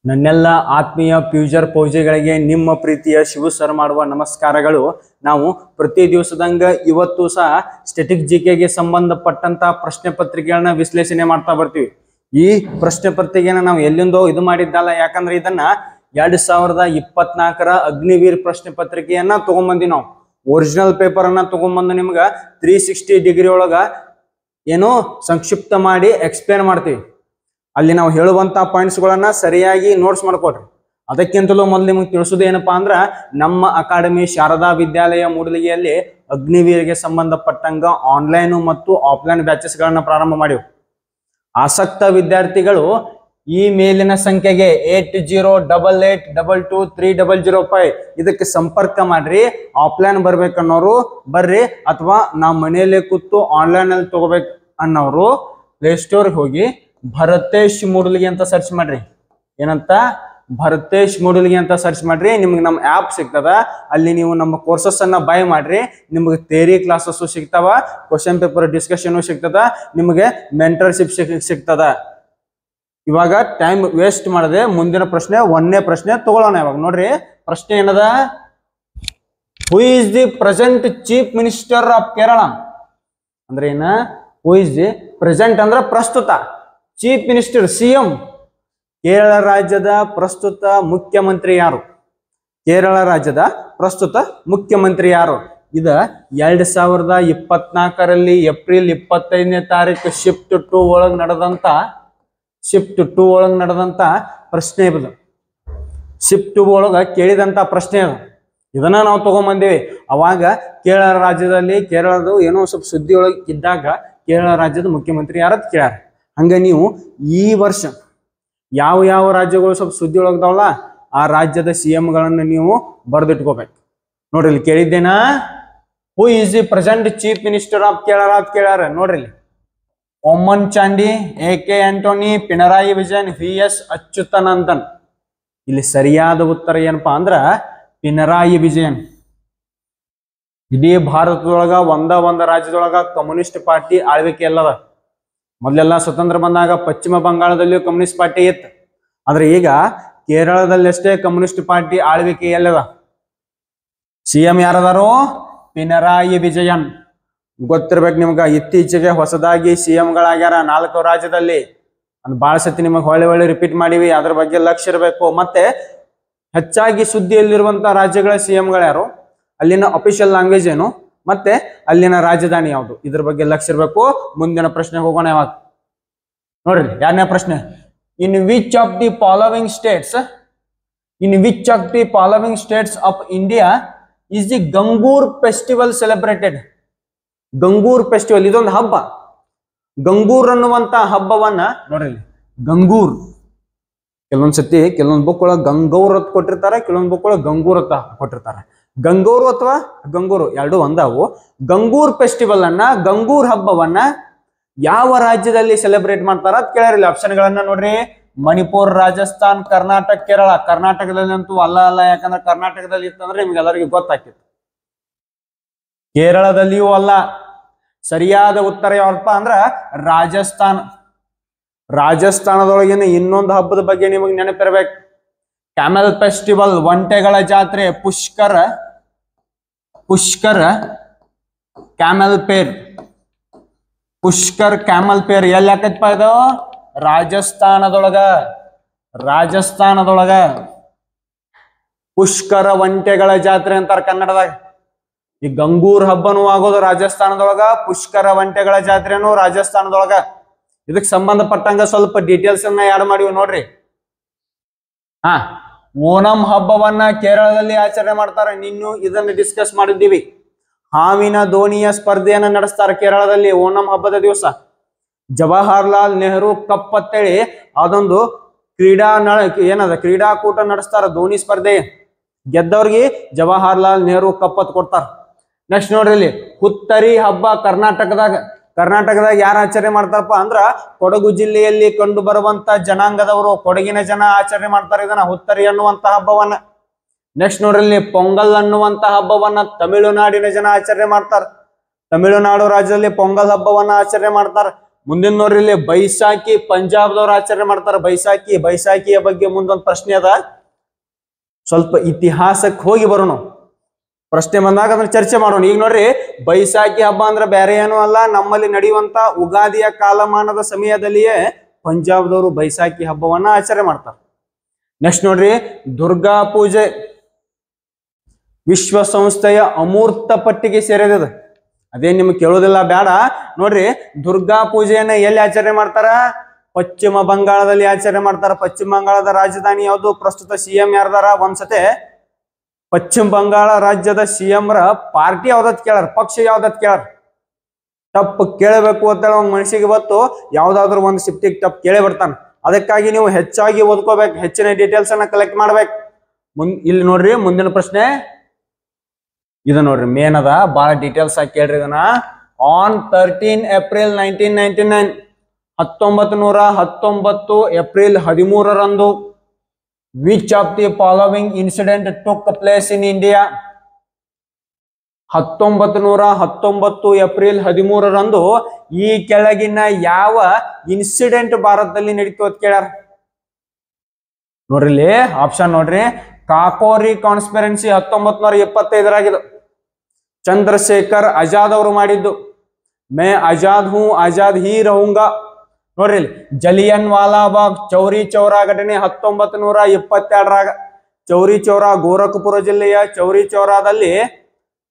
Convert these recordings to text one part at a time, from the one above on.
ನನ್ನೆಲ್ಲ ಆತ್ಮೀಯ ಫ್ಯೂಚರ್ ಪೌಜೆಗಳಿಗೆ ನಿಮ್ಮ ಪ್ರೀತಿಯ ಶಿವು ಸರ್ ಮಾಡುವ ನಮಸ್ಕಾರಗಳು. ನಾವು ಪ್ರತಿ ದಿವಸದಂಗ ಇವತ್ತು ಸಹ ಸ್ಟ್ಯಾಟಿಕ್ ಜಿಕೆಗೆ ಸಂಬಂಧಪಟ್ಟಂತ ಪ್ರಶ್ನೆ ಪತ್ರಿಕೆಗಳನ್ನ ವಿಶ್ಲೇಷಣೆ ಮಾಡ್ತಾ ಬರ್ತೀವಿ. ಈ ಪ್ರಶ್ನೆ ಪತ್ರಿಕೆನ ನಾವು ಎಲ್ಲಿಂದೋ ಇದು ಮಾಡಿದ್ದಲ್ಲ, ಯಾಕಂದ್ರೆ ಇದನ್ನ 2024ರ ಅಗ್ನಿವೀರ್ ಪ್ರಶ್ನೆ ಪತ್ರಿಕೆಯನ್ನ ತಗೊಂಡ್ಬಂದಿ. ನಾವು ಒರಿಜಿನಲ್ ಪೇಪರ್ ಅನ್ನ ತಗೊಂಡ್ಬಂದು ನಿಮ್ಗ 360 ಡಿಗ್ರಿ ಒಳಗ ಏನೋ ಸಂಕ್ಷಿಪ್ತ ಮಾಡಿ ಎಕ್ಸ್ಪ್ಲೇನ್ ಮಾಡ್ತೀವಿ. ಅಲ್ಲಿ ನಾವು ಹೇಳುವಂತ ಪಾಯಿಂಟ್ಸ್ಗಳನ್ನ ಸರಿಯಾಗಿ ನೋಟ್ಸ್ ಮಾಡ್ಕೊಡ್ರಿ. ಅದಕ್ಕಿಂತಲೂ ಮೊದಲು ನಿಮಗೆ ತಿಳಿಸೋದು ಏನಪ್ಪಾ ಅಂದ್ರ, ನಮ್ಮ ಅಕಾಡೆಮಿ ಶಾರದಾ ವಿದ್ಯಾಲಯ ಮೂಡಲಗಿಯಲ್ಲಿ ಅಗ್ನಿವೀರ್ಗೆ ಸಂಬಂಧಪಟ್ಟಂಗ ಆನ್ಲೈನ್ ಮತ್ತು ಆಫ್ಲೈನ್ ಬ್ಯಾಚಸ್ ಗಳನ್ನ ಪ್ರಾರಂಭ ಮಾಡಿವು. ಆಸಕ್ತ ವಿದ್ಯಾರ್ಥಿಗಳು ಈ ಮೇಲಿನ ಸಂಖ್ಯೆಗೆ 8088223005 ಇದಕ್ಕೆ ಸಂಪರ್ಕ ಮಾಡ್ರಿ. ಆಫ್ಲೈನ್ ಬರ್ಬೇಕನ್ನೋರು ಬರ್ರಿ, ಅಥವಾ ನಾವು ಮನೆಯಲ್ಲೇ ಕೂತು ಆನ್ಲೈನ್ ಅಲ್ಲಿ ತಗೋಬೇಕು ಅನ್ನೋರು ಪ್ಲೇಸ್ಟೋರ್ಗೆ ಹೋಗಿ ಭರತೇಶ್ ಮೂಡಲಗಿ ಅಂತ ಸರ್ಚ್ ಮಾಡ್ರಿ. ಏನಂತ? ಭರತೇಶ್ ಮೂಡಲಗಿ ಅಂತ ಸರ್ಚ್ ಮಾಡ್ರಿ. ನಿಮ್ಗೆ ನಮ್ಮ ಆ್ಯಪ್ ಸಿಗ್ತದ. ಅಲ್ಲಿ ನೀವು ನಮ್ಮ ಕೋರ್ಸಸ್ ಅನ್ನ ಬೈ ಮಾಡ್ರಿ. ನಿಮ್ಗೆ ಥಿಯರಿ ಕ್ಲಾಸಸ್ ಸಿಗ್ತಾವ, ಕ್ವಶನ್ ಪೇಪರ್ ಡಿಸ್ಕಷನ್ ಸಿಗ್ತದ, ನಿಮಗೆ ಮೆಂಟರ್ಶಿಪ್ ಸಿಗ್ತದ. ಇವಾಗ ಟೈಮ್ ವೇಸ್ಟ್ ಮಾಡದೆ ಮುಂದಿನ ಪ್ರಶ್ನೆ, ಒಂದನೇ ಪ್ರಶ್ನೆ ತಗೊಳ್ಳೋಣ. ಇವಾಗ ನೋಡ್ರಿ, ಪ್ರಶ್ನೆ ಏನದ? ಹೂ is the present chief minister of Kerala ಅಂದ್ರೆ ಏನ? ಹೂ ಇಸ್ ದಿ ಪ್ರೆಸೆಂಟ್ ಅಂದ್ರ ಪ್ರಸ್ತುತ, ಚೀಫ್ ಮಿನಿಸ್ಟರ್ ಸಿಎಂ. ಕೇರಳ ರಾಜ್ಯದ ಪ್ರಸ್ತುತ ಮುಖ್ಯಮಂತ್ರಿ ಯಾರು? ಕೇರಳ ರಾಜ್ಯದ ಪ್ರಸ್ತುತ ಮುಖ್ಯಮಂತ್ರಿ ಯಾರು? ಇದ 2024ರಲ್ಲಿ ಏಪ್ರಿಲ್ 25ನೇ ತಾರೀಕು ಶಿಫ್ಟ್ 2 ಒಳಗೆ ನಡೆದಂತ ಪ್ರಶ್ನೆ ಇದು. ಶಿಫ್ಟ್ 2 ಒಳಗ ಕೇಳಿದಂತ ಪ್ರಶ್ನೆ ಅದು. ಇದನ್ನ ನಾವು ತಗೊಂಡ್ಬಂದಿವಿ. ಅವಾಗ ಕೇರಳ ರಾಜ್ಯದಲ್ಲಿ ಕೇರಳದ ಏನೋ ಸ್ವಲ್ಪ ಸುದ್ದಿ ಒಳಗೆ ಇದ್ದಾಗ ಕೇರಳ ರಾಜ್ಯದ ಮುಖ್ಯಮಂತ್ರಿ ಯಾರತ್ ಕೇಳ್ಯಾರ. ಹಂಗ ನೀವು ಈ ವರ್ಷ ಯಾವ ಯಾವ ರಾಜ್ಯಗಳು ಸ್ವಲ್ಪ ಸುದ್ದಿ ಒಳಗದಾವಲ್ಲ ಆ ರಾಜ್ಯದ CM ಗಳನ್ನ ನೀವು ಬರೆದಿಟ್ಕೋಬೇಕು. ನೋಡ್ರಿ, ಇಲ್ಲಿ ಕೇಳಿದ್ದೇನಾ? Who is the present chief minister of Kerala ಅಂತ ಕೇಳ್ಯಾರ. ನೋಡ್ರಿ, ಇಲ್ಲಿ ಓಮನ್ ಚಾಂಡಿ, AK ಆಂಟೋನಿ, ಪಿಣರಾಯಿ ವಿಜಯನ್, VS ಅಚ್ಯುತಾನಂದನ್. ಇಲ್ಲಿ ಸರಿಯಾದ ಉತ್ತರ ಏನಪ್ಪಾ ಅಂದ್ರ ಪಿಣರಾಯಿ ವಿಜಯನ್. ಇಡೀ ಭಾರತದೊಳಗ ಒಂದ ರಾಜ್ಯದೊಳಗ ಕಮ್ಯುನಿಸ್ಟ್ ಪಾರ್ಟಿ ಆಳ್ವಿಕೆ ಎಲ್ಲದ. ಮೊದಲೆಲ್ಲ ಸ್ವತಂತ್ರ ಬಂದಾಗ ಪಶ್ಚಿಮ ಬಂಗಾಳದಲ್ಲಿಯೂ ಕಮ್ಯುನಿಸ್ಟ್ ಪಾರ್ಟಿ ಇತ್ತು. ಆದ್ರೆ ಈಗ ಕೇರಳದಲ್ಲಷ್ಟೇ ಕಮ್ಯುನಿಸ್ಟ್ ಪಾರ್ಟಿ ಆಳ್ವಿಕೆ ಎಲ್ಲದ. CM ಯಾರದಾರು? ಪಿಣರಾಯಿ ವಿಜಯನ್. ಗೊತ್ತಿರ್ಬೇಕು ನಿಮ್ಗ. ಇತ್ತೀಚೆಗೆ ಹೊಸದಾಗಿ CM ಗಳಾಗ್ಯಾರ 4 ರಾಜ್ಯದಲ್ಲಿ. ಅದು ಬಹಳ ಸತಿ ನಿಮಗೆ ಹೊಳ್ಳಿ ರಿಪೀಟ್ ಮಾಡಿವಿ. ಅದ್ರ ಬಗ್ಗೆ ಲಕ್ಷ್ಯ ಇರಬೇಕು. ಮತ್ತೆ ಹೆಚ್ಚಾಗಿ ಸುದ್ದಿಯಲ್ಲಿರುವಂತ ರಾಜ್ಯಗಳ CM ಗಳು, ಅಲ್ಲಿನ ಅಫಿಷಿಯಲ್ ಲ್ಯಾಂಗ್ವೇಜ್ ಏನು, ಮತ್ತೆ ಅಲ್ಲಿನ ರಾಜಧಾನಿ ಯಾವುದು, ಇದ್ರ ಬಗ್ಗೆ ಲಕ್ಷ್ಯ ಇರಬೇಕು. ಮುಂದಿನ ಪ್ರಶ್ನೆಗೆ ಹೋಗೋಣ. ಯಾವಾಗ ನೋಡ್ರಿ, 2ನೇ ಪ್ರಶ್ನೆ. In which of the following states of India is the Gangaur festival celebrated? Gangaur festival ಇದೊಂದು ಹಬ್ಬ. ಗಂಗೂರ್ ಅನ್ನುವಂತ ಹಬ್ಬವನ್ನ ನೋಡ್ರಿ, ಗಂಗೂರ್ ಕೆಲವೊಂದ್ಸತಿ ಕೆಲವೊಂದು ಬುಕ್ ಒಳಗೆ ಗಂಗೌರ್ ಅಂತ ಕೊಟ್ಟಿರ್ತಾರೆ, ಕೆಲವೊಂದು ಬುಕ್ ಒಳಗೆ ಗಂಗೂರ್ ಅಂತ ಕೊಟ್ಟಿರ್ತಾರೆ. ಗಂಗೂರು ಅಥವಾ ಗಂಗೂರು ಎರಡು ಒಂದಾವು. ಗಂಗೂರ್ ಫೆಸ್ಟಿವಲ್ ಅನ್ನ, ಗಂಗೂರ್ ಹಬ್ಬವನ್ನ ಯಾವ ರಾಜ್ಯದಲ್ಲಿ ಸೆಲೆಬ್ರೇಟ್ ಮಾಡ್ತಾರ ಅಂತ ಕೇಳಿರಲಿಲ್ಲ. ಆಪ್ಷನ್ ಗಳನ್ನ ನೋಡ್ರಿ: ಮಣಿಪುರ್, ರಾಜಸ್ಥಾನ್, ಕರ್ನಾಟಕ, ಕೇರಳ. ಕರ್ನಾಟಕದಲ್ಲಿ ಅಂತೂ ಅಲ್ಲ, ಯಾಕಂದ್ರೆ ಕರ್ನಾಟಕದಲ್ಲಿ ಇತ್ತಂದ್ರೆ ನಿಮ್ಗೆಲ್ಲರಿಗೂ ಗೊತ್ತಾಗ್ತಿತ್ತು. ಕೇರಳದಲ್ಲಿಯೂ ಅಲ್ಲ. ಸರಿಯಾದ ಉತ್ತರ ಯಾವಪ್ಪ ಅಂದ್ರ ರಾಜಸ್ಥಾನ್. ರಾಜಸ್ಥಾನದೊಳಗಿನ ಇನ್ನೊಂದು ಹಬ್ಬದ ಬಗ್ಗೆ ನಿಮಗೆ ನೆನಪಿರ್ಬೇಕು. ಕ್ಯಾಮೆಲ್ ಫೆಸ್ಟಿವಲ್, ಒಂಟೆಗಳ ಜಾತ್ರೆ. Pushkar camel fair. Pushkar camel fair ಎಲ್ಲಿ ಹಾಕತ್ಪ ಇದು? ರಾಜಸ್ಥಾನದೊಳಗ ಪುಷ್ಕರ ಒಂಟೆಗಳ ಜಾತ್ರೆ ಅಂತಾರ ಕನ್ನಡದಾಗ. ಈ ಗಂಗೂರ್ ಹಬ್ಬನೂ ಆಗೋದು ರಾಜಸ್ಥಾನದೊಳಗ, ಪುಷ್ಕರ ಒಂಟೆಗಳ ಜಾತ್ರೆನೂ ರಾಜಸ್ಥಾನದೊಳಗ. ಇದಕ್ಕೆ ಸಂಬಂಧಪಟ್ಟಂಗ ಸ್ವಲ್ಪ ಡೀಟೇಲ್ಸ್ ಅನ್ನ ಆಡ್ ಮಾಡಿವಿ ನೋಡ್ರಿ. ಓಣಂ ಹಬ್ಬವನ್ನ ಕೇರಳದಲ್ಲಿ ಆಚರಣೆ ಮಾಡ್ತಾರೆ. ನಿನ್ನು ಇದನ್ನ ಡಿಸ್ಕಸ್ ಮಾಡಿದ್ದೀವಿ. ಹಾವಿನ ದೋಣಿಯ ಸ್ಪರ್ಧೆಯನ್ನ ನಡೆಸ್ತಾರೆ ಕೇರಳದಲ್ಲಿ ಓಣಂ ಹಬ್ಬದ ದಿವಸ. ಜವಾಹರ್ಲಾಲ್ ನೆಹರು ಕಪ್ ಅಂತೇಳಿ ಅದೊಂದು ಕ್ರೀಡಾಕೂಟ ನಡೆಸ್ತಾರ. ದೋಣಿ ಸ್ಪರ್ಧೆ ಗೆದ್ದವ್ರಿಗೆ ಜವಾಹರ್ಲಾಲ್ ನೆಹರು ಕಪ್ ಅಂತ ಕೊಡ್ತಾರ. ನೆಕ್ಸ್ಟ್ ನೋಡ್ರಿ, ಇಲ್ಲಿ ಹುತ್ತರಿ ಹಬ್ಬ ಕರ್ನಾಟಕದಾಗ ಯಾರು ಆಚರಣೆ ಮಾಡ್ತಾರಪ್ಪ ಅಂದ್ರ ಕೊಡಗು ಜಿಲ್ಲೆಯಲ್ಲಿ ಕಂಡು ಬರುವಂತ ಜನಾಂಗದವರು, ಕೊಡಗಿನ ಜನ ಆಚರಣೆ ಮಾಡ್ತಾರೆ ಇದನ್ನ, ಹುತ್ತರಿ ಅನ್ನುವಂತ ಹಬ್ಬವನ್ನ. ನೆಕ್ಸ್ಟ್ ನೋಡ್ರಿ, ಇಲ್ಲಿ ಪೊಂಗಲ್ ಅನ್ನುವಂತ ಹಬ್ಬವನ್ನ ತಮಿಳುನಾಡಿನ ಜನ ಆಚರಣೆ ಮಾಡ್ತಾರ. ತಮಿಳುನಾಡು ರಾಜ್ಯದಲ್ಲಿ ಪೊಂಗಲ್ ಹಬ್ಬವನ್ನ ಆಚರಣೆ ಮಾಡ್ತಾರ. ಮುಂದಿನ ನೋಡ್ರಿ ಇಲ್ಲಿ ಬೈಸಾಖಿ ಪಂಜಾಬ್ದವ್ರು ಆಚರಣೆ ಮಾಡ್ತಾರ. ಬೈಸಾಖಿಯ ಬಗ್ಗೆ ಮುಂದೊಂದು ಪ್ರಶ್ನೆ ಅದ, ಸ್ವಲ್ಪ ಇತಿಹಾಸಕ್ಕೆ ಹೋಗಿ ಬರೋಣ. ಪ್ರಶ್ನೆ ಬಂದಾಗ ಅದನ್ನ ಚರ್ಚೆ ಮಾಡೋಣ. ಈಗ ನೋಡ್ರಿ ಬೈಸಾಖಿ ಹಬ್ಬ ಅಂದ್ರೆ ಬೇರೆ ಏನೂ ಅಲ್ಲ, ನಮ್ಮಲ್ಲಿ ನಡೆಯುವಂತ ಉಗಾದಿಯ ಕಾಲಮಾನದ ಸಮಯದಲ್ಲಿಯೇ ಪಂಜಾಬ್ದವರು ಬೈಸಾಖಿ ಹಬ್ಬವನ್ನ ಆಚರಣೆ ಮಾಡ್ತಾರೆ. ನೆಕ್ಸ್ಟ್ ನೋಡ್ರಿ ದುರ್ಗಾ ಪೂಜೆ ವಿಶ್ವಸಂಸ್ಥೆಯ ಅಮೂರ್ತ ಪಟ್ಟಿಗೆ ಸೇರಿದ. ಅದೇ ನಿಮ್ಗೆ ಕೇಳೋದಿಲ್ಲ ಬೇಡ. ನೋಡ್ರಿ ದುರ್ಗಾ ಪೂಜೆಯನ್ನ ಎಲ್ಲಿ ಆಚರಣೆ ಮಾಡ್ತಾರ? ಪಶ್ಚಿಮ ಬಂಗಾಳದಲ್ಲಿ ಆಚರಣೆ ಮಾಡ್ತಾರ. ಪಶ್ಚಿಮ ಬಂಗಾಳದ ರಾಜಧಾನಿ ಯಾವುದು? ಪ್ರಸ್ತುತ CM ಯಾರ್ದಾರ? ಒಂದ್ಸತೆ ಪಶ್ಚಿಮ ಬಂಗಾಳ ರಾಜ್ಯದ CM ರ ಪಾರ್ಟಿ ಯಾವ್ದತ್ ಕೇಳಾರ, ಪಕ್ಷ ಯಾವ್ದತ್ ಕೇಳಾರ. ತಪ್ಪು ಕೇಳಬೇಕು ಅಂತ ಒಂದ್ ಮನುಷ್ಯಗೆ ಬತ್ತು ಯಾವ್ದಾದ್ರು ಒಂದು ಶಿಫ್ಟಿಗೆ ತಪ್ಪು ಕೇಳೇ ಬರ್ತಾನ. ಅದಕ್ಕಾಗಿ ನೀವು ಹೆಚ್ಚಾಗಿ ಓದ್ಕೋಬೇಕು, ಹೆಚ್ಚಿನ ಡೀಟೇಲ್ಸ್ ಅನ್ನ ಕಲೆಕ್ಟ್ ಮಾಡ್ಬೇಕು. ಇಲ್ಲಿ ನೋಡ್ರಿ ಮುಂದಿನ ಪ್ರಶ್ನೆ ಇದು ನೋಡ್ರಿ ಮೇನ್ ಅದ, ಬಹಳ ಡೀಟೇಲ್ಸ್ ಆಗಿ ಕೇಳ್ರಿ ಇದನ್ನ. ಆನ್ 13 ಏಪ್ರಿಲ್ 1999 1919 ಏಪ್ರಿಲ್ 13ರಂದು which of the following incident took place in India? 1919 April 13ರಂದು ಈ ಕೆಳಗಿನ ಯಾವ ಇನ್ಸಿಡೆಂಟ್ ಭಾರತದಲ್ಲಿ ನಡೀತು ಅಂತ ಕೇಳ್ಯಾರ. ನೋಡ್ರಿ ಇಲ್ಲಿ ಆಪ್ಷನ್ ನೋಡ್ರಿ. ಕಾಕೋರಿ ಕಾನ್ಸ್ಪಿರೆನ್ಸಿ 1925 ಚಂದ್ರಶೇಖರ್ ಆಜಾದ್ ಅವರು ಮಾಡಿದ್ದು. ಮೇ ಆಜಾದ್ ಹೂ ಆಜಾದ್ ಹೀ ರಹುಂಗಾ. ನೋಡ್ರಿ ಇಲ್ಲಿ ಜಲಿಯನ್ ವಾಲಾಬಾಗ್ ಚೌರಿ ಚೌರಾ ಘಟನೆ 1922 ಚೌರಿ ಚೌರಾ ಗೋರಖ್ಪುರ ಜಿಲ್ಲೆಯ ಚೌರಿ ಚೌರಾದಲ್ಲಿ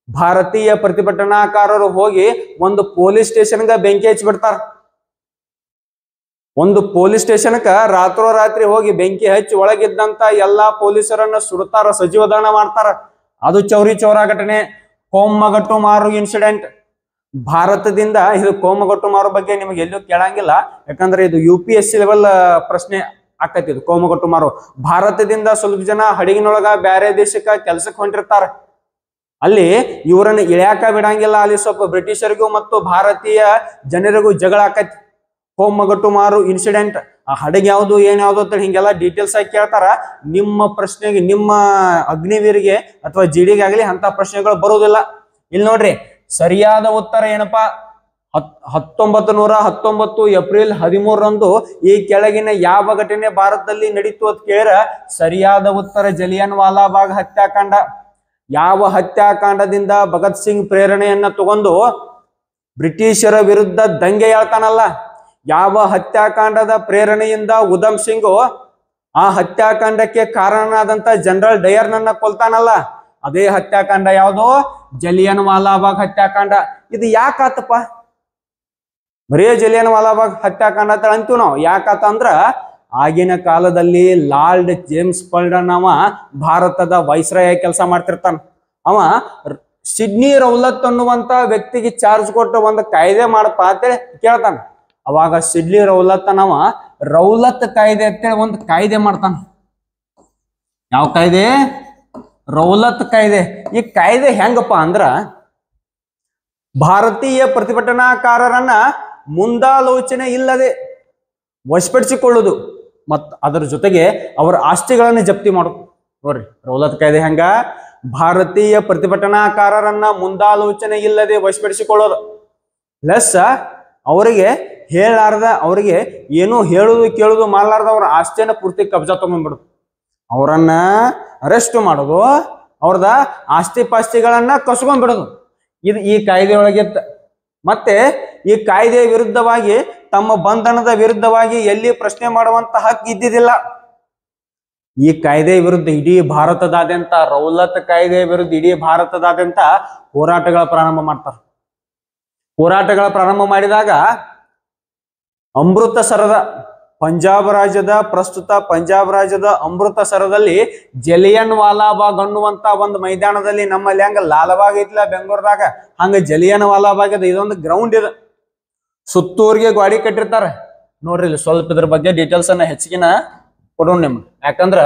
ಭಾರತೀಯ ಪ್ರತಿಭಟನಾಕಾರರು ಹೋಗಿ ಒಂದು ಪೊಲೀಸ್ ಸ್ಟೇಷನ್ಗೆ ಬೆಂಕಿ ಹಚ್ಚಿಬಿಡ್ತಾರ. ಒಂದು ಪೊಲೀಸ್ ಸ್ಟೇಷನ್ಕ ರಾತ್ರೋರಾತ್ರಿ ಹೋಗಿ ಬೆಂಕಿ ಹಚ್ಚಿ ಒಳಗಿದ್ದಂತ ಎಲ್ಲಾ ಪೊಲೀಸರನ್ನ ಸುಡ್ತಾರ, ಸಜೀವದಹನ ಮಾಡ್ತಾರ. ಅದು ಚೌರಿ ಚೌರಾ ಘಟನೆ. ಕೋಮಗಟ್ಟು ಮಾರು ಇನ್ಸಿಡೆಂಟ್ ಭಾರತದಿಂದ. ಇದು ಕೋಮಗಟ್ಟು ಮಾರು ಬಗ್ಗೆ ನಿಮಗೆ ಎಲ್ಲೂ ಕೇಳಂಗಿಲ್ಲ, ಯಾಕಂದ್ರೆ ಇದು UPSC ಲೆವೆಲ್ ಪ್ರಶ್ನೆ ಆಕತಿ. ಇದು ಕೋಮಗಟ್ಟು ಮಾರು ಭಾರತದಿಂದ ಸ್ವಲ್ಪ ಜನ ಹಡಗಿನೊಳಗ ಬ್ಯಾರೆ ದೇಶಕ್ಕ ಕೆಲ್ಸಕ್ಕೆ ಹೊಂಟಿರ್ತಾರ. ಅಲ್ಲಿ ಇವರನ್ನ ಇಳ್ಯಾಕ ಬಿಡಂಗಿಲ್ಲ. ಅಲ್ಲಿ ಸ್ವಲ್ಪ ಬ್ರಿಟಿಷರಿಗೂ ಮತ್ತು ಭಾರತೀಯ ಜನರಿಗೂ ಜಗಳ ಆಕತಿ. ಕೋಮಗಟ್ಟು ಮಾರು ಇನ್ಸಿಡೆಂಟ್, ಆ ಹಡಗ್ ಯಾವುದು ಏನ್ ಯಾವ್ದು ಅಂತ ಹಿಂಗೆಲ್ಲ ಡೀಟೇಲ್ಸ್ ಆಗಿ ಕೇಳ್ತಾರ. ನಿಮ್ಮ ಪ್ರಶ್ನೆಗೆ, ನಿಮ್ಮ ಅಗ್ನಿವೀರಿಗೆ ಅಥವಾ GDಗೆ ಆಗ್ಲಿ ಅಂತ ಪ್ರಶ್ನೆಗಳು ಬರುವುದಿಲ್ಲ. ಇಲ್ಲಿ ನೋಡ್ರಿ ಸರಿಯಾದ ಉತ್ತರ ಏನಪ್ಪಾ? 1919 ಏಪ್ರಿಲ್ 13ರಂದು ಈ ಕೆಳಗಿನ ಯಾವ ಘಟನೆ ಭಾರತದಲ್ಲಿ ನಡೀತು ಅಂತ ಕೇಳಿರ ಸರಿಯಾದ ಉತ್ತರ ಜಲಿಯನ್ ವಾಲಾಬಾಗ್ ಹತ್ಯಾಕಾಂಡ. ಯಾವ ಹತ್ಯಾಕಾಂಡದಿಂದ ಭಗತ್ ಸಿಂಗ್ ಪ್ರೇರಣೆಯನ್ನ ತಗೊಂಡು ಬ್ರಿಟಿಷರ ವಿರುದ್ಧ ದಂಗೆ ಹೇಳ್ತಾನಲ್ಲ, ಯಾವ ಹತ್ಯಾಕಾಂಡದ ಪ್ರೇರಣೆಯಿಂದ ಉಧಮ್ ಸಿಂಗ್ ಆ ಹತ್ಯಾಕಾಂಡಕ್ಕೆ ಕಾರಣನಾದಂತ ಜನರಲ್ ಡಯರ್ನನ್ನ ಕೊಲ್ತಾನಲ್ಲ, ಅದೇ ಹತ್ಯಾಕಾಂಡ ಯಾವುದು? ಜಲಿಯನ್ ವಾಲಾಬಾಗ್ ಹತ್ಯಾಕಾಂಡ. ಇದು ಯಾಕಾತಪ್ಪ? ಬರೇ ಜಲಿಯನ್ ವಾಲಾಬಾಗ್ ಹತ್ಯಾಕಾಂಡ ಅಂತ ಅಂತೀವಿ ನಾವು. ಯಾಕಾತ ಅಂದ್ರ ಆಗಿನ ಕಾಲದಲ್ಲಿ ಲಾರ್ಡ್ ಜೇಮ್ಸ್ ಪಲ್ಡನ್ ಅವ ಭಾರತದ ವೈಸ್ರಾಯ್ ಕೆಲಸ ಮಾಡ್ತಿರ್ತಾನ. ಅವ ಸಿಡ್ನಿ ರೌಲತ್ ಅನ್ನುವಂತ ವ್ಯಕ್ತಿಗೆ ಚಾರ್ಜ್ ಕೊಟ್ಟು ಒಂದು ಕಾಯ್ದೆ ಮಾಡಪ್ಪ ಅಂತೇಳಿ ಕೇಳ್ತಾನ. ಅವಾಗ ಸಿಡ್ನಿ ರೌಲತ್ ಅವ ರೌಲತ್ ಕಾಯ್ದೆ ಅಂತೇಳಿ ಒಂದು ಕಾಯ್ದೆ ಮಾಡ್ತಾನ. ಯಾವ ಕಾಯ್ದೆ? ರೌಲತ್ ಕಾಯ್ದೆ. ಈ ಕಾಯ್ದೆ ಹೆಂಗಪ್ಪ ಅಂದ್ರ ಭಾರತೀಯ ಪ್ರತಿಭಟನಾಕಾರರನ್ನ ಮುಂದಾಲೋಚನೆ ಇಲ್ಲದೆ ವಶಪಡಿಸಿಕೊಳ್ಳುವುದು ಮತ್ತು ಅದರ ಜೊತೆಗೆ ಅವರ ಆಸ್ತಿಗಳನ್ನು ಜಪ್ತಿ ಮಾಡೋದು. ನೋಡ್ರಿ ರೌಲತ್ ಕಾಯ್ದೆ ಹೆಂಗ? ಭಾರತೀಯ ಪ್ರತಿಭಟನಾಕಾರರನ್ನ ಮುಂದಾಲೋಚನೆ ಇಲ್ಲದೆ ವಶಪಡಿಸಿಕೊಳ್ಳೋದು, ಪ್ಲಸ್ ಅವರಿಗೆ ಹೇಳಾರ್ದ, ಅವರಿಗೆ ಏನು ಹೇಳುದು ಕೇಳುದು ಮಾಡಲಾರ್ದ ಅವ್ರ ಆಸ್ತಿಯನ್ನ ಪೂರ್ತಿ ಕಬ್ಜಾ ತಗೊಂಡ್ಬಿಡುದು, ಅವರನ್ನ ಅರೆಸ್ಟ್ ಮಾಡೋದು, ಅವ್ರದ ಆಸ್ತಿ ಪಾಸ್ತಿಗಳನ್ನ ಕಸ್ಕೊಂಡ್ಬಿಡೋದು. ಇದು ಈ ಕಾಯ್ದೆ ಒಳಗಿತ್ತ. ಮತ್ತೆ ಈ ಕಾಯ್ದೆಯ ವಿರುದ್ಧವಾಗಿ, ತಮ್ಮ ಬಂಧನದ ವಿರುದ್ಧವಾಗಿ ಎಲ್ಲಿ ಪ್ರಶ್ನೆ ಮಾಡುವಂತ ಹಕ್ಕು ಇದ್ದಿದ್ದಿಲ್ಲ. ಈ ಕಾಯ್ದೆ ವಿರುದ್ಧ ಇಡೀ ಭಾರತದಾದ್ಯಂತ, ರೌಲತ್ ಕಾಯ್ದೆಯ ವಿರುದ್ಧ ಇಡೀ ಭಾರತದಾದ್ಯಂತ ಹೋರಾಟಗಳ ಪ್ರಾರಂಭ ಮಾಡ್ತಾರೆ. ಹೋರಾಟಗಳ ಪ್ರಾರಂಭ ಮಾಡಿದಾಗ ಅಮೃತಸರದ ಪಂಜಾಬ್ ರಾಜ್ಯದ, ಪ್ರಸ್ತುತ ಪಂಜಾಬ್ ರಾಜ್ಯದ ಅಮೃತಸರದಲ್ಲಿ ಜಲಿಯನ್ ವಾಲಾಬಾಗ್ ಅನ್ನುವಂತ ಒಂದು ಮೈದಾನದಲ್ಲಿ, ನಮ್ಮಲ್ಲಿ ಹಂಗ ಲಾಲ್ಬಾಗ್ ಐತಿಲ್ಲ ಬೆಂಗಳೂರದಾಗ, ಹಂಗ ಜಲಿಯನ್ ವಾಲಾಬಾಗ್ ಅದ. ಇದೊಂದು ಗ್ರೌಂಡ್ ಇದೆ, ಸುತ್ತೂರಿಗೆ ಗಾಡಿ ಕಟ್ಟಿರ್ತಾರ. ನೋಡ್ರಿ ಇಲ್ಲಿ ಸ್ವಲ್ಪ ಇದ್ರ ಬಗ್ಗೆ ಡೀಟೇಲ್ಸ್ ಅನ್ನ ಹೆಚ್ಚಿನ ಕೊಡೋಣ ನಿಮ್ಗೆ. ಯಾಕಂದ್ರ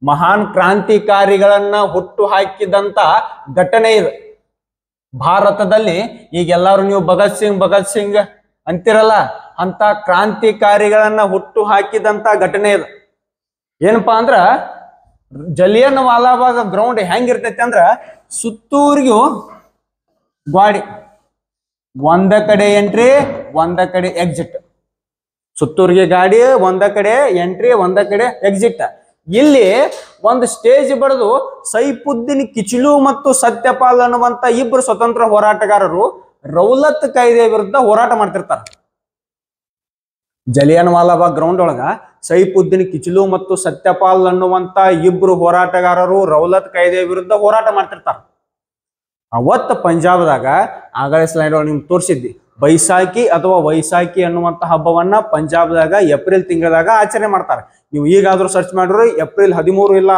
ಮಹಾನ್ ಕ್ರಾಂತಿಕಾರಿಗಳನ್ನ ಹುಟ್ಟು ಹಾಕಿದಂತ ಘಟನೆ ಇದು ಭಾರತದಲ್ಲಿ. ಈಗ ಎಲ್ಲಾರು ನೀವು ಭಗತ್ ಸಿಂಗ್ ಅಂತಿರಲ್ಲ, ಅಂತ ಕ್ರಾಂತಿಕಾರಿಗಳನ್ನ ಹುಟ್ಟು ಹಾಕಿದಂತ ಘಟನೆ ಇದು. ಏನಪ್ಪಾ ಅಂದ್ರ ಜಲಿಯನ್ ವಾಲಾಬಾಗ್ ಗ್ರೌಂಡ್ ಹೆಂಗಿರ್ತೈತಿ ಅಂದ್ರ ಸುತ್ತೂರಿಗೂ ಗಾಡಿ, ಒಂದ ಕಡೆ ಎಂಟ್ರಿ ಒಂದ ಕಡೆ ಎಕ್ಸಿಟ್. ಸುತ್ತೂರಿಗೆ ಗಾಡಿ ಒಂದ ಕಡೆ ಎಂಟ್ರಿ ಒಂದ ಕಡೆ ಎಕ್ಸಿಟ್. ಇಲ್ಲಿ ಒಂದು ಸ್ಟೇಜ್ ಬರೆದು ಸೈಫುದ್ದೀನ್ ಕಿಚ್ಲು ಮತ್ತು ಸತ್ಯಪಾಲ್ ಅನ್ನುವಂತ ಇಬ್ಬರು ಸ್ವತಂತ್ರ ಹೋರಾಟಗಾರರು ರೌಲತ್ ಕಾಯ್ದೆ ವಿರುದ್ಧ ಹೋರಾಟ ಮಾಡ್ತಿರ್ತಾರೆ. ಜಲಿಯನ್ ವಾಲಾಬಾಗ್ ಗ್ರೌಂಡ್ ಒಳಗ ಸೈಫುದ್ದೀನ್ ಕಿಚ್ಲು ಮತ್ತು ಸತ್ಯಪಾಲ್ ಅನ್ನುವಂತ ಇಬ್ರು ಹೋರಾಟಗಾರರು ರೌಲತ್ ಕಾಯ್ದೆ ವಿರುದ್ಧ ಹೋರಾಟ ಮಾಡ್ತಿರ್ತಾರ. ಅವತ್ತು ಪಂಜಾಬ್ದಾಗ ಆಗಲೇ ಸ್ಲೈಡ್ ಒಳಗೆ ನಿಮ್ಗೆ ತೋರಿಸಿದ್ದಿ, ಬೈಸಾಖಿ ಅಥವಾ ವೈಸಾಖಿ ಅನ್ನುವಂತ ಹಬ್ಬವನ್ನ ಪಂಜಾಬ್ದಾಗ ಏಪ್ರಿಲ್ ತಿಂಗಳದಾಗ ಆಚರಣೆ ಮಾಡ್ತಾರೆ. ನೀವು ಈಗಾದ್ರೂ ಸರ್ಚ್ ಮಾಡಿದ್ರು ಏಪ್ರಿಲ್ 13 ಇಲ್ಲ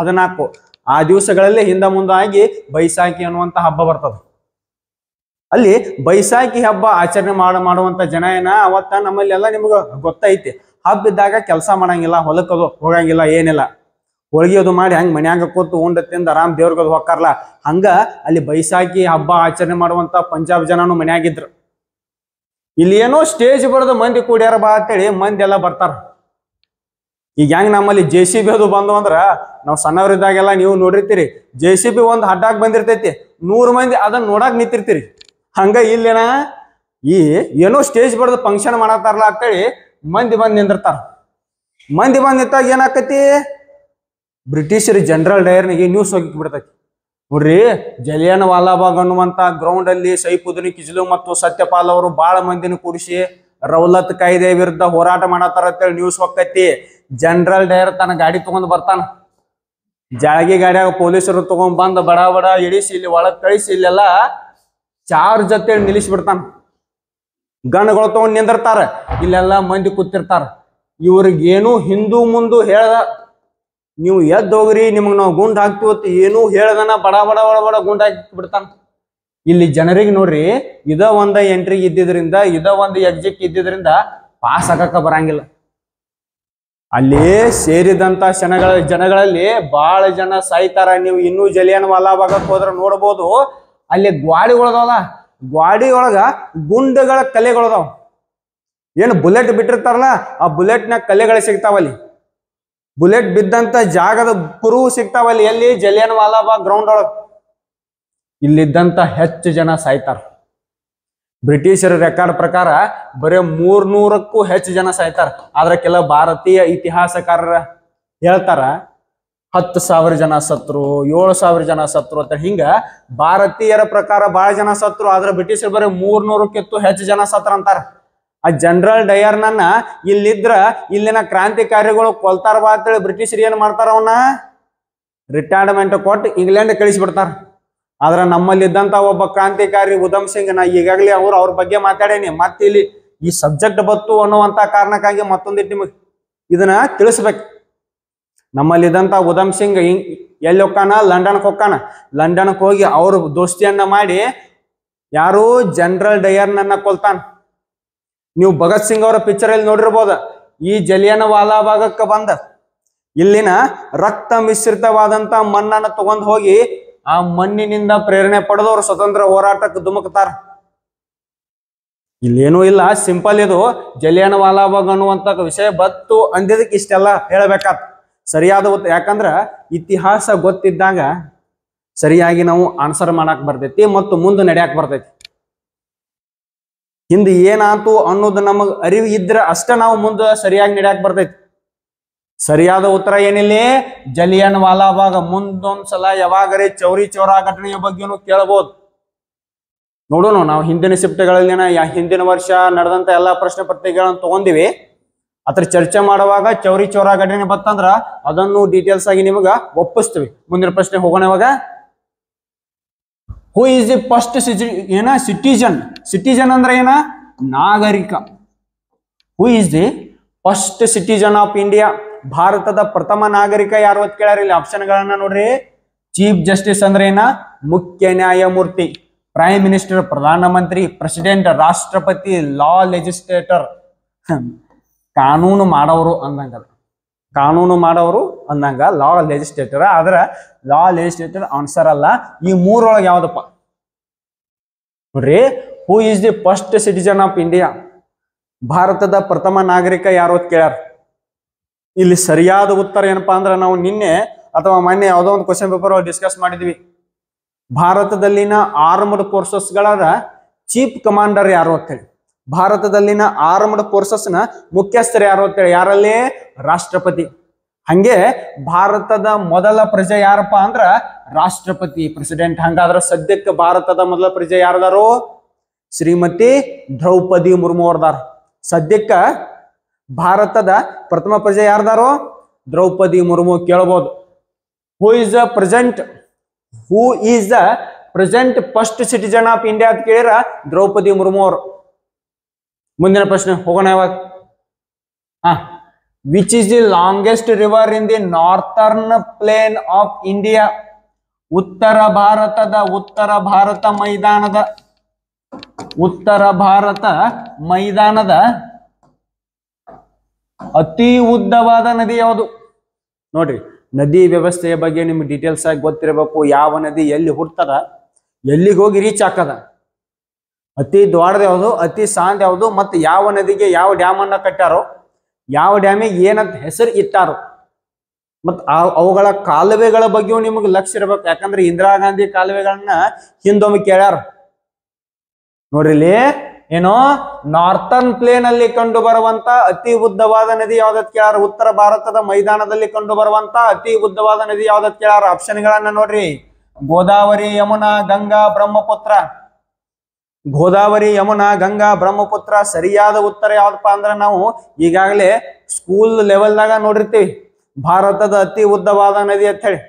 14 ಆ ದಿವಸಗಳಲ್ಲಿ ಹಿಂದ ಮುಂದೆ ಆಗಿ ಬೈಸಾಖಿ ಅನ್ನುವಂತ ಹಬ್ಬ ಬರ್ತದೆ. ಅಲ್ಲಿ ಬೈಸಾಖಿ ಹಬ್ಬ ಆಚರಣೆ ಮಾಡುವಂತ ಜನ ಏನ ಅವತ್ತ ನಮ್ಮಲ್ಲಿ ಎಲ್ಲ ನಿಮ್ಗೆ ಗೊತ್ತೈತಿ, ಹಬ್ಬ ಇದ್ದಾಗ ಕೆಲಸ ಮಾಡಂಗಿಲ್ಲ, ಹೊಲಕ್ಕದು ಹೋಗಂಗಿಲ್ಲ, ಏನಿಲ್ಲ, ಹೋಳಿಗೆ ಅದು ಮಾಡಿ ಹಂಗ ಮನ್ಯಾಗ ಕೂತು ಉಂಡ ತಿಂದ ಆರಾಮ್ ದೇವ್ರಿಗದು ಹೋಗ್ತಾರಲ್ಲ, ಹಂಗ ಅಲ್ಲಿ ಬೈಸಾಖಿ ಹಬ್ಬ ಆಚರಣೆ ಮಾಡುವಂತ ಪಂಜಾಬ್ ಜನನು ಮನ್ಯಾಗಿದ್ರು. ಇಲ್ಲಿ ಏನೋ ಸ್ಟೇಜ್ ಬರೆದು ಮಂದಿ ಕೂಡ್ಯಾರ ಬಾ ಅಂತೇಳಿ ಮಂದಿ ಎಲ್ಲ ಬರ್ತಾರ. ಈಗ ಹೆಂಗ್ ನಮ್ಮಲ್ಲಿ JCB ಅದು ಬಂದು ಅಂದ್ರ ನಾವು ಸಣ್ಣವರಿದ್ದಾಗೆಲ್ಲ ನೀವು ನೋಡಿರ್ತೀರಿ, JCB ಒಂದು ಹಡ್ಡಾಕ್ ಬಂದಿರ್ತೈತಿ, 100 ಮಂದಿ ಅದನ್ನ ನೋಡಾಕ್ ನಿಂತಿರ್ತೀರಿ. ಹಂಗ ಇಲ್ಲೇನ ಈ ಏನೋ ಸ್ಟೇಜ್ ಬರೆದು ಫಂಕ್ಷನ್ ಮಾಡತ್ತಾರಲ್ಲ ಅಂತೇಳಿ ಮಂದಿ ಬಂದು ನಿಂದಿರ್ತಾರ. ಮಂದಿ ಬಂದ್ ನಿಂತಾಗ ಏನಾಕತಿ, ಬ್ರಿಟಿಷರ್ ಜನರಲ್ ಡಯರ್ನಿಗೆ ನ್ಯೂಸ್ ಹೋಗಿ ಬಿಡ್ತೈತಿ. ನೋಡ್ರಿ, ಜಲಿಯನ್ ವಾಲಾಬಾಗ್ ಅನ್ನುವಂತ ಗ್ರೌಂಡ್ ಅಲ್ಲಿ ಸೈಫುದ್ದೀನ್ ಕಿಚ್ಲು ಮತ್ತು ಸತ್ಯಪಾಲ್ ಅವರು ಬಾಳ ಮಂದಿನ ಕೂಡಿಸಿ ರೌಲತ್ ಕಾಯ್ದೆ ವಿರುದ್ಧ ಹೋರಾಟ ಮಾಡತ್ತಾರ ಅಂತೇಳಿ ನ್ಯೂಸ್ ಹೋಗ್ತೈತಿ. ಜನರಲ್ ಡಯರ್ ತನ್ನ ಗಾಡಿ ತಗೊಂಡ್ ಬರ್ತಾನ, ಜಾಳಗಿ ಗಾಡಿಯಾಗ ಪೊಲೀಸರು ತಗೊಂಡ್ ಬಂದ್ ಬಡ ಬಡ ಇಳಿಸಿ ಇಲ್ಲಿ ಒಳಗ್ ಕಳಿಸಿ ಇಲ್ಲೆಲ್ಲ ಚಾರ್ಜ್ ಅಂತೇಳಿ ನಿಲ್ಲಿಸ್ಬಿಡ್ತಾನ. ಗನ್ಗಳು ತಗೊಂಡ್ ನಿಂದಿರ್ತಾರ, ಇಲ್ಲೆಲ್ಲ ಮಂದಿ ಕೂತಿರ್ತಾರ. ಇವ್ರಿಗೇನು ಹಿಂದೂ ಮುಂದು ಹೇಳ್ದ, ನೀವು ಎದ್ದು ಹೋಗ್ರಿ ನಿಮಗ್ ನಾವು ಗುಂಡ್ ಹಾಕ್ತಿವತ್ತು ಏನು ಹೇಳ್ದನ ಬಡ ಬಡ ಬಡ ಬಡ ಗುಂಡ್ ಹಾಕಿ ಬಿಡ್ತಾನ. ಇಲ್ಲಿ ಜನರಿಗೆ ನೋಡ್ರಿ, ಇದ ಒಂದ ಎಂಟ್ರಿ ಇದ್ದಿದ್ರಿಂದ ಇದ ಒಂದು ಎಕ್ಸಿಟ್ ಇದ್ದಿದ್ರಿಂದ ಪಾಸ್ ಆಗಕ್ಕ ಬರಂಗಿಲ್ಲ. ಅಲ್ಲಿ ಸೇರಿದಂತ ಜನಗಳಲ್ಲಿ ಬಹಳ ಜನ ಸಾಯ್ತಾರ. ನೀವು ಇನ್ನೂ ಜಲಿಯನ್ ವಾಲಾಬಾಗಕ್ಕೆ ಹೋದ್ರ ನೋಡ್ಬೋದು, ಅಲ್ಲಿ ಗ್ವಾಡಿಗಳದಾವಲ್ಲ, ಗ್ವಾಡಿ ಒಳಗ ಗುಂಡುಗಳ ಕಲೆಗಳದಾವ. ಏನು ಬುಲೆಟ್ ಬಿಟ್ಟಿರ್ತಾರಲ್ಲ, ಆ ಬುಲೆಟ್ನ ಕಲೆಗಳು ಸಿಗ್ತಾವಲ್ಲಿ, ಬುಲೆಟ್ ಬಿದ್ದಂತ ಜಾಗದ ಕುರು ಸಿಗ್ತಾವಲ್ಲಿ. ಎಲ್ಲಿ? ಜಲಿಯನ್ ವಾಲಾಬಾಗ್ ಗ್ರೌಂಡ್ ಒಳಗ. ಇಲ್ಲಿದ್ದಂತ ಹೆಚ್ಚು ಜನ ಸಾಯ್ತಾರ. ಬ್ರಿಟಿಷರ ರೆಕಾರ್ಡ್ ಪ್ರಕಾರ ಬರೀ 300ಕ್ಕೂ ಹೆಚ್ಚು ಜನ ಸಾಯ್ತಾರ. ಆದ್ರೆ ಕೆಲವು ಭಾರತೀಯ ಇತಿಹಾಸಕಾರರ ಹೇಳ್ತಾರ 10,000 ಜನ ಸತ್ರು, 7,000 ಜನ ಸತ್ರು ಅಂತ. ಹಿಂಗ ಭಾರತೀಯರ ಪ್ರಕಾರ ಬಹಳ ಜನ ಸತ್ರು, ಆದ್ರೆ ಬ್ರಿಟಿಷರು ಬರೀ 300ಕ್ಕಿಂತ ಹೆಚ್ಚು ಜನ ಸತ್ರ ಅಂತಾರ. ಆ ಜನರಲ್ ಡಯರ್ನನ್ನ ಇಲ್ಲಿದ್ರ ಇಲ್ಲಿನ ಕ್ರಾಂತಿಕಾರಿಗಳು ಕೊಲ್ತಾರ ಬಾ ಅಂತೇಳಿ ಬ್ರಿಟಿಷರು ಏನ್ ಮಾಡ್ತಾರ, ಅವನ್ನ ರಿಟೈರ್ಮೆಂಟ್ ಕೊಟ್ಟು ಇಂಗ್ಲೆಂಡ್ ಕಳಿಸ್ಬಿಡ್ತಾರ. ಆದ್ರ ನಮ್ಮಲ್ಲಿದ್ದಂತ ಒಬ್ಬ ಕ್ರಾಂತಿಕಾರಿ ಉಧಮ್ ಸಿಂಗ್, ನಾ ಈಗಾಗಲೇ ಅವ್ರ ಬಗ್ಗೆ ಮಾತಾಡೇನಿ. ಮತ್ತೆ ಇಲ್ಲಿ ಈ ಸಬ್ಜೆಕ್ಟ್ ಬತ್ತು ಅನ್ನುವಂತ ಕಾರಣಕ್ಕಾಗಿ ಮತ್ತೊಂದಿಟ್ಟು ನಿಮಗೆ ಇದನ್ನ ತಿಳಿಸ್ಬೇಕು. ನಮ್ಮಲ್ಲಿದ್ದಂತ ಉಧಮ್ ಸಿಂಗ್ ಎಲ್ಲಿ ಹೋಗ್ತಾನ? ಲಂಡನ್ಗೆ ಹೋಗ್ತಾನ. ಲಂಡನ್ಗೆ ಹೋಗಿ ಅವ್ರ ದೋಸ್ತಿಯನ್ನ ಮಾಡಿ ಯಾರು ಜನರಲ್ ಡಯರ್ನನ್ನ ಕೊಲ್ತಾನ. ನೀವು ಭಗತ್ ಸಿಂಗ್ ಅವರ ಪಿಕ್ಚರ್ ಅಲ್ಲಿ ನೋಡಿರ್ಬೋದ. ಈ ಜಲಿಯನ್ ವಾಲಾಬಾಗಕ್ಕೆ ಬಂದ ಇಲ್ಲಿನ ರಕ್ತ ಮಿಶ್ರಿತವಾದಂತ ಮಣ್ಣನ್ನ ತಗೊಂಡ್ ಹೋಗಿ ಆ ಮಣ್ಣಿನಿಂದ ಪ್ರೇರಣೆ ಪಡೆದವರು ಸ್ವತಂತ್ರ ಹೋರಾಟಕ್ಕೆ ಧುಮುಕ್ತಾರ. ಇಲ್ಲೇನೂ ಇಲ್ಲ, ಸಿಂಪಲ್ ಇದು. ಜಲಿಯನ್ ವಾಲಾಬಾಗ್ ಅನ್ನುವಂತ ವಿಷಯ ಬತ್ತು ಅಂದಿದ್ದಕ್ಕೆ ಇಷ್ಟೆಲ್ಲ ಹೇಳಬೇಕಾತ್. ಸರಿಯಾದ ಯಾಕಂದ್ರ ಇತಿಹಾಸ ಗೊತ್ತಿದ್ದಾಗ ಸರಿಯಾಗಿ ನಾವು ಆನ್ಸರ್ ಮಾಡಕ್ ಬರ್ತೈತಿ ಮತ್ತು ಮುಂದೆ ನಡೆಯಕ್ ಬರ್ತೈತಿ. ಹಿಂದೆ ಏನಾತು ಅನ್ನೋದು ನಮಗ್ ಅರಿವು ಇದ್ರೆ ಅಷ್ಟ ನಾವು ಮುಂದೆ ಸರಿಯಾಗಿ ನಡೆಯಕ್ ಬರ್ತೈತಿ. ಸರಿಯಾದ ಉತ್ತರ ಏನಿಲ್ಲಿ? ಜಲಿಯನ್ ವಾಲಾಬಾಗ್. ಮುಂದೊಂದ್ಸಲ ಯಾವಾಗರೇ ಚೌರಿ ಚೌರಾ ಘಟನೆಯ ಬಗ್ಗೆನೂ ಕೇಳಬಹುದು. ನೋಡೋಣ, ನಾವು ಹಿಂದಿನ ಶಿಫ್ಟ್ಗಳಲ್ಲಿ ಹಿಂದಿನ ವರ್ಷ ನಡೆದಂತ ಎಲ್ಲಾ ಪ್ರಶ್ನೆ ಪತ್ರಿಕೆಗಳನ್ನು ತಗೊಂಡಿವಿ. ಅದ್ರ ಚರ್ಚೆ ಮಾಡುವಾಗ ಚೌರಿ ಚೌರಾ ಘಟನೆ ಬತ್ತಂದ್ರ ಅದನ್ನು ಡೀಟೇಲ್ಸ್ ಆಗಿ ನಿಮಗ ಒಪ್ಪಿಸ್ತೀವಿ. ಮುಂದಿನ ಪ್ರಶ್ನೆ ಹೋಗೋಣ. ಇವಾಗ who is the first citizen? Citizen ಅಂದ್ರೆ ಏನ? ನಾಗರಿಕ. ಹೂ is the first citizen of India? ಭಾರತದ ಪ್ರಥಮ ನಾಗರಿಕ ಯಾರು ಅಂತ ಕೇಳ್ಯಾರ. ಇಲ್ಲಿ ಆಪ್ಷನ್ ಗಳನ್ನ ನೋಡ್ರಿ. ಚೀಫ್ ಜಸ್ಟಿಸ್ ಅಂದ್ರೆ ಏನ? ಮುಖ್ಯ ನ್ಯಾಯಮೂರ್ತಿ. ಪ್ರೈಮ್ ಮಿನಿಸ್ಟರ್ ಪ್ರಧಾನಮಂತ್ರಿ. ಪ್ರೆಸಿಡೆಂಟ್ ರಾಷ್ಟ್ರಪತಿ. ಲಾ ಲೆಜಿಸ್ಲೇಟರ್ ಕಾನೂನು ಮಾಡೋರು ಅಂದಂಗ. ಕಾನೂನು ಮಾಡೋರು ಅಂದಂಗ ಲಾ ಲೆಜಿಸ್ಲೇಟರ್. ಆದ್ರ ಲಾ ಲೆಜಿಸ್ಲೇಟರ್ ಆನ್ಸರ್ ಅಲ್ಲ. ಈ ಮೂರೊಳಗೆ ಯಾವ್ದಪ್ಪ ನೋಡ್ರಿ. ಹೂ is the first citizen of India? ಭಾರತದ ಪ್ರಥಮ ನಾಗರಿಕ ಯಾರು ಅಂತ ಕೇಳ್ಯಾರ. ಇಲ್ಲಿ ಸರಿಯಾದ ಉತ್ತರ ಏನಪ್ಪಾ ಅಂದ್ರೆ ನಾವು ನಿನ್ನೆ ಅಥವಾ ಮೊನ್ನೆ ಯಾವುದೋ ಒಂದು ಕ್ವಶನ್ ಪೇಪರ್ ಡಿಸ್ಕಸ್ ಮಾಡಿದ್ವಿ. ಭಾರತದಲ್ಲಿನ ಆರ್ಮ್ಡ್ ಫೋರ್ಸಸ್ ಗಳ ಚೀಫ್ ಕಮಾಂಡರ್ ಯಾರು ಅಂತ ಹೇಳಿ, ಭಾರತದಲ್ಲಿನ ಆರ್ಮ್ಡ್ ಫೋರ್ಸಸ್ ನ ಮುಖ್ಯಸ್ಥರು ಯಾರು ಅಂತ ಹೇಳಿ, ಯಾರಲ್ಲಿ? ರಾಷ್ಟ್ರಪತಿ. ಹಂಗೆ ಭಾರತದ ಮೊದಲ ಪ್ರಜೆ ಯಾರಪ್ಪ ಅಂದ್ರ ರಾಷ್ಟ್ರಪತಿ, ಪ್ರೆಸಿಡೆಂಟ್. ಹಂಗಾದ್ರ ಸದ್ಯಕ್ಕೆ ಭಾರತದ ಮೊದಲ ಪ್ರಜೆ ಯಾರದಾರು? ಶ್ರೀಮತಿ ದ್ರೌಪದಿ ಮುರ್ಮು ಅವ್ರದಾರ. ಸದ್ಯಕ್ಕ ಭಾರತದ ಪ್ರಥಮ ಪ್ರಜೆ ಯಾರದಾರು? ದ್ರೌಪದಿ ಮುರ್ಮು. ಕೇಳಬಹುದು, who is the present first citizen of India ಅಂತ ಕೇಳಿರ ದ್ರೌಪದಿ ಮುರ್ಮು ಅವರು. ಮುಂದಿನ ಪ್ರಶ್ನೆ ಹೋಗೋಣ ಇವಾಗ. Which is the longest river in the northern plain of India? ಉತ್ತರ ಭಾರತ ಮೈದಾನದ ಅತಿ ಉದ್ದವಾದ ನದಿ ಯಾವುದು? ನೋಡ್ರಿ, ನದಿ ವ್ಯವಸ್ಥೆಯ ಬಗ್ಗೆ ನಿಮ್ಗೆ ಡೀಟೇಲ್ಸ್ ಆಗಿ ಗೊತ್ತಿರಬೇಕು. ಯಾವ ನದಿ ಎಲ್ಲಿ ಹುಡ್ತದ, ಎಲ್ಲಿಗೆ ಹೋಗಿ ರೀಚ್ ಹಾಕದ, ಅತಿ ದೊಡ್ಡದ ಯಾವುದು, ಅತಿ ಸಾಂದ್ ಯಾವುದು, ಮತ್ತು ಯಾವ ನದಿಗೆ ಯಾವ ಡ್ಯಾಮ್ ಅನ್ನ ಕಟ್ಟಾರೋ, ಯಾವ ಡ್ಯಾಮಿಗೆ ಏನಂತ ಹೆಸರು ಇಟ್ಟಾರೋ, ಮತ್ತು ಅವುಗಳ ಕಾಲುವೆಗಳ ಬಗ್ಗೆಯೂ ನಿಮಗೆ ಲಕ್ಷ್ಯ ಇರಬೇಕು. ಯಾಕಂದ್ರೆ ಇಂದಿರಾ ಗಾಂಧಿ ಕಾಲುವೆಗಳನ್ನ ಹಿಂದೊಮ್ಮೆ ಕೇಳ್ಯಾರ. ನೋಡ್ರಿ ಇಲ್ಲಿ ಏನೋ ನಾರ್ಥರ್ನ್ ಪ್ಲೇನ್ ಅಲ್ಲಿ ಕಂಡು ಬರುವಂತ ಅತಿ ಉದ್ದವಾದ ನದಿ ಯಾವ್ದತ್ ಕೇಳಾರ? ಉತ್ತರ ಭಾರತದ ಮೈದಾನದಲ್ಲಿ ಕಂಡು ಬರುವಂತ ಅತಿ ಉದ್ದವಾದ ನದಿ ಯಾವ್ದತ್ ಕೇಳಾರ? ಆಪ್ಷನ್ಗಳನ್ನ ನೋಡ್ರಿ, ಗೋದಾವರಿ, ಯಮುನಾ, ಗಂಗಾ, ಬ್ರಹ್ಮಪುತ್ರ. ಗೋದಾವರಿ, ಯಮುನಾ, ಗಂಗಾ, ಬ್ರಹ್ಮಪುತ್ರ. ಸರಿಯಾದ ಉತ್ತರ ಯಾವ್ದಪ್ಪ ಅಂದ್ರೆ ನಾವು ಈಗಾಗಲೇ ಸ್ಕೂಲ್ ಲೆವೆಲ್ದಾಗ ನೋಡಿರ್ತೀವಿ, ಭಾರತದ ಅತಿ ಉದ್ದವಾದ ನದಿ ಅಂತ ಹೇಳಿ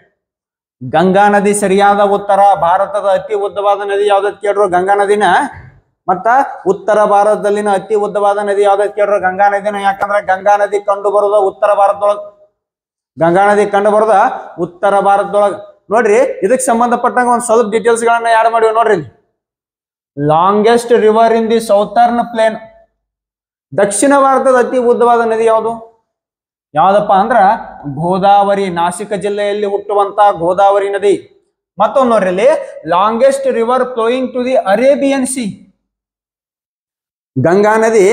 ಗಂಗಾ ನದಿ ಸರಿಯಾದ ಉತ್ತರ. ಭಾರತದ ಅತಿ ಉದ್ದವಾದ ನದಿ ಯಾವ್ದತ್ ಕೇಳ್ರು? ಗಂಗಾ ನದಿನ. ಮತ್ತ ಉತ್ತರ ಭಾರತದಲ್ಲಿನ ಅತಿ ಉದ್ದವಾದ ನದಿ ಯಾವ್ದತ್ ಕೇಳ್ರು? ಗಂಗಾ ನದಿನ. ಯಾಕಂದ್ರೆ ಗಂಗಾ ನದಿ ಕಂಡು ಬರೋದ ಉತ್ತರ ಭಾರತದೊಳಗ. ಉತ್ತರ ಭಾರತದೊಳಗ. ನೋಡ್ರಿ, ಇದಕ್ಕೆ ಸಂಬಂಧಪಟ್ಟಂಗ ಒಂದ್ ಸ್ವಲ್ಪ ಡೀಟೇಲ್ಸ್ ಗಳನ್ನ ಯಾರು ಮಾಡಿವಿ ನೋಡ್ರಿ. Longest river in the southern plain. ದಕ್ಷಿಣ ಭಾರತದ ಅತಿ ಉದ್ದವಾದ ನದಿ ಯಾವುದು? ಯಾವ್ದಪ್ಪ ಅಂದ್ರ ಗೋದಾವರಿ. ನಾಸಿಕ ಜಿಲ್ಲೆಯಲ್ಲಿ ಹುಟ್ಟುವಂತ ಗೋದಾವರಿ ನದಿ. ಮತ್ತೊಂದು ನೋಡ್ರಿ ಇಲ್ಲಿ, longest river flowing to the Arabian sea. Ganga ನದಿ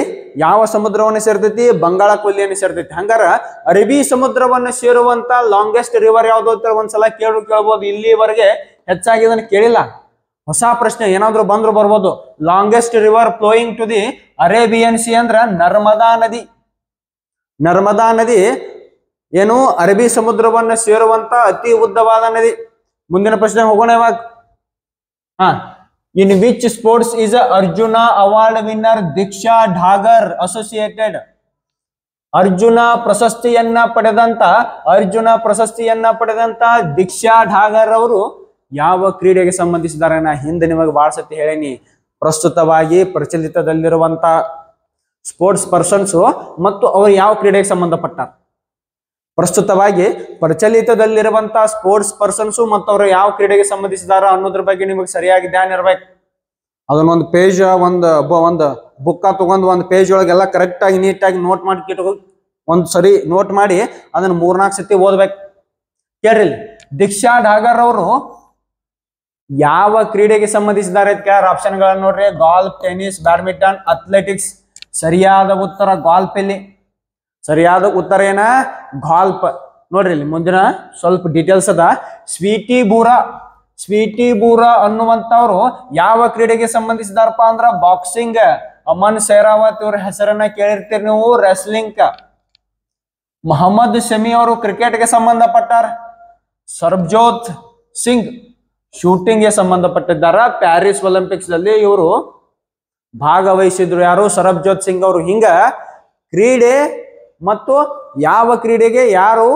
ಯಾವ ಸಮುದ್ರವನ್ನು ಸೇರ್ತೈತಿ? ಬಂಗಾಳ ಕೊಲ್ಲಿಯನ್ನು ಸೇರ್ತೈತಿ. ಹಂಗಾರ ಅರಬ್ಬಿ ಸಮುದ್ರವನ್ನು ಸೇರುವಂತ ಲಾಂಗೆಸ್ಟ್ ರಿವರ್ ಯಾವ್ದು ಅಂತ ಒಂದ್ಸಲ ಕೇಳ್ಬೋದು. ಇಲ್ಲಿವರೆಗೆ ಹೆಚ್ಚಾಗಿ ಇದನ್ನು ಕೇಳಿಲ್ಲ. ಹೊಸ ಪ್ರಶ್ನೆ ಏನಾದ್ರು ಬಂದ್ರು ಬರ್ಬೋದು. Longest river flowing to the Arabian sea ಅಂದ್ರ ನರ್ಮದಾ ನದಿ. ನರ್ಮದಾ ನದಿ ಏನು ಅರಬ್ಬಿ ಸಮುದ್ರವನ್ನು ಸೇರುವಂತ ಅತಿ ಉದ್ದವಾದ ನದಿ. ಮುಂದಿನ ಪ್ರಶ್ನೆ ಹೋಗೋಣ ಇವಾಗ. In which sports is Arjuna award winner Diksha Dagar associated? Arjuna ಪ್ರಶಸ್ತಿಯನ್ನ ಪಡೆದಂತ ದೀಕ್ಷಾ ಢಾಗರ್ ಅವರು ಯಾವ ಕ್ರೀಡೆಗೆ ಸಂಬಂಧಿಸಿದ್ದಾರೆ? ನಾ ಹಿಂದೆ ನಿಮಗೆ ಬಹಳ ಸತಿ ಹೇಳೇನಿ. ಪ್ರಸ್ತುತವಾಗಿ ಪ್ರಚಲಿತದಲ್ಲಿರುವಂತ ಸ್ಪೋರ್ಟ್ಸ್ ಪರ್ಸನ್ಸ್ ಮತ್ತು ಅವರು ಯಾವ ಕ್ರೀಡೆಗೆ ಸಂಬಂಧಪಟ್ಟಾರ? ಪ್ರಸ್ತುತವಾಗಿ ಪ್ರಚಲಿತದಲ್ಲಿರುವಂತಹ ಸ್ಪೋರ್ಟ್ಸ್ ಪರ್ಸನ್ಸ್ ಮತ್ತು ಅವರು ಯಾವ ಕ್ರೀಡೆಗೆ ಸಂಬಂಧಿಸಿದಾರ ಅನ್ನೋದ್ರ ಬಗ್ಗೆ ನಿಮಗೆ ಸರಿಯಾಗಿ ಧ್ಯಾನ ಇರ್ಬೇಕು. ಅದನ್ನೊಂದು ಪೇಜ್ ಒಂದು ಬುಕ್ಕ ತಗೊಂಡು ಒಂದು ಪೇಜ್ ಒಳಗೆಲ್ಲ ಕರೆಕ್ಟ್ ಆಗಿ ನೀಟಾಗಿ ನೋಟ್ ಮಾಡಿ ಒಂದ್ ಸರಿ ನೋಟ್ ಮಾಡಿ ಅದನ್ನ 3-4 ಸತಿ ಓದ್ಬೇಕು. ಕೇಳ್ರಿ, ದೀಕ್ಷಾ ಢಾಗರ್ ಅವರು ಯಾವ ಕ್ರೀಡೆಗೆ ಸಂಬಂಧಿಸಿದ್ದಾರೆ ಅಂತ ಕೇಳ. ಆಪ್ಷನ್ ಗಳನ್ನ ನೋಡ್ರಿ, ಗಾಲ್ಫ್, ಟೆನ್ನಿಸ್, ಬ್ಯಾಡ್ಮಿಂಟನ್, ಅಥ್ಲೆಟಿಕ್ಸ್. ಸರಿಯಾದ ಉತ್ತರ ಗಾಲ್ಫ್. ಇಲ್ಲಿ ಸರಿಯಾದ ಉತ್ತರ ಏನ? ಗಾಲ್ಫ್. ನೋಡ್ರಿ ಇಲ್ಲಿ ಮುಂದಿನ ಸ್ವಲ್ಪ ಡೀಟೇಲ್ಸ್ ಅದ. ಸ್ವೀಟಿ ಬೂರಾ ಅನ್ನುವಂತವ್ರು ಯಾವ ಕ್ರೀಡೆಗೆ ಸಂಬಂಧಿಸಿದಾರಪ್ಪ ಅಂದ್ರ ಬಾಕ್ಸಿಂಗ್. ಅಮನ್ ಶೇರಾವತ್ ಇವ್ರ ಹೆಸರನ್ನ ಕೇಳಿರ್ತೀರಿ ನೀವು. ರೆಸ್ಲಿಂಗ್. ಮೊಹಮ್ಮದ್ ಶಮಿ ಅವರು ಕ್ರಿಕೆಟ್ಗೆ ಸಂಬಂಧಪಟ್ಟಾರ. ಸರ್ಬ್ಜೋತ್ ಸಿಂಗ್ ಶೂಟಿಂಗ್ಗೆ ಸಂಬಂಧಪಟ್ಟಿದ್ದಾರ. ಪ್ಯಾರಿಸ್ ಒಲಿಂಪಿಕ್ಸ್ ನಲ್ಲಿ ಇವರು ಭಾಗವಹಿಸಿದ್ರು. ಯಾರು? ಸರ್ಬ್ಜೋತ್ ಸಿಂಗ್ ಅವರು. ಹಿಂಗ ಕ್ರೀಡೆ ಮತ್ತು ಯಾವ ಕ್ರೀಡೆಗೆ ಯಾರು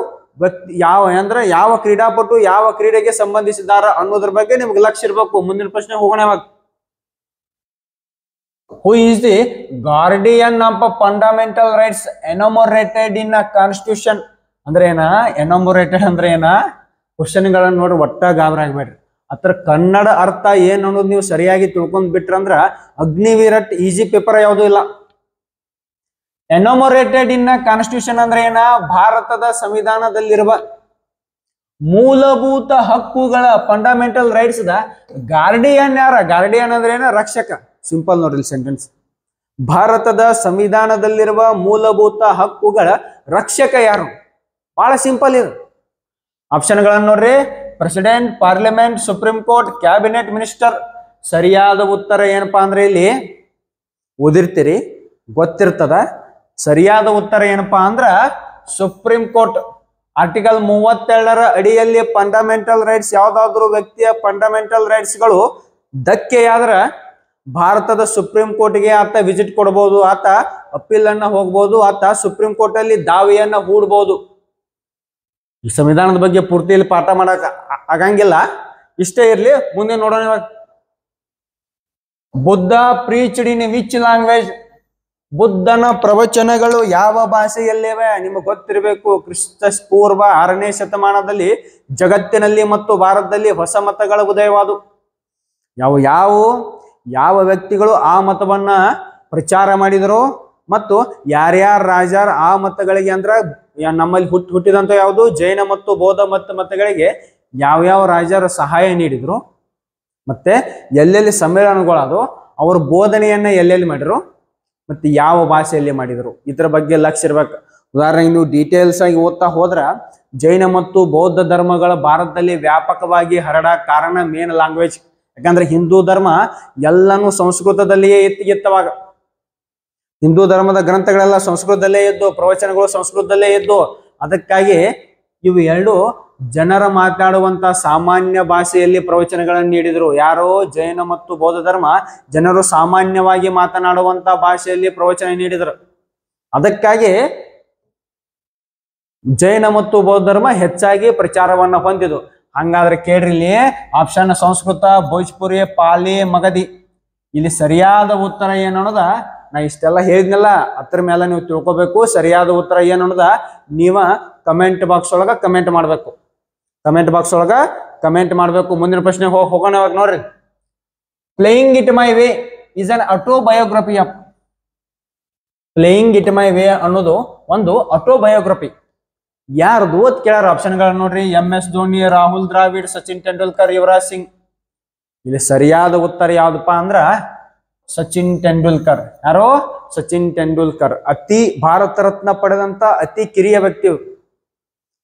ಯಾವ ಕ್ರೀಡಾಪಟು ಯಾವ ಕ್ರೀಡೆಗೆ ಸಂಬಂಧಿಸಿದಾರ ಅನ್ನೋದ್ರ ಬಗ್ಗೆ ನಿಮ್ಗೆ ಲಕ್ಷ್ಯ ಇರ್ಬೇಕು. ಮುಂದಿನ ಪ್ರಶ್ನೆ ಹೋಗೋಣ ಇವಾಗ. Who is the guardian of fundamental rights enumerated in a constitution? ಅಂದ್ರೆ ಏನ? ಎನಮೋರೇಟೆಡ್ ಅಂದ್ರೆ ಏನ? ಕ್ವಶನ್ಗಳನ್ನ ನೋಡಿ ಒಟ್ಟ ಗಾಬರಿ ಆಗ್ಬೇಡ್ರಿ. ಅದ್ರ ಕನ್ನಡ ಅರ್ಥ ಏನ್ ಅನ್ನೋದು ನೀವು ಸರಿಯಾಗಿ ತಿಳ್ಕೊಂಡ್ ಬಿಟ್ರಂದ್ರ ಅಗ್ನಿವೀರಟ್ ಈಸಿ ಪೇಪರ್ ಯಾವುದೂ ಇಲ್ಲ. ಎನಮೋರೇಟೆಡ್ ಇನ್ ಕಾನ್ಸ್ಟಿಟ್ಯೂಷನ್ ಅಂದ್ರೆ ಏನ? ಭಾರತದ ಸಂವಿಧಾನದಲ್ಲಿರುವ ಮೂಲಭೂತ ಹಕ್ಕುಗಳ ಫಂಡಮೆಂಟಲ್ ರೈಟ್ಸ್ ದ ಗಾರ್ಡಿಯನ್ ಯಾರ? ಗಾರ್ಡಿಯನ್ ಅಂದ್ರೆ ಏನ? ರಕ್ಷಕ. ಸಿಂಪಲ್ ನೋಡ್ರಿ ಸೆಂಟೆನ್ಸ್. ಭಾರತದ ಸಂವಿಧಾನದಲ್ಲಿರುವ ಮೂಲಭೂತ ಹಕ್ಕುಗಳ ರಕ್ಷಕ ಯಾರು? ಬಹಳ ಸಿಂಪಲ್ ಇದು. ಆಪ್ಷನ್ ಗಳನ್ನ ನೋಡ್ರಿ, president, parliament, supreme court, cabinet minister. ಸರಿಯಾದ ಉತ್ತರ ಏನಪ್ಪಾ ಅಂದ್ರೆ ಇಲ್ಲಿ ಓದಿರ್ತೀರಿ, ಗೊತ್ತಿರ್ತದ. ಸರಿಯಾದ ಉತ್ತರ ಏನಪ್ಪಾ ಅಂದ್ರ ಸುಪ್ರೀಂ ಕೋರ್ಟ್. ಆರ್ಟಿಕಲ್ 32 ಅಡಿಯಲ್ಲಿ ಫಂಡಮೆಂಟಲ್ ರೈಟ್ಸ್, ಯಾವ್ದಾದ್ರು ವ್ಯಕ್ತಿಯ ಫಂಡಮೆಂಟಲ್ ರೈಟ್ಸ್ಗಳು ಧಕ್ಕೆಯಾದ್ರ ಭಾರತದ ಸುಪ್ರೀಂ ಕೋರ್ಟ್ಗೆ ಆತ ವಿಸಿಟ್ ಕೊಡಬಹುದು, ಆತ ಅಪೀಲ್ ಅನ್ನ ಹೋಗ್ಬೋದು, ಆತ ಸುಪ್ರೀಂ ಕೋರ್ಟ್ ಅಲ್ಲಿ ದಾವೆಯನ್ನ ಹೂಡಬಹುದು. ಈ ಸಂವಿಧಾನದ ಬಗ್ಗೆ ಪೂರ್ತಿ ಇಲ್ಲಿ ಪಾಠ ಮಾಡಕ್ ಆಗಂಗಿಲ್ಲ, ಇಷ್ಟೇ ಇರ್ಲಿ. ಮುಂದೆ ನೋಡೋಣ. ಇವಾಗ Buddha preached in which language? ಬುದ್ಧನ ಪ್ರವಚನಗಳು ಯಾವ ಭಾಷೆಯಲ್ಲಿವೆ? ನಿಮಗೆ ಗೊತ್ತಿರಬೇಕು, ಕ್ರಿಸ್ತ ಪೂರ್ವ 6ನೇ ಶತಮಾನದಲ್ಲಿ ಜಗತ್ತಿನಲ್ಲಿ ಮತ್ತು ಭಾರತದಲ್ಲಿ ಹೊಸ ಮತಗಳ ಉದಯವಾದವು. ಯಾವ ವ್ಯಕ್ತಿಗಳು ಆ ಮತವನ್ನ ಪ್ರಚಾರ ಮಾಡಿದರು ಮತ್ತು ಯಾರ್ಯಾರ ರಾಜರ ಆ ಮತಗಳಿಗೆ, ಅಂದ್ರ ನಮ್ಮಲ್ಲಿ ಹುಟ್ಟಿದಂತ ಯಾವುದು ಜೈನ ಮತ್ತು ಬೌದ್ಧ ಮತಗಳಿಗೆ ಯಾವ್ಯಾವ ರಾಜರ ಸಹಾಯ ನೀಡಿದ್ರು, ಮತ್ತೆ ಎಲ್ಲೆಲ್ಲಿ ಸಮ್ಮೇಳನಗಳಾದವು, ಅವ್ರ ಬೋಧನೆಯನ್ನ ಎಲ್ಲೆಲ್ಲಿ ಮಾಡಿದ್ರು, ಮತ್ತೆ ಯಾವ ಭಾಷೆಯಲ್ಲಿ ಮಾಡಿದ್ರು, ಇದರ ಬಗ್ಗೆ ಲಕ್ಷ್ಯ ಇರ್ಬೇಕು. ಉದಾಹರಣೆಗೆ ನೀವು ಡೀಟೇಲ್ಸ್ ಆಗಿ ಓದ್ತಾ ಹೋದ್ರ ಜೈನ ಮತ್ತು ಬೌದ್ಧ ಧರ್ಮಗಳ ಭಾರತದಲ್ಲಿ ವ್ಯಾಪಕವಾಗಿ ಹರಡಾಕ ಕಾರಣ ಮೇನ್ ಲ್ಯಾಂಗ್ವೇಜ್. ಯಾಕಂದ್ರೆ ಹಿಂದೂ ಧರ್ಮ ಎಲ್ಲಾನು ಸಂಸ್ಕೃತದಲ್ಲಿಯೇ ಇತ್ತವಾಗ. ಹಿಂದೂ ಧರ್ಮದ ಗ್ರಂಥಗಳೆಲ್ಲ ಸಂಸ್ಕೃತದಲ್ಲೇ ಇದ್ದು, ಪ್ರವಚನಗಳು ಸಂಸ್ಕೃತದಲ್ಲೇ ಇದ್ದು. ಅದಕ್ಕಾಗಿ ಇವು ಎರಡು ಜನರ ಮಾತನಾಡುವಂತ ಸಾಮಾನ್ಯ ಭಾಷೆಯಲ್ಲಿ ಪ್ರವಚನಗಳನ್ನು ನೀಡಿದ್ರು. ಯಾರೋ ಜೈನ ಮತ್ತು ಬೌದ್ಧ ಧರ್ಮ ಜನರು ಸಾಮಾನ್ಯವಾಗಿ ಮಾತನಾಡುವಂತ ಭಾಷೆಯಲ್ಲಿ ಪ್ರವಚನ ನೀಡಿದರು. ಅದಕ್ಕಾಗಿ ಜೈನ ಮತ್ತು ಬೌದ್ಧ ಧರ್ಮ ಹೆಚ್ಚಾಗಿ ಪ್ರಚಾರವನ್ನ ಹೊಂದಿದ್ದು. ಹಂಗಾದ್ರೆ ಕೇಳ್ರಿ, ಇಲ್ಲಿ ಆಪ್ಷನ್ ಸಂಸ್ಕೃತ, ಭೋಜ್ಪುರಿ, ಪಾಲಿ, ಮಗಧಿ. ಇಲ್ಲಿ ಸರಿಯಾದ ಉತ್ತರ ಏನು ಅನ್ನೋದ ನಾ ಇಷ್ಟೆಲ್ಲ ಹೇಳಿದ್ನಲ್ಲ, ಅದ್ರ ಮೇಲೆ ನೀವು ತಿಳ್ಕೊಬೇಕು. ಸರಿಯಾದ ಉತ್ತರ ಏನು ಅನ್ನೋದ ನೀವ ಕಮೆಂಟ್ ಬಾಕ್ಸ್ ಒಳಗ ಕಮೆಂಟ್ ಮಾಡ್ಬೇಕು. ಮುಂದಿನ ಪ್ರಶ್ನೆ ಹೋಗೋಣ. ಇವಾಗ ನೋಡ್ರಿ, playing it my way is an autobiography of. Playing it my way ಅನ್ನೋದು ಒಂದು ಆಟೋಬಯೋಗ್ರಫಿ. ಯಾರ್ದು ಅಂತ ಕೇಳಾರ. ಆಪ್ಷನ್ಗಳನ್ನ ನೋಡ್ರಿ, MS ಧೋನಿ, ರಾಹುಲ್ ದ್ರಾವಿಡ್, ಸಚಿನ್ ತೆಂಡೂಲ್ಕರ್, ಯುವರಾಜ್ ಸಿಂಗ್. ಇಲ್ಲಿ ಸರಿಯಾದ ಉತ್ತರ ಯಾವ್ದಪ್ಪ ಅಂದ್ರ ಸಚಿನ್ ತೆಂಡೂಲ್ಕರ್. ಯಾರೋ ಸಚಿನ್ ತೆಂಡೂಲ್ಕರ್ ಭಾರತ ರತ್ನ ಪಡೆದಂತ ಅತಿ ಕಿರಿಯ ವ್ಯಕ್ತಿ.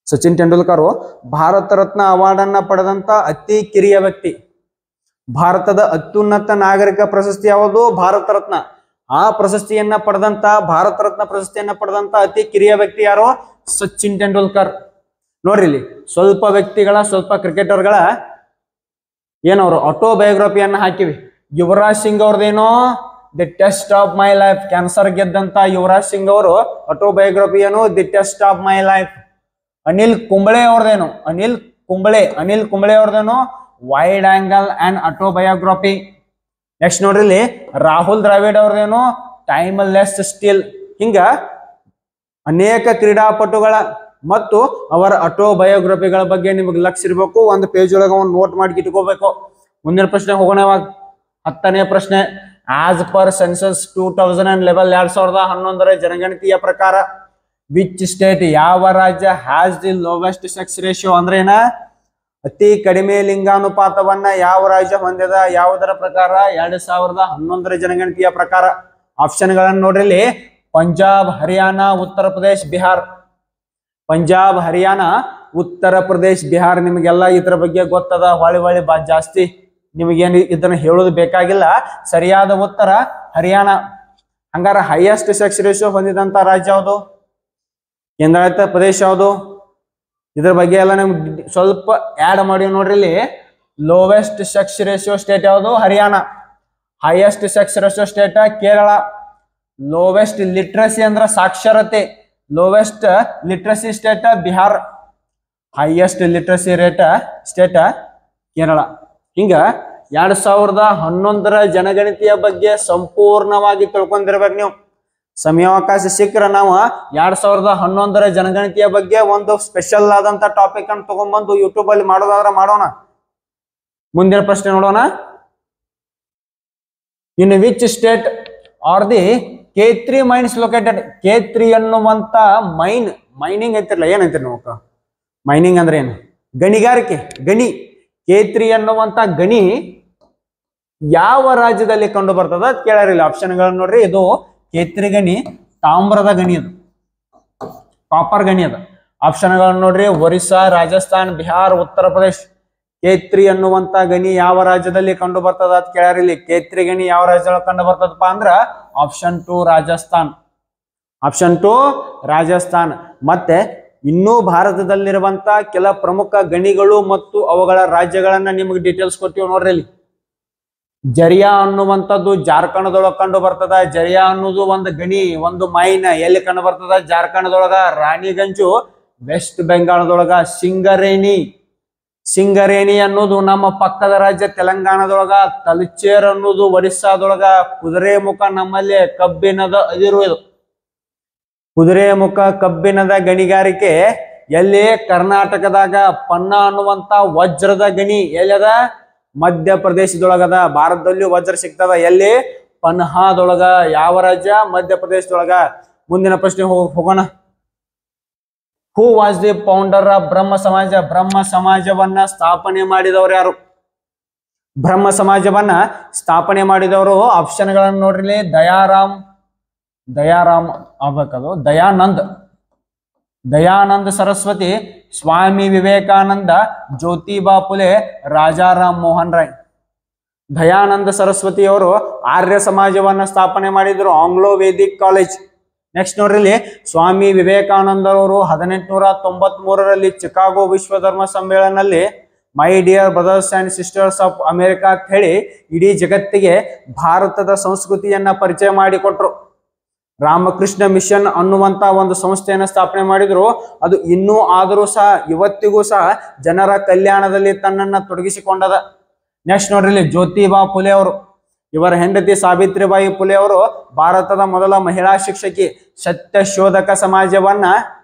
ಸಚಿನ್ ತೆಂಡೂಲ್ಕರ್ ಭಾರತ ರತ್ನ ಅವಾರ್ಡ್ ಅನ್ನ ಪಡೆದಂತ ಅತಿ ಕಿರಿಯ ವ್ಯಕ್ತಿ. ಭಾರತದ ಅತ್ಯುನ್ನತ ನಾಗರಿಕ ಪ್ರಶಸ್ತಿ ಯಾವುದು? ಭಾರತ ರತ್ನ. ಆ ಪ್ರಶಸ್ತಿಯನ್ನ ಪಡೆದಂತ, ಭಾರತ ರತ್ನ ಪ್ರಶಸ್ತಿಯನ್ನ ಪಡೆದಂತ ಅತಿ ಕಿರಿಯ ವ್ಯಕ್ತಿ ಯಾರು? ಸಚಿನ್ ತೆಂಡೂಲ್ಕರ್. ನೋಡ್ರಿ, ಇಲ್ಲಿ ಸ್ವಲ್ಪ ಕ್ರಿಕೆಟರ್ಗಳ ಏನವರು ಆಟೋಬಯೋಗ್ರಫಿಯನ್ನ ಹಾಕಿವಿ. ಯುವರಾಜ್ ಸಿಂಗ್ ಅವ್ರದ್ದೇನೋ the test of my life, cancer ಗೆದ್ದಂತ ಯುವರಾಜ್ ಸಿಂಗ್ ಅವರು ಆಟೋಬಯೋಗ್ರಫಿ ಏನು? The test of my life. Anil Kumble ಅವ್ರದೇನು? ಅನಿಲ್ ಕುಂಬ್ಳೆ ಅವ್ರದೇನು? Wide angle and autobiography. Next ನೋಡ್ರಿ, ಇಲ್ಲಿ ರಾಹುಲ್ ದ್ರಾವಿಡ್ ಅವ್ರದೇನು? Timeless steel. ಹಿಂಗ ಅನೇಕ ಕ್ರೀಡಾಪಟುಗಳ ಮತ್ತು ಅವರ ಆಟೋಬಯೋಗ್ರಫಿಗಳ ಬಗ್ಗೆ ನಿಮಗೆ ಲಕ್ಷ್ಯ ಇರಬೇಕು. ಒಂದು ಪೇಜ್ ಒಳಗೆ ಒಂದು ನೋಟ್ ಮಾಡಿ ಇಟ್ಕೋಬೇಕು. ಮುಂದಿನ ಪ್ರಶ್ನೆ ಹೋಗೋಣ. ಇವಾಗ 10ನೇ ಪ್ರಶ್ನೆ. ಆಸ್ ಪರ್ ಸೆನ್ಸಸ್ 2011 2011 ಜನಗಣತಿಯ ಪ್ರಕಾರ ವಿಚ್ ಸ್ಟೇಟ್, ಯಾವ ರಾಜ್ಯ has the lowest sex ratio ಅಂದ್ರೆ ಏನ? ಅತಿ ಕಡಿಮೆ ಲಿಂಗಾನುಪಾತವನ್ನ ಯಾವ ರಾಜ್ಯ ಹೊಂದಿದ? ಯಾವುದರ ಪ್ರಕಾರ? 2011 ಜನಗಣತಿಯ ಪ್ರಕಾರ. ಆಪ್ಷನ್ಗಳನ್ನು ನೋಡ್ರಿ, ಪಂಜಾಬ್, ಹರಿಯಾಣ, ಉತ್ತರ ಪ್ರದೇಶ್, ಬಿಹಾರ್. ಪಂಜಾಬ್, ಹರಿಯಾಣ, ಉತ್ತರ ಪ್ರದೇಶ್, ಬಿಹಾರ್. ನಿಮಗೆಲ್ಲ ಇದರ ಬಗ್ಗೆ ಗೊತ್ತದ. ಹೊಳಿ ಜಾಸ್ತಿ ನಿಮಗೇನು ಇದನ್ನ ಹೇಳೋದು ಬೇಕಾಗಿಲ್ಲ. ಸರಿಯಾದ ಉತ್ತರ ಹರಿಯಾಣ. ಹಂಗಾರ ಹೈಯೆಸ್ಟ್ ಸೆಕ್ಸ್ ರೇಷಿಯೋ ಹೊಂದಿದಂತ ರಾಜ್ಯ ಯಾವುದು? ಕೇಂದ್ರಾಡಳಿತ ಪ್ರದೇಶ ಯಾವುದು? ಇದ್ರ ಬಗ್ಗೆ ಎಲ್ಲ ನಿಮ್ಗೆ ಸ್ವಲ್ಪ ಆಡ್ ಮಾಡಿ ನೋಡ್ರಿ. ಇಲ್ಲಿ ಲೋವೆಸ್ಟ್ ಸೆಕ್ಸ್ ರೇಷಿಯೋ ಸ್ಟೇಟ್ ಯಾವುದು? Haryana. Highest sex ratio state Kerala. Lowest literacy ಅಂದ್ರ ಸಾಕ್ಷರತೆ, lowest literacy state Bihar. Highest literacy rate state Kerala. ಹಿಂಗ 2011 ಜನಗಣತಿಯ ಬಗ್ಗೆ ಸಂಪೂರ್ಣವಾಗಿ ತಿಳ್ಕೊಂಡಿರ್ಬೇಕು ನೀವು. ಸಮಯಾವಕಾಶ ಸಿಕ್ಕರೆ ನಾವು 2011 ಜನಗಣತಿಯ ಬಗ್ಗೆ ಒಂದು ಸ್ಪೆಷಲ್ ಆದಂತ ಟಾಪಿಕ್ ಅನ್ನು ತಗೊಂಡ್ಬಂದು ಯೂಟ್ಯೂಬ್ ಅಲ್ಲಿ ಮಾಡೋದಾದ್ರೆ ಮಾಡೋಣ. ಮುಂದಿನ ಪ್ರಶ್ನೆ ನೋಡೋಣ. In which state are the K3 mines located? K3 ಅನ್ನುವಂತ ಮೈನಿಂಗ್ ಐತಿರಲ್ಲ, ಏನಂತೀರಿ ನಾವು? ಮೈನಿಂಗ್ ಅಂದ್ರೆ ಏನು? ಗಣಿಗಾರಿಕೆ, ಗಣಿ. K3 ಅನ್ನುವಂತ ಗಣಿ ಯಾವ ರಾಜ್ಯದಲ್ಲಿ ಕಂಡು ಬರ್ತದ ಕೇಳರಿಲ್ಲ. ಆಪ್ಷನ್ಗಳನ್ನ ನೋಡ್ರಿ. ಇದು K3 ಗಣಿ ತಾಮ್ರದ ಗಣಿ, ಅದು ಕಾಪರ್ ಗಣಿ ಅದ. ಆಪ್ಷನ್ಗಳನ್ನ ನೋಡ್ರಿ, ಒರಿಸ್ಸಾ, ರಾಜಸ್ಥಾನ್, ಬಿಹಾರ್, ಉತ್ತರ ಪ್ರದೇಶ್. ಕೇತ್ರಿ ಅನ್ನುವಂತ ಗಣಿ ಯಾವ ರಾಜ್ಯದಲ್ಲಿ ಕಂಡು ಬರ್ತದ ಅಂತ ಕೇಳ್ಯಾರ ಇಲ್ಲಿ. ಕೇತ್ರಿ ಗಣಿ ಯಾವ ರಾಜ್ಯದೊಳಗೆ ಕಂಡು ಬರ್ತದಪ್ಪ ಅಂದ್ರ ಆಪ್ಷನ್ 2 ರಾಜಸ್ಥಾನ್. ಆಪ್ಷನ್ 2 ರಾಜಸ್ಥಾನ್. ಮತ್ತೆ ಇನ್ನೂ ಭಾರತದಲ್ಲಿರುವಂತ ಕೆಲ ಪ್ರಮುಖ ಗಣಿಗಳು ಮತ್ತು ಅವುಗಳ ರಾಜ್ಯಗಳನ್ನ ನಿಮಗೆ ಡೀಟೇಲ್ಸ್ ಕೊಟ್ಟಿವಿ ನೋಡ್ರಿ ಇಲ್ಲಿ. ಜರಿಯಾ ಅನ್ನುವಂಥದ್ದು ಜಾರ್ಖಂಡ್ದೊಳಗೆ ಕಂಡು ಬರ್ತದ. ಜರಿಯಾ ಅನ್ನೋದು ಒಂದು ಗಣಿ, ಒಂದು ಮೈನ್. ಎಲ್ಲಿ ಕಂಡು ಬರ್ತದ? ಜಾರ್ಖಂಡ್ದೊಳಗ. ರಾಣಿಗಂಜು ವೆಸ್ಟ್ ಬೆಂಗಾಳದೊಳಗ. ಸಿಂಗರೇಣಿ ಅನ್ನೋದು ನಮ್ಮ ಪಕ್ಕದ ರಾಜ್ಯ ತೆಲಂಗಾಣದೊಳಗ. ತಲಚೇರ್ ಅನ್ನೋದು ಒರಿಸ್ಸಾದೊಳಗ. ಕುದುರೆಮುಖ ನಮ್ಮಲ್ಲಿ ಕಬ್ಬಿಣದ ಅದಿರು. ಇದು ಕುದುರೆಮುಖ ಕಬ್ಬಿಣದ ಗಣಿಗಾರಿಕೆ ಎಲ್ಲಿ? ಕರ್ನಾಟಕದಾಗ. ಪನ್ನ ಅನ್ನುವಂತ ವಜ್ರದ ಗಣಿ ಎಲ್ಲದ? ಮಧ್ಯಪ್ರದೇಶದೊಳಗದ. ಭಾರತದಲ್ಲಿ ವಜ್ರ ಸಿಗ್ತದ ಎಲ್ಲಿ? ಪನ್ಹಾದೊಳಗ. ಯಾವ ರಾಜ್ಯ? ಮಧ್ಯಪ್ರದೇಶದೊಳಗ. ಮುಂದಿನ ಪ್ರಶ್ನೆ ಹೋಗೋಣ. Who was the founder of Brahmo Samaj? Brahmo ಸಮಾಜವನ್ನ ಸ್ಥಾಪನೆ ಮಾಡಿದವರು ಯಾರು? ಬ್ರಹ್ಮ ಸಮಾಜವನ್ನ ಸ್ಥಾಪನೆ ಮಾಡಿದವರು ಆಪ್ಷನ್ಗಳನ್ನು ನೋಡ್ರಿ. ದಯಾರಾಮ್ ಆಗ್ಬೇಕದು. ದಯಾನಂದ ಸರಸ್ವತಿ, ಸ್ವಾಮಿ ವಿವೇಕಾನಂದ, ಜ್ಯೋತಿಬಾ ಫುಲೆ, ರಾಜಾರಾಮ್ ಮೋಹನ್ ರಾಯ್. ದಯಾನಂದ ಸರಸ್ವತಿ ಅವರು ಆರ್ಯ ಸಮಾಜವನ್ನ ಸ್ಥಾಪನೆ ಮಾಡಿದ್ರು, ಆಂಗ್ಲೋ ವೇದಿಕ್ ಕಾಲೇಜ್. ನೆಕ್ಸ್ಟ್ ನೋಡ್ರಿ, ಸ್ವಾಮಿ ವಿವೇಕಾನಂದರವರು 1893ರಲ್ಲಿ ಚಿಕಾಗೋ ವಿಶ್ವ ಧರ್ಮ ಸಮ್ಮೇಳನದಲ್ಲಿ my dear brothers and sisters of America ಅಂತ ಹೇಳಿ ಇಡೀ ಜಗತ್ತಿಗೆ ಭಾರತದ ಸಂಸ್ಕೃತಿಯನ್ನ ಪರಿಚಯ ಮಾಡಿಕೊಟ್ರು. ರಾಮಕೃಷ್ಣ ಮಿಷನ್ ಅನ್ನುವಂತ ಒಂದು ಸಂಸ್ಥೆಯನ್ನ ಸ್ಥಾಪನೆ ಮಾಡಿದ್ರು. ಅದು ಇನ್ನೂ ಆದರೂ ಸಹ ಇವತ್ತಿಗೂ ಸಹ ಜನರ ಕಲ್ಯಾಣದಲ್ಲಿ ತನ್ನನ್ನ ತೊಡಗಿಸಿಕೊಂಡದ. ನೆಕ್ಸ್ಟ್ ನೋಡ್ರಿ, ಜ್ಯೋತಿಬಾ ಫುಲೆ ಅವರು. ಇವರ ಹೆಂಡತಿ ಸಾವಿತ್ರಿಬಾಯಿ ಫುಲೆ ಅವರು ಭಾರತದ ಮೊದಲ ಮಹಿಳಾ ಶಿಕ್ಷಕಿ. ಸತ್ಯಶೋಧಕ ಸಮಾಜವನ್ನ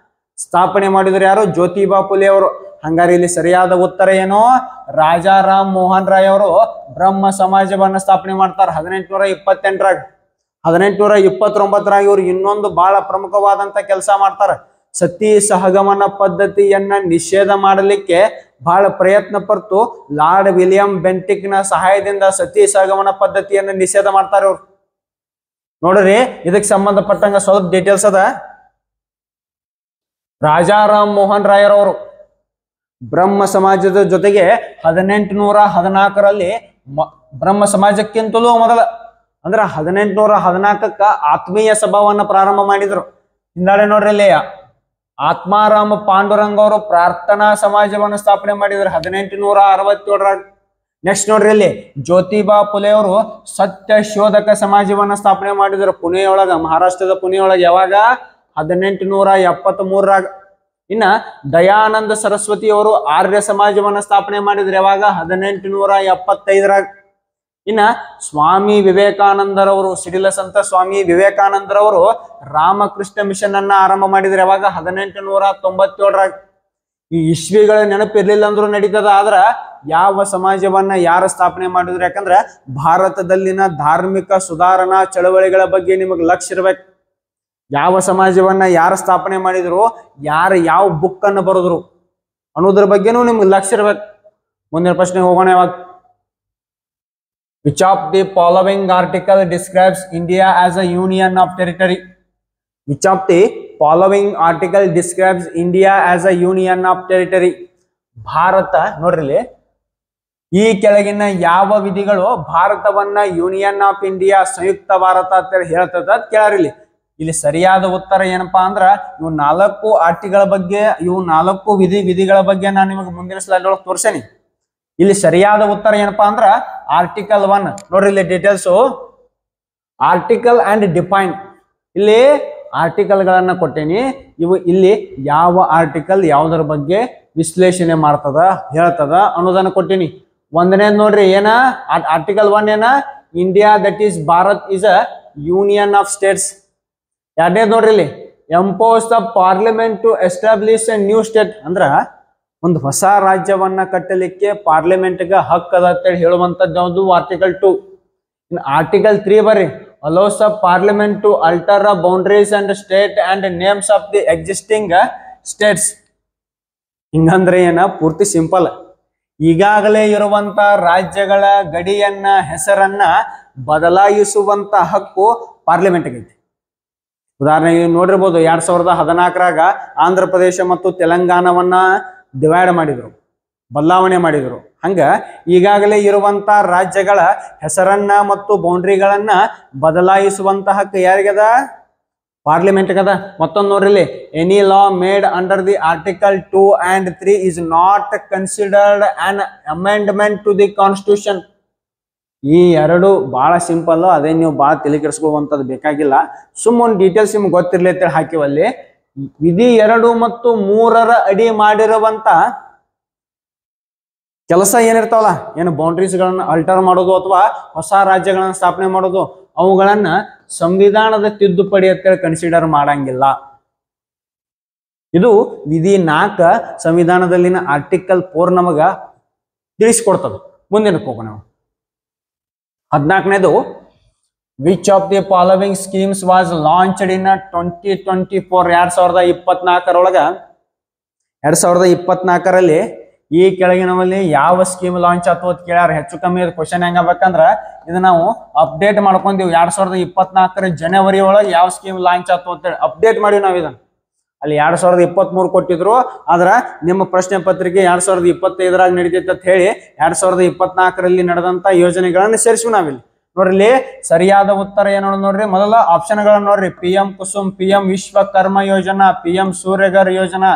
ಸ್ಥಾಪನೆ ಮಾಡಿದ್ರು ಯಾರು? ಜ್ಯೋತಿಬಾ ಫುಲೆ ಅವರು. ಹಂಗಾರೆ ಇಲ್ಲಿ ಸರಿಯಾದ ಉತ್ತರ ಏನು? ರಾಜಾರಾಮ್ ಮೋಹನ್ ರಾಯ್ ಅವರು ಬ್ರಹ್ಮ ಸಮಾಜವನ್ನ ಸ್ಥಾಪನೆ ಮಾಡ್ತಾರೆ 1828ರಾಗ. 1829ರಾಗ ಇವರು ಇನ್ನೊಂದು ಬಹಳ ಪ್ರಮುಖವಾದಂತ ಕೆಲಸ ಮಾಡ್ತಾರೆ. ಸತಿ ಸಹಗಮನ ಪದ್ಧತಿಯನ್ನ ನಿಷೇಧ ಮಾಡಲಿಕ್ಕೆ ಬಹಳ ಪ್ರಯತ್ನ ಪಟ್ಟು ಲಾರ್ಡ್ ವಿಲಿಯಂ ಬೆಂಟಿಕ್ ನ ಸಹಾಯದಿಂದ ಸತಿ ಸಹಗಮನ ಪದ್ಧತಿಯನ್ನ ನಿಷೇಧ ಮಾಡ್ತಾರೆ ಅವ್ರು. ನೋಡ್ರಿ, ಇದಕ್ಕೆ ಸಂಬಂಧಪಟ್ಟಂಗ ಸ್ವಲ್ಪ ಡೀಟೇಲ್ಸ್ ಅದ. ರಾಜಾರಾಮ್ ಮೋಹನ್ ರಾಯರವರು ಬ್ರಹ್ಮ ಸಮಾಜದ ಜೊತೆಗೆ 1814ರಲ್ಲಿ ಬ್ರಹ್ಮ ಸಮಾಜಕ್ಕಿಂತಲೂ ಮೊದಲ ಅಂದ್ರೆ 1814ಕ್ಕ ಆತ್ಮೀಯ ಸಭಾವನ್ನ ಪ್ರಾರಂಭ ಮಾಡಿದ್ರು. ಹಿಂದಾಳೆ ನೋಡ್ರಿ ಇಲ್ಲಿ ಆತ್ಮಾರಾಮ ಪಾಂಡುರಂಗ ಅವರು ಪ್ರಾರ್ಥನಾ ಸಮಾಜವನ್ನು ಸ್ಥಾಪನೆ ಮಾಡಿದ್ರು 1867ರಾಗ. ನೆಕ್ಸ್ಟ್ ನೋಡ್ರಿ ಇಲ್ಲಿ ಜ್ಯೋತಿಬಾ ಫುಲೆ ಅವರು ಸತ್ಯಶೋಧಕ ಸಮಾಜವನ್ನ ಸ್ಥಾಪನೆ ಮಾಡಿದ್ರು ಪುಣೆಯೊಳಗ, ಮಹಾರಾಷ್ಟ್ರದ ಪುಣೆಯೊಳಗ. ಯಾವಾಗ? 1873ರಾಗ. ಇನ್ನ ದಯಾನಂದ ಸರಸ್ವತಿ ಅವರು ಆರ್ಯ ಸಮಾಜವನ್ನ ಸ್ಥಾಪನೆ ಮಾಡಿದ್ರು. ಯಾವಾಗ? 1875ರಾಗ. ಇನ್ನ ಸ್ವಾಮಿ ವಿವೇಕಾನಂದರವರು, ಸಿಡಿಲ ಸಂತ ಸ್ವಾಮಿ ವಿವೇಕಾನಂದರವರು ರಾಮಕೃಷ್ಣ ಮಿಷನ್ ಅನ್ನ ಆರಂಭ ಮಾಡಿದ್ರೆ. ಯಾವಾಗ? 1897ರಾಗ. ಈ ಇಸ್ವಿಗಳ ನೆನಪಿರ್ಲಿಲ್ಲ ಅಂದ್ರೂ ನಡೀತದ. ಆದ್ರ ಯಾವ ಸಮಾಜವನ್ನ ಯಾರು ಸ್ಥಾಪನೆ ಮಾಡಿದ್ರು? ಯಾಕಂದ್ರೆ ಭಾರತದಲ್ಲಿನ ಧಾರ್ಮಿಕ ಸುಧಾರಣಾ ಚಳವಳಿಗಳ ಬಗ್ಗೆ ನಿಮಗೆ ಲಕ್ಷ್ಯ ಇರ್ಬೇಕು. ಯಾವ ಸಮಾಜವನ್ನ ಯಾರು ಸ್ಥಾಪನೆ ಮಾಡಿದ್ರು, ಯಾರು ಯಾವ ಬುಕ್ ಅನ್ನು ಬರೆದ್ರು ಅನ್ನೋದ್ರ ಬಗ್ಗೆನೂ ನಿಮ್ಗೆ ಲಕ್ಷ್ಯ ಇರ್ಬೇಕು. ಮುಂದಿನ ಪ್ರಶ್ನೆ ಹೋಗೋಣ. ಯಾವಾಗ? Which of the following article describes India as a union of territory? Which of the following article describes India as a union of territory? Bharat ನೋಡ್ರಿ, ಈ ಕೆಳಗಿನ ಯಾವ ವಿಧಿಗಳು ಭಾರತವನ್ನ ಯೂನಿಯನ್ ಆಫ್ ಇಂಡಿಯಾ, ಸಂಯುಕ್ತ ಭಾರತ ಅಂತ ಹೇಳ್ತದ ಅಂತ ಕೇಳಾರಿಲ್ಲಿ. ಇಲ್ಲಿ ಸರಿಯಾದ ಉತ್ತರ ಏನಪ್ಪಾ ಅಂದ್ರ ಇವು 4 ಆರ್ಟಿಗಳ ಬಗ್ಗೆ, ಇವು 4 ವಿಧಿಗಳ ಬಗ್ಗೆ ನಾನು ನಿಮಗೆ ಮುಂದಿನ ಸ್ಲೈಡ್ ಒಳಗೆ ತೋರ್ಸೇನಿ. ಇಲ್ಲಿ ಸರಿಯಾದ ಉತ್ತರ ಏನಪ್ಪಾ ಅಂದ್ರ ಆರ್ಟಿಕಲ್ 1 ನೋಡ್ರಿ. ಇಲ್ಲಿ ಡೀಟೇಲ್ಸ್ ಆರ್ಟಿಕಲ್ ಅಂಡ್ ಡಿಫೈನ್. ಇಲ್ಲಿ ಆರ್ಟಿಕಲ್ ಗಳನ್ನ ಕೊಟ್ಟೇನಿ. ಇವು ಇಲ್ಲಿ ಯಾವ ಆರ್ಟಿಕಲ್ ಯಾವುದರ ಬಗ್ಗೆ ವಿಶ್ಲೇಷಣೆ ಮಾಡ್ತದ, ಹೇಳ್ತದ ಅನ್ನೋದನ್ನ ಕೊಟ್ಟೀನಿ. ಒಂದನೇದ್ ನೋಡ್ರಿ, ಏನ ಆರ್ಟಿಕಲ್ 1 ಏನ? India that is Bharat is a union of states. ಎರಡನೇದ್ ನೋಡ್ರಿ, ಇಲ್ಲಿ empowers the parliament to establish a new state. ಅಂದ್ರ ಒಂದು ಹೊಸ ರಾಜ್ಯವನ್ನ ಕಟ್ಟಲಿಕ್ಕೆ ಪಾರ್ಲಿಮೆಂಟ್ಗೆ ಹಕ್ಕದ ಅಂತೇಳಿ ಹೇಳುವಂತದ್ದು ಯಾವುದು? ಆರ್ಟಿಕಲ್ 2. ಇನ್ ಆರ್ಟಿಕಲ್ 3 ಬರ್ರಿ, allows the parliament to alter the boundaries and state and names of the existing states. ಹಿಂಗಂದ್ರೆ ಏನ? ಪೂರ್ತಿ ಸಿಂಪಲ್. ಈಗಾಗಲೇ ಇರುವಂತ ರಾಜ್ಯಗಳ ಗಡಿಯನ್ನ, ಹೆಸರನ್ನ ಬದಲಾಯಿಸುವಂತ ಹಕ್ಕು ಪಾರ್ಲಿಮೆಂಟ್ಗೆ ಐತಿ. ಉದಾಹರಣೆಗೆ ನೋಡಿರ್ಬೋದು, 2014ರಾಗ ಆಂಧ್ರ ಪ್ರದೇಶ ಮತ್ತು ತೆಲಂಗಾಣವನ್ನ ಡಿವೈಡ್ ಮಾಡಿದ್ರು. ಬದಲಾವಣೆ ಮಾಡಿದ್ರು. ಹಂಗ ಈಗಾಗಲೇ ಇರುವಂತ ರಾಜ್ಯಗಳ ಹೆಸರನ್ನ ಮತ್ತು ಬೌಂಡ್ರಿಗಳನ್ನ ಬದಲಾಯಿಸುವಂತ ಹಕ್ಕು ಯಾರಿಗದ? ಪಾರ್ಲಿಮೆಂಟ್ಗದ. ಮತ್ತೊಂದು ನೋಡ್ರಿ, any law made under the article 2 and 3 is not considered an amendment to the constitution. ಈ ಎರಡು ಬಹಳ ಸಿಂಪಲ್, ಅದೇ ನೀವು ಬಹಳ ತಲೆ ಕೆಡಿಸ್ಕೊಳ್ಳುವಂಥದ್ದು ಬೇಕಾಗಿಲ್ಲ. ಸುಮ್ಮನೆ ಡೀಟೇಲ್ಸ್ ನಿಮ್ಗೆ ಗೊತ್ತಿರ್ಲಿ ಅಂತ ಹಾಕಿವಲ್ಲಿ. ವಿಧಿ 2 ಮತ್ತು 3ರ ಅಡಿ ಮಾಡಿರುವಂತ ಕೆಲಸ ಏನಿರ್ತಾವಲ್ಲ, ಏನು ಬೌಂಡ್ರೀಸ್ಗಳನ್ನ ಅಲ್ಟರ್ ಮಾಡೋದು ಅಥವಾ ಹೊಸ ರಾಜ್ಯಗಳನ್ನ ಸ್ಥಾಪನೆ ಮಾಡೋದು, ಅವುಗಳನ್ನ ಸಂವಿಧಾನದ ತಿದ್ದುಪಡಿ ಅಂತೇಳಿ ಕನ್ಸಿಡರ್ ಮಾಡಂಗಿಲ್ಲ. ಇದು ವಿಧಿ 4 ಸಂವಿಧಾನದಲ್ಲಿನ ಆರ್ಟಿಕಲ್ 4 ನಮಗ ತಿಳಿಸಿಕೊಡ್ತದೆ. ಮುಂದಿನಕ್ಕೆ ಹೋಗೋಣ. 14ನೇದು, which of the following schemes was launched in 2024 2024ರಲ್ಲಿ ಈ ಕೆಳಗಿನವಲ್ಲಿ ಯಾವ ಸ್ಕೀಮ್ ಲಾಂಚ್ ಆಯ್ತು ಅಂತ ಕೇಳ್ಯಾರ. ಹೆಚ್ಚು ಕಮ್ಮಿ ಕ್ವಶನ್ ಹೆಂಗಬೇಕಂದ್ರ ಇದು ನಾವು ಅಪ್ಡೇಟ್ ಮಾಡ್ಕೊಂತೀವಿ. 2024 ಜನವರಿ ಒಳಗೆ ಯಾವ ಸ್ಕೀಮ್ ಲಾಂಚ್ ಆಯ್ತು ಅಂತೇಳಿ ಅಪ್ಡೇಟ್ ಮಾಡಿವಿ ನಾವು ಇದನ್ನ. ಅಲ್ಲಿ 2023 ಕೊಟ್ಟಿದ್ರು, ಆದ್ರ ನಿಮ್ಮ ಪ್ರಶ್ನೆ ಪತ್ರಿಕೆ 2025 ನಡೀತೈತೆ ಅಂತ ಹೇಳಿ 2024ರಲ್ಲಿ ನಡೆದಂತ ಯೋಜನೆಗಳನ್ನ ಸೇರಿಸಿವಿ ನಾವಿಲ್ಲಿ. ನೋಡ್ರಿ, ಸರಿಯಾದ ಉತ್ತರ ಏನು ನೋಡ್ರಿ. ಮೊದಲ ಆಪ್ಷನ್ಗಳನ್ನ ನೋಡ್ರಿ, PM ಕುಸುಮ್, PM ವಿಶ್ವಕರ್ಮ ಯೋಜನಾ, PM ಸೂರ್ಯಘರ್ ಯೋಜನಾ,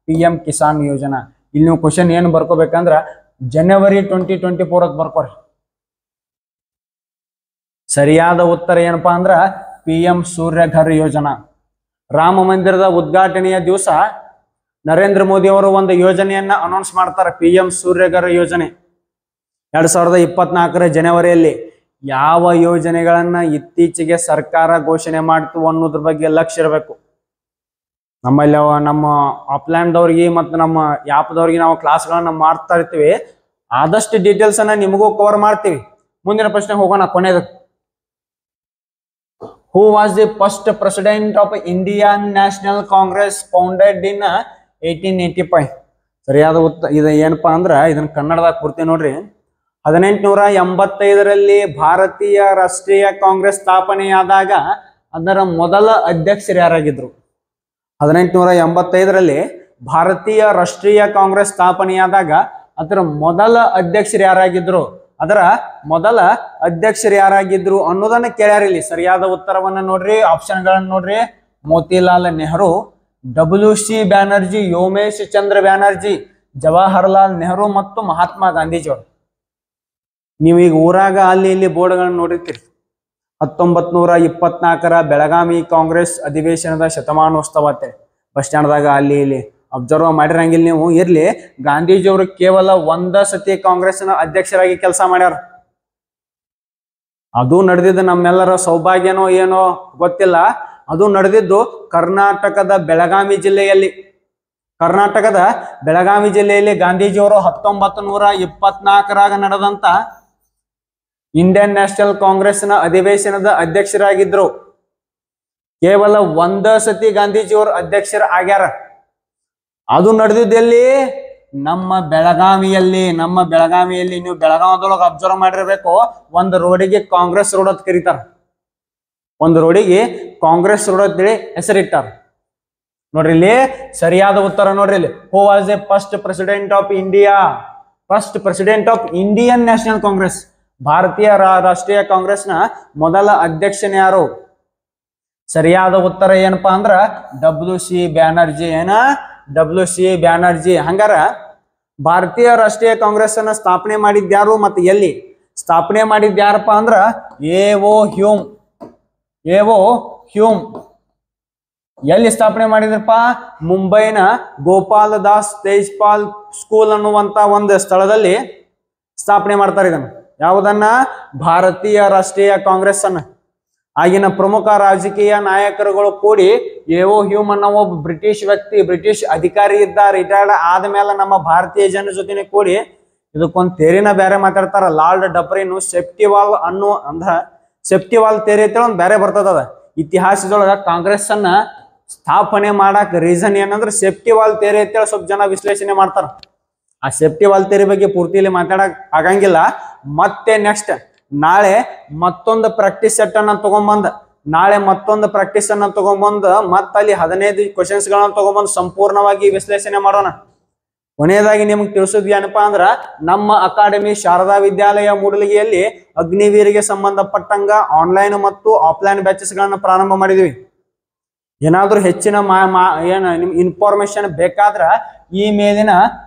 PM ಕಿಸಾನ್ ಯೋಜನಾ. ಇಲ್ಲಿ ನೀವು ಕ್ವಶನ್ ಏನು ಬರ್ಕೋಬೇಕಂದ್ರ ಜನವರಿ 2024 ಅಂತ ಬರ್ಕೋರಿ. ಸರಿಯಾದ ಉತ್ತರ ಏನಪ್ಪಾ ಅಂದ್ರ PM ಸೂರ್ಯಘರ್ ಯೋಜನಾ. ರಾಮ ಮಂದಿರದ ಉದ್ಘಾಟನೆಯ ದಿವಸ ನರೇಂದ್ರ ಮೋದಿ ಅವರು ಒಂದು ಯೋಜನೆಯನ್ನ ಅನೌನ್ಸ್ ಮಾಡ್ತಾರೆ, PM ಸೂರ್ಯಘರ್ ಯೋಜನೆ. 2024 ಜನವರಿಯಲ್ಲಿ ಯಾವ ಯೋಜನೆಗಳನ್ನ ಇತ್ತೀಚೆಗೆ ಸರ್ಕಾರ ಘೋಷಣೆ ಮಾಡ್ತು ಅನ್ನೋದ್ರ ಬಗ್ಗೆ ಲಕ್ಷ್ಯ ಇರಬೇಕು. ನಮ್ಮಲ್ಲಿ ನಮ್ಮ ಆಫ್ಲೈನ್ದವ್ರಿಗೆ ಮತ್ತು ನಮ್ಮ ಆ್ಯಪ್ದವ್ರಿಗೆ ನಾವು ಕ್ಲಾಸ್ಗಳನ್ನ ಮಾಡ್ತಾ ಇರ್ತೀವಿ. ಆದಷ್ಟು ಡೀಟೇಲ್ಸ್ ಅನ್ನ ನಿಮಗೂ ಕವರ್ ಮಾಡ್ತೀವಿ. ಮುಂದಿನ ಪ್ರಶ್ನೆ ಹೋಗೋಣ, ಕೊನೆಯದು. ಹೂ was the first president of Indian national Congress founded in 1885? ಸರಿಯಾದ ಉತ್ತರ ಇದು ಏನಪ್ಪಾ ಅಂದ್ರ, ಇದನ್ನ ಕನ್ನಡದಾಗ ಕೊಡ್ತೀವಿ ನೋಡ್ರಿ. 1885ರಲ್ಲಿ ಭಾರತೀಯ ರಾಷ್ಟ್ರೀಯ ಕಾಂಗ್ರೆಸ್ ಸ್ಥಾಪನೆಯಾದಾಗ ಅದರ ಮೊದಲ ಅಧ್ಯಕ್ಷರು ಯಾರಾಗಿದ್ರು? 1885ರಲ್ಲಿ ಭಾರತೀಯ ರಾಷ್ಟ್ರೀಯ ಕಾಂಗ್ರೆಸ್ ಸ್ಥಾಪನೆಯಾದಾಗ ಅದರ ಮೊದಲ ಅಧ್ಯಕ್ಷರು ಯಾರಾಗಿದ್ರು? ಅದರ ಮೊದಲ ಅಧ್ಯಕ್ಷರು ಯಾರಾಗಿದ್ರು ಅನ್ನೋದನ್ನ ಕೇಳ್ಯಾರ ಇಲ್ಲಿ. ಸರಿಯಾದ ಉತ್ತರವನ್ನ ನೋಡ್ರಿ, ಆಪ್ಷನ್ಗಳನ್ನ ನೋಡ್ರಿ. ಮೋತಿಲಾಲ್ ನೆಹರು, WC ಬ್ಯಾನರ್ಜಿ, ಯೋಮೇಶ್ ಚಂದ್ರ ಬ್ಯಾನರ್ಜಿ, ಜವಾಹರ್ಲಾಲ್ ನೆಹರು ಮತ್ತು ಮಹಾತ್ಮ ಗಾಂಧೀಜಿಯವರು. ನೀವು ಈಗ ಊರಾಗ ಅಲ್ಲಿ ಇಲ್ಲಿ ಬೋರ್ಡ್ಗಳನ್ನ ನೋಡಿರ್ತೀರಿ. 1924ರ ಬೆಳಗಾವಿ ಕಾಂಗ್ರೆಸ್ ಅಧಿವೇಶನದ ಶತಮಾನೋತ್ಸವ ಅಂತೇಳಿ ಬಸ್ ಸ್ಟ್ಯಾಂಡ್ದಾಗ ಅಲ್ಲಿ ಇಲ್ಲಿ ಅಬ್ಸರ್ವ್ ಮಾಡಿರಂಗಿಲ್ಲ ನೀವು. ಇರ್ಲಿ, ಗಾಂಧೀಜಿಯವರು ಕೇವಲ ಒಂದ ಸತಿ ಕಾಂಗ್ರೆಸ್ನ ಅಧ್ಯಕ್ಷರಾಗಿ ಕೆಲಸ ಮಾಡ್ಯಾರ. ಅದು ನಡೆದಿದ್ದು ನಮ್ಮೆಲ್ಲರ ಸೌಭಾಗ್ಯನೋ ಏನೋ ಗೊತ್ತಿಲ್ಲ, ಅದು ನಡೆದಿದ್ದು ಕರ್ನಾಟಕದ ಬೆಳಗಾವಿ ಜಿಲ್ಲೆಯಲ್ಲಿ. ಕರ್ನಾಟಕದ ಬೆಳಗಾವಿ ಜಿಲ್ಲೆಯಲ್ಲಿ ಗಾಂಧೀಜಿಯವರು 1924 ನಡೆದಂತ ಇಂಡಿಯನ್ ನ್ಯಾಷನಲ್ ಕಾಂಗ್ರೆಸ್ನ ಅಧಿವೇಶನದ ಅಧ್ಯಕ್ಷರಾಗಿದ್ರು. ಕೇವಲ ಒಂದ ಸತಿ ಗಾಂಧೀಜಿಯವರು ಅಧ್ಯಕ್ಷರ ಆಗ್ಯಾರ. ಅದು ನಡೆದಿದ್ದಲ್ಲಿ ನಮ್ಮ ಬೆಳಗಾವಿಯಲ್ಲಿ. ನಮ್ಮ ಬೆಳಗಾವಿಯಲ್ಲಿ ನೀವು ಬೆಳಗಾವದೊಳಗೆ ಅಬ್ಸರ್ವ್ ಮಾಡಿರ್ಬೇಕು, ಒಂದು ರೋಡಿಗೆ ಕಾಂಗ್ರೆಸ್ ರೋಡ್ ಅಂತ ಕರೀತಾರ. ಒಂದು ರೋಡಿಗೆ ಕಾಂಗ್ರೆಸ್ ರೋಡ್ ಅಂತೇಳಿ ಹೆಸರಿಟ್ಟಾರ. ನೋಡ್ರಿ ಇಲ್ಲಿ ಸರಿಯಾದ ಉತ್ತರ ನೋಡ್ರಿ ಇಲ್ಲಿ. Who was the first president of India? First president of Indian national Congress, ಭಾರತೀಯ ರಾಷ್ಟ್ರೀಯ ಕಾಂಗ್ರೆಸ್ನ ಮೊದಲ ಅಧ್ಯಕ್ಷನ ಯಾರು? ಸರಿಯಾದ ಉತ್ತರ ಏನಪ್ಪಾ ಅಂದ್ರ WC ಬ್ಯಾನರ್ಜಿ. ಏನ? WC ಬ್ಯಾನರ್ಜಿ. ಹಂಗಾರ ಭಾರತೀಯ ರಾಷ್ಟ್ರೀಯ ಕಾಂಗ್ರೆಸ್ ಅನ್ನ ಸ್ಥಾಪನೆ ಮಾಡಿದ್ಯಾರು ಮತ್ತು ಎಲ್ಲಿ ಸ್ಥಾಪನೆ ಮಾಡಿದ್ಯಾರಪ್ಪ ಅಂದ್ರ ಎ.ಓ. ಹ್ಯೂಮ್. ಎ.ಓ. ಹ್ಯೂಮ್ ಎಲ್ಲಿ ಸ್ಥಾಪನೆ ಮಾಡಿದ್ರಪ್ಪ? ಮುಂಬೈನ ಗೋಪಾಲ ದಾಸ್ ತೇಜ್ಪಾಲ್ ಸ್ಕೂಲ್ ಅನ್ನುವಂತ ಒಂದು ಸ್ಥಳದಲ್ಲಿ ಸ್ಥಾಪನೆ ಮಾಡ್ತಾರೆ ಇದನ್ನು. ಯಾವುದನ್ನ? ಭಾರತೀಯ ರಾಷ್ಟ್ರೀಯ ಕಾಂಗ್ರೆಸ್ ಅನ್ನ. ಆಗಿನ ಪ್ರಮುಖ ರಾಜಕೀಯ ನಾಯಕರುಗಳು ಕೂಡಿ ಎ.ಓ. ಹ್ಯೂಮ್ ಅನ್ನೋ ಒಬ್ಬ ಬ್ರಿಟಿಷ್ ವ್ಯಕ್ತಿ, ಬ್ರಿಟಿಷ್ ಅಧಿಕಾರಿ ಇದ್ದ, ರಿಟೈರ್ಡ್ ಆದ್ಮೇಲೆ ನಮ್ಮ ಭಾರತೀಯ ಜನರ ಜೊತೆನೆ ಕೂಡಿ ಇದಕ್ಕೊಂದು ತೇರಿನ ಬೇರೆ ಮಾತಾಡ್ತಾರ. ಲಾರ್ಡ್ ಡಬ್ರಿನು ಸೆಪ್ಟಿವಾಲ್ ಅನ್ನೋ ಅಂದ್ರ ಸೆಪ್ಟಿವಾಲ್ ತೇರಿ ಅಂತೇಳಿ ಒಂದು ಬೇರೆ ಬರ್ತದ. ಇತಿಹಾಸದೊಳಗ ಕಾಂಗ್ರೆಸ್ ಅನ್ನ ಸ್ಥಾಪನೆ ಮಾಡಕ್ ರೀಸನ್ ಏನಂದ್ರೆ ಸೆಪ್ಟಿವಾಲ್ ತೇರಿ ಅಂತೇಳಿ ಸ್ವಲ್ಪ ಜನ ವಿಶ್ಲೇಷಣೆ ಮಾಡ್ತಾರ. ಆ ಸೆಪ್ಟಿವಾಲ್ ತೇರಿ ಬಗ್ಗೆ ಪೂರ್ತಿಯಲ್ಲಿ ಮಾತಾಡಕ್ ಆಗಂಗಿಲ್ಲ. ಮತ್ತೆ ನೆಕ್ಸ್ಟ್ ನಾಳೆ ಮತ್ತೊಂದು ಪ್ರಾಕ್ಟೀಸ್ ಸೆಟ್ ಅನ್ನ ತಗೊಂಡ್ಬಂದ್ ಮತ್ತೆ ಅಲ್ಲಿ 15 ಕ್ವಶನ್ಸ್ ಗಳನ್ನ ತಗೊಂಡ್ಬಂದು ಸಂಪೂರ್ಣವಾಗಿ ವಿಶ್ಲೇಷಣೆ ಮಾಡೋಣ. ಕೊನೆಯದಾಗಿ ನಿಮ್ಗೆ ತಿಳಿಸೋದು ಏನಪ್ಪಾ ಅಂದ್ರ ನಮ್ಮ ಅಕಾಡೆಮಿ ಶಾರದಾ ವಿದ್ಯಾಲಯ ಮೂಡಲಗಿಯಲ್ಲಿ ಅಗ್ನಿವೀರಿಗೆ ಸಂಬಂಧಪಟ್ಟಂಗ ಆನ್ಲೈನ್ ಮತ್ತು ಆಫ್ಲೈನ್ ಬ್ಯಾಚಸ್ ಗಳನ್ನ ಪ್ರಾರಂಭ ಮಾಡಿದ್ವಿ. ಏನಾದ್ರೂ ಹೆಚ್ಚಿನ ನಿಮ್ ಇನ್ಫಾರ್ಮೇಶನ್ ಬೇಕಾದ್ರ ಈ ಮೇಲಿನ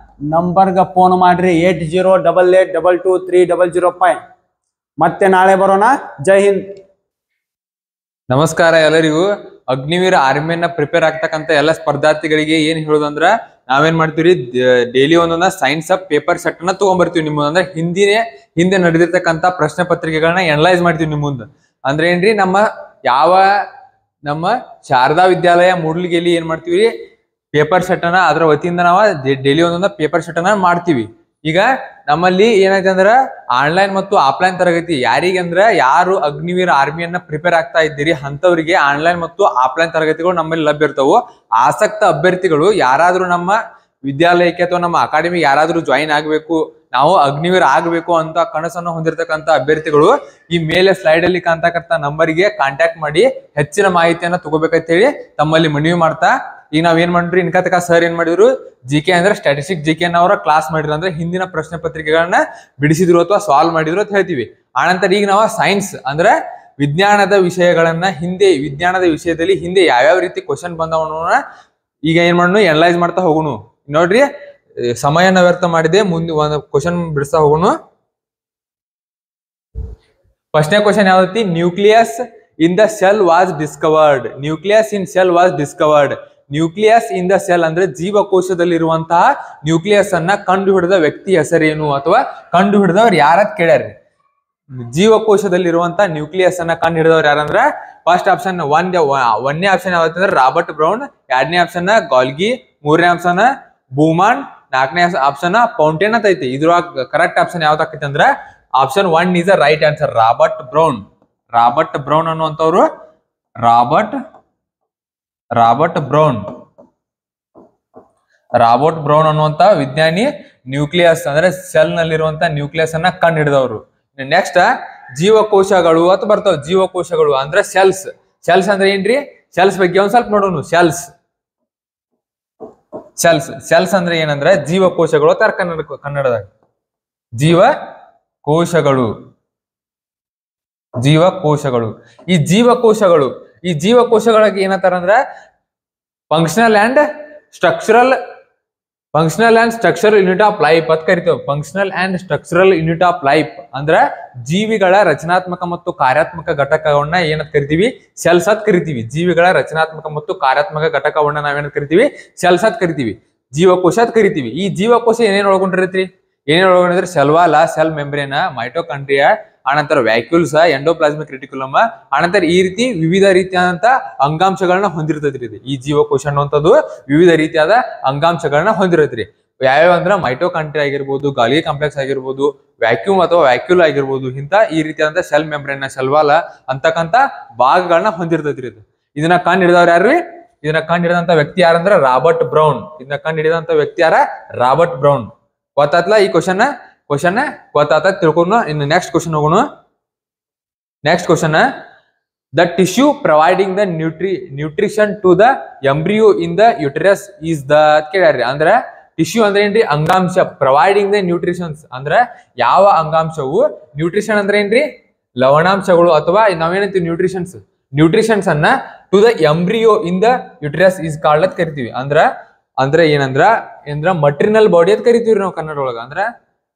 ನಂಬರ್ಗೆ ಫೋನ್ ಮಾಡ್ರಿ 8088223005. ಮತ್ತೆ ನಾಳೆ ಬರೋಣ. ಜೈ ಹಿಂದ್. ನಮಸ್ಕಾರ ಎಲ್ಲರಿಗೂ. ಅಗ್ನಿವೀರ ಆರ್ಮಿಯನ್ನ ಪ್ರಿಪೇರ್ ಆಗ್ತಕ್ಕಂತ ಎಲ್ಲ ಸ್ಪರ್ಧಾರ್ಥಿಗಳಿಗೆ ಏನ್ ಹೇಳೋದಂದ್ರ ನಾವೇನ್ ಮಾಡ್ತೀವಿ, ಡೈಲಿ ಒಂದೊಂದ ಸೈನ್ಸ್ ಪೇಪರ್ ಸೆಟ್ ಅನ್ನ ತಗೊಂಡ್ಬರ್ತೀವಿ ನಿಮ್ಮ ಮುಂದೆ. ಅಂದ್ರೆ ಹಿಂದೆ ನಡೆದಿರ್ತಕ್ಕಂತ ಪ್ರಶ್ನೆ ಪತ್ರಿಕೆಗಳನ್ನ ಎನಲೈಸ್ ಮಾಡ್ತೀವಿ ನಿಮ್ ಮುಂದೆ. ಅಂದ್ರೆ ಏನ್ರಿ, ನಮ್ಮ ಶಾರದಾ ವಿದ್ಯಾಲಯ ಮೂಡ್ಲಿಗೆಯಲ್ಲಿ ಏನ್ ಮಾಡ್ತೀವಿ, ಪೇಪರ್ ಸೆಟ್ ಅನ್ನ ಅದರ ವತಿಯಿಂದ ನಾವು ಡೈಲಿ ಒಂದೊಂದ ಪೇಪರ್ ಸೆಟ್ ಅನ್ನ ಮಾಡ್ತೀವಿ. ಈಗ ನಮ್ಮಲ್ಲಿ ಏನೈತೆ ಅಂದ್ರ ಆನ್ಲೈನ್ ಮತ್ತು ಆಫ್ಲೈನ್ ತರಗತಿ. ಯಾರಿಗಂದ್ರ ಯಾರು ಅಗ್ನಿವೀರ ಆರ್ಮಿಯನ್ನ ಪ್ರಿಪೇರ್ ಆಗ್ತಾ ಇದ್ದೀರಿ ಅಂತವರಿಗೆ ಆನ್ಲೈನ್ ಮತ್ತು ಆಫ್ಲೈನ್ ತರಗತಿಗಳು ನಮ್ಮಲ್ಲಿ ಲಭ್ಯ ಇರ್ತಾವು. ಆಸಕ್ತ ಅಭ್ಯರ್ಥಿಗಳು ಯಾರಾದ್ರೂ ನಮ್ಮ ವಿದ್ಯಾಲಯಕ್ಕೆ ಅಥವಾ ನಮ್ಮ ಅಕಾಡೆಮಿಗೆ ಯಾರಾದ್ರೂ ಜಾಯಿನ್ ಆಗ್ಬೇಕು, ನಾವು ಅಗ್ನಿವೀರ ಆಗ್ಬೇಕು ಅಂತ ಕನಸನ್ನು ಹೊಂದಿರತಕ್ಕಂತ ಅಭ್ಯರ್ಥಿಗಳು ಈ ಮೇಲೆ ಸ್ಲೈಡ್ ಅಲ್ಲಿ ಕಾಣ್ತಕ್ಕಂತ ನಂಬರ್ಗೆ ಕಾಂಟ್ಯಾಕ್ಟ್ ಮಾಡಿ ಹೆಚ್ಚಿನ ಮಾಹಿತಿಯನ್ನ ತಗೋಬೇಕಂತ ಹೇಳಿ ತಮ್ಮಲ್ಲಿ ಮನವಿ ಮಾಡ್ತಾ, ಈಗ ನಾವ್ ಏನ್ ಮಾಡ್ರಿ, ಇನ್ಕತಕ ಸರ್ ಏನ್ ಮಾಡಿದ್ರು, GK ಅಂದ್ರೆ ಸ್ಟ್ಯಾಟಿಸ್ಟಿಕ್ GK ಅವರ ಕ್ಲಾಸ್ ಮಾಡಿದ್ರು. ಅಂದ್ರೆ ಹಿಂದಿನ ಪ್ರಶ್ನೆ ಪತ್ರಿಕೆಗಳನ್ನ ಬಿಡಿಸಿದ್ರು ಅಥವಾ ಸಾಲ್ವ್ ಮಾಡಿದ್ರು ಅಂತ ಹೇಳ್ತೀವಿ. ಆನಂತರ ಈಗ ನಾವು ಸೈನ್ಸ್ ಅಂದ್ರೆ ವಿಜ್ಞಾನದ ವಿಷಯಗಳನ್ನ, ವಿಜ್ಞಾನದ ವಿಷಯದಲ್ಲಿ ಹಿಂದೆ ಯಾವ್ಯಾವ ರೀತಿ ಕ್ವಶನ್ ಬಂದವನ್ನ ಈಗ ಏನ್ ಮಾಡೋಣ, ಎನಲೈಸ್ ಮಾಡ್ತಾ ಹೋಗೋಣ. ನೋಡ್ರಿ, ಸಮಯನ ವ್ಯರ್ಥ ಮಾಡಿದೆ, ಮುಂದೆ ಒಂದು ಕ್ವಶನ್ ಬಿಡಿಸ್ತಾ ಹೋಗೋಣ. ಫಸ್ಟ್ನೇ ಕ್ವಶನ್ ಯಾವತ್ತಿ, nucleus in the cell was discovered. Nucleus in cell was discovered. Nucleus in the cell ಅಂದ್ರೆ ಜೀವಕೋಶದಲ್ಲಿರುವಂತಹ ನ್ಯೂಕ್ಲಿಯಸ್ ಅನ್ನ ಕಂಡು ಹಿಡಿದ ವ್ಯಕ್ತಿ ಹೆಸರೇನು ಅಥವಾ ಕಂಡು ಹಿಡಿದವ್ರು ಯಾರತ್ ಕೇಳ್ಯಾರ. ಜೀವಕೋಶದಲ್ಲಿರುವಂತಹ ನ್ಯೂಕ್ಲಿಯಸ್ ಅನ್ನ ಕಂಡು ಹಿಡಿದವ್ರು ಯಾರಂದ್ರ ಫಸ್ಟ್ ಆಪ್ಷನ್ ಒಂದನೇ ಆಪ್ಷನ್ ಯಾವತ್ತಂದ್ರೆ ರಾಬರ್ಟ್ ಬ್ರೌನ್, ಎರಡನೇ ಆಪ್ಷನ್ ಗಾಲ್ಗಿ, ಮೂರನೇ ಆಪ್ಷನ್ ಬೂಮಾನ್, ನಾಲ್ಕನೇ ಆಪ್ಷನ್ ಫೌಂಟೇನ್ ಅಂತ ಐತಿ. ಇದ್ರೊಳಗ ಕರೆಕ್ಟ್ ಆಪ್ಷನ್ ಯಾವ್ದು ಆಕೈತಿ ಅಂದ್ರ option 1 is the right answer, Robert Brown. Robert Brown ಅನ್ನುವಂಥವ್ರು ರಾಬರ್ಟ್ ಬ್ರೌನ್ ಅನ್ನುವಂತ ವಿಜ್ಞಾನಿ ನ್ಯೂಕ್ಲಿಯಸ್ ಅಂದ್ರೆ ಸೆಲ್ ನಲ್ಲಿರುವಂತ ನ್ಯೂಕ್ಲಿಯಸ್ ಅನ್ನ ಕಂಡು ಹಿಡಿದವರು. ನೆಕ್ಸ್ಟ್ ಜೀವಕೋಶಗಳು ಅಂತ ಬರ್ತಾವ. ಜೀವಕೋಶಗಳು ಅಂದ್ರೆ ಸೆಲ್ಸ್ ಅಂದ್ರೆ ಏನ್ರಿ, ಸೆಲ್ಸ್ ಬಗ್ಗೆ ಒಂದ್ ಸ್ವಲ್ಪ ನೋಡೋಣ. ಸೆಲ್ಸ್ ಅಂದ್ರೆ ಏನಂದ್ರೆ ಜೀವಕೋಶಗಳು ತರ ಕನ್ನಡದಾಗ ಜೀವಕೋಶಗಳು. ಈ ಜೀವಕೋಶಗಳಿಗೆ ಏನಂತಾರ ಅಂದ್ರ functional and structural unit of life ಅಂತ ಕರಿತೇವೆ. Functional and structural unit of life ಅಂದ್ರ ಜೀವಿಗಳ ರಚನಾತ್ಮಕ ಮತ್ತು ಕಾರ್ಯಾತ್ಮಕ ಘಟಕವನ್ನ ಏನಂತ ಕರಿತೀವಿ, ಸೆಲ್ಸ್ ಅಂತ ಕರಿತೀವಿ. ಜೀವಿಗಳ ರಚನಾತ್ಮಕ ಮತ್ತು ಕಾರ್ಯಾತ್ಮಕ ಘಟಕವನ್ನ ನಾವೇನಂತ ಕರಿತೀವಿ, ಸೆಲ್ಸ್ ಅಂತ ಕರಿತೀವಿ, ಜೀವಕೋಶ ಅಂತ ಕರಿತೀವಿ. ಈ ಜೀವಕೋಶ ಏನೇನ್ ಒಳಗೊಂಡಿರತ್ರಿ, cell wall, cell membrane, mitochondria, ಆನಂತರ ವ್ಯಾಕ್ಯೂಲ್ಸ್, ಎಂಡೋಪ್ಲಾಸ್ಮಿಕ್ ರೆಟಿಕ್ಯುಲಮ್, ಆನಂತರ ಈ ರೀತಿ ವಿವಿಧ ರೀತಿಯಾದಂತ ಅಂಗಾಂಶಗಳನ್ನ ಹೊಂದಿರ್ತೈತ್ರಿ. ಈ ಜೀವಕೋಶ ಅನ್ನುವಂಥದ್ದು ವಿವಿಧ ರೀತಿಯಾದ ಅಂಗಾಂಶಗಳನ್ನ ಹೊಂದಿರತ್ರಿ. ಯಾವ್ಯಾವ ಅಂದ್ರ ಮೈಟೋಕಾಂಡ್ರಿಯಾ ಆಗಿರ್ಬೋದು, ಗಾಲ್ಗಿ ಕಾಂಪ್ಲೆಕ್ಸ್ ಆಗಿರ್ಬೋದು, ವ್ಯಾಕ್ಯೂಮ್ ಅಥವಾ ವ್ಯಾಕ್ಯೂಲ್ ಆಗಿರ್ಬೋದು, ಇಂತ ಈ ರೀತಿಯಾದಂತ ಸೆಲ್ ಮೆಂಬ್ರೇನ್, ಸೆಲ್ ವಾಲ್ ಅಂತಕ್ಕಂತ ಭಾಗಗಳನ್ನ ಹೊಂದಿರ್ತೈತ್ರಿ. ಇದನ್ನ ಕಂಡು ಹಿಡಿದವ್ರು ಯಾರ್ರಿ, ಇದನ್ನ ಕಂಡು ಹಿಡಿದಂತ ವ್ಯಕ್ತಿ ಯಾರಂದ್ರ ರಾಬರ್ಟ್ ಬ್ರೌನ್. ಗೊತ್ತಾತ್ಲ ಈ ಕ್ವಶನ್ ಗೊತ್ತಾತ ತಿಳ್ಕೊಂಡು ಇನ್ನು ನೆಕ್ಸ್ಟ್ ಕ್ವಶನ್ ಹೋಗೋಣ. Next question, the tissue providing the nutrition to the embryo in the uterus is the ಕೇಳ್ಯಾರ್ರಿ. ಅಂದ್ರ ಟಿಶ್ಯೂ ಅಂದ್ರೆ ಏನ್ರಿ, ಅಂಗಾಂಶ. ಪ್ರೊವೈಡಿಂಗ್ ದ ನ್ಯೂಟ್ರಿಷನ್ಸ್ ಅಂದ್ರೆ ಯಾವ ಅಂಗಾಂಶವು, ನ್ಯೂಟ್ರಿಷನ್ ಅಂದ್ರೆ ಏನ್ರಿ, ಲವಣಾಂಶಗಳು ಅಥವಾ ನಾವೇನಂತೀವಿ ನ್ಯೂಟ್ರಿಷನ್ಸ್ ಅನ್ನ to the embryo in the uterus is called ಅಂತ ಕರಿತೀವಿ. ಅಂದ್ರೆ ಏನಂದ್ರ ಮಟ್ರಿನಲ್ ಬಾಡಿ ಅಂತ ಕರಿತೀವಿ ನಾವು ಕನ್ನಡ ಒಳಗ.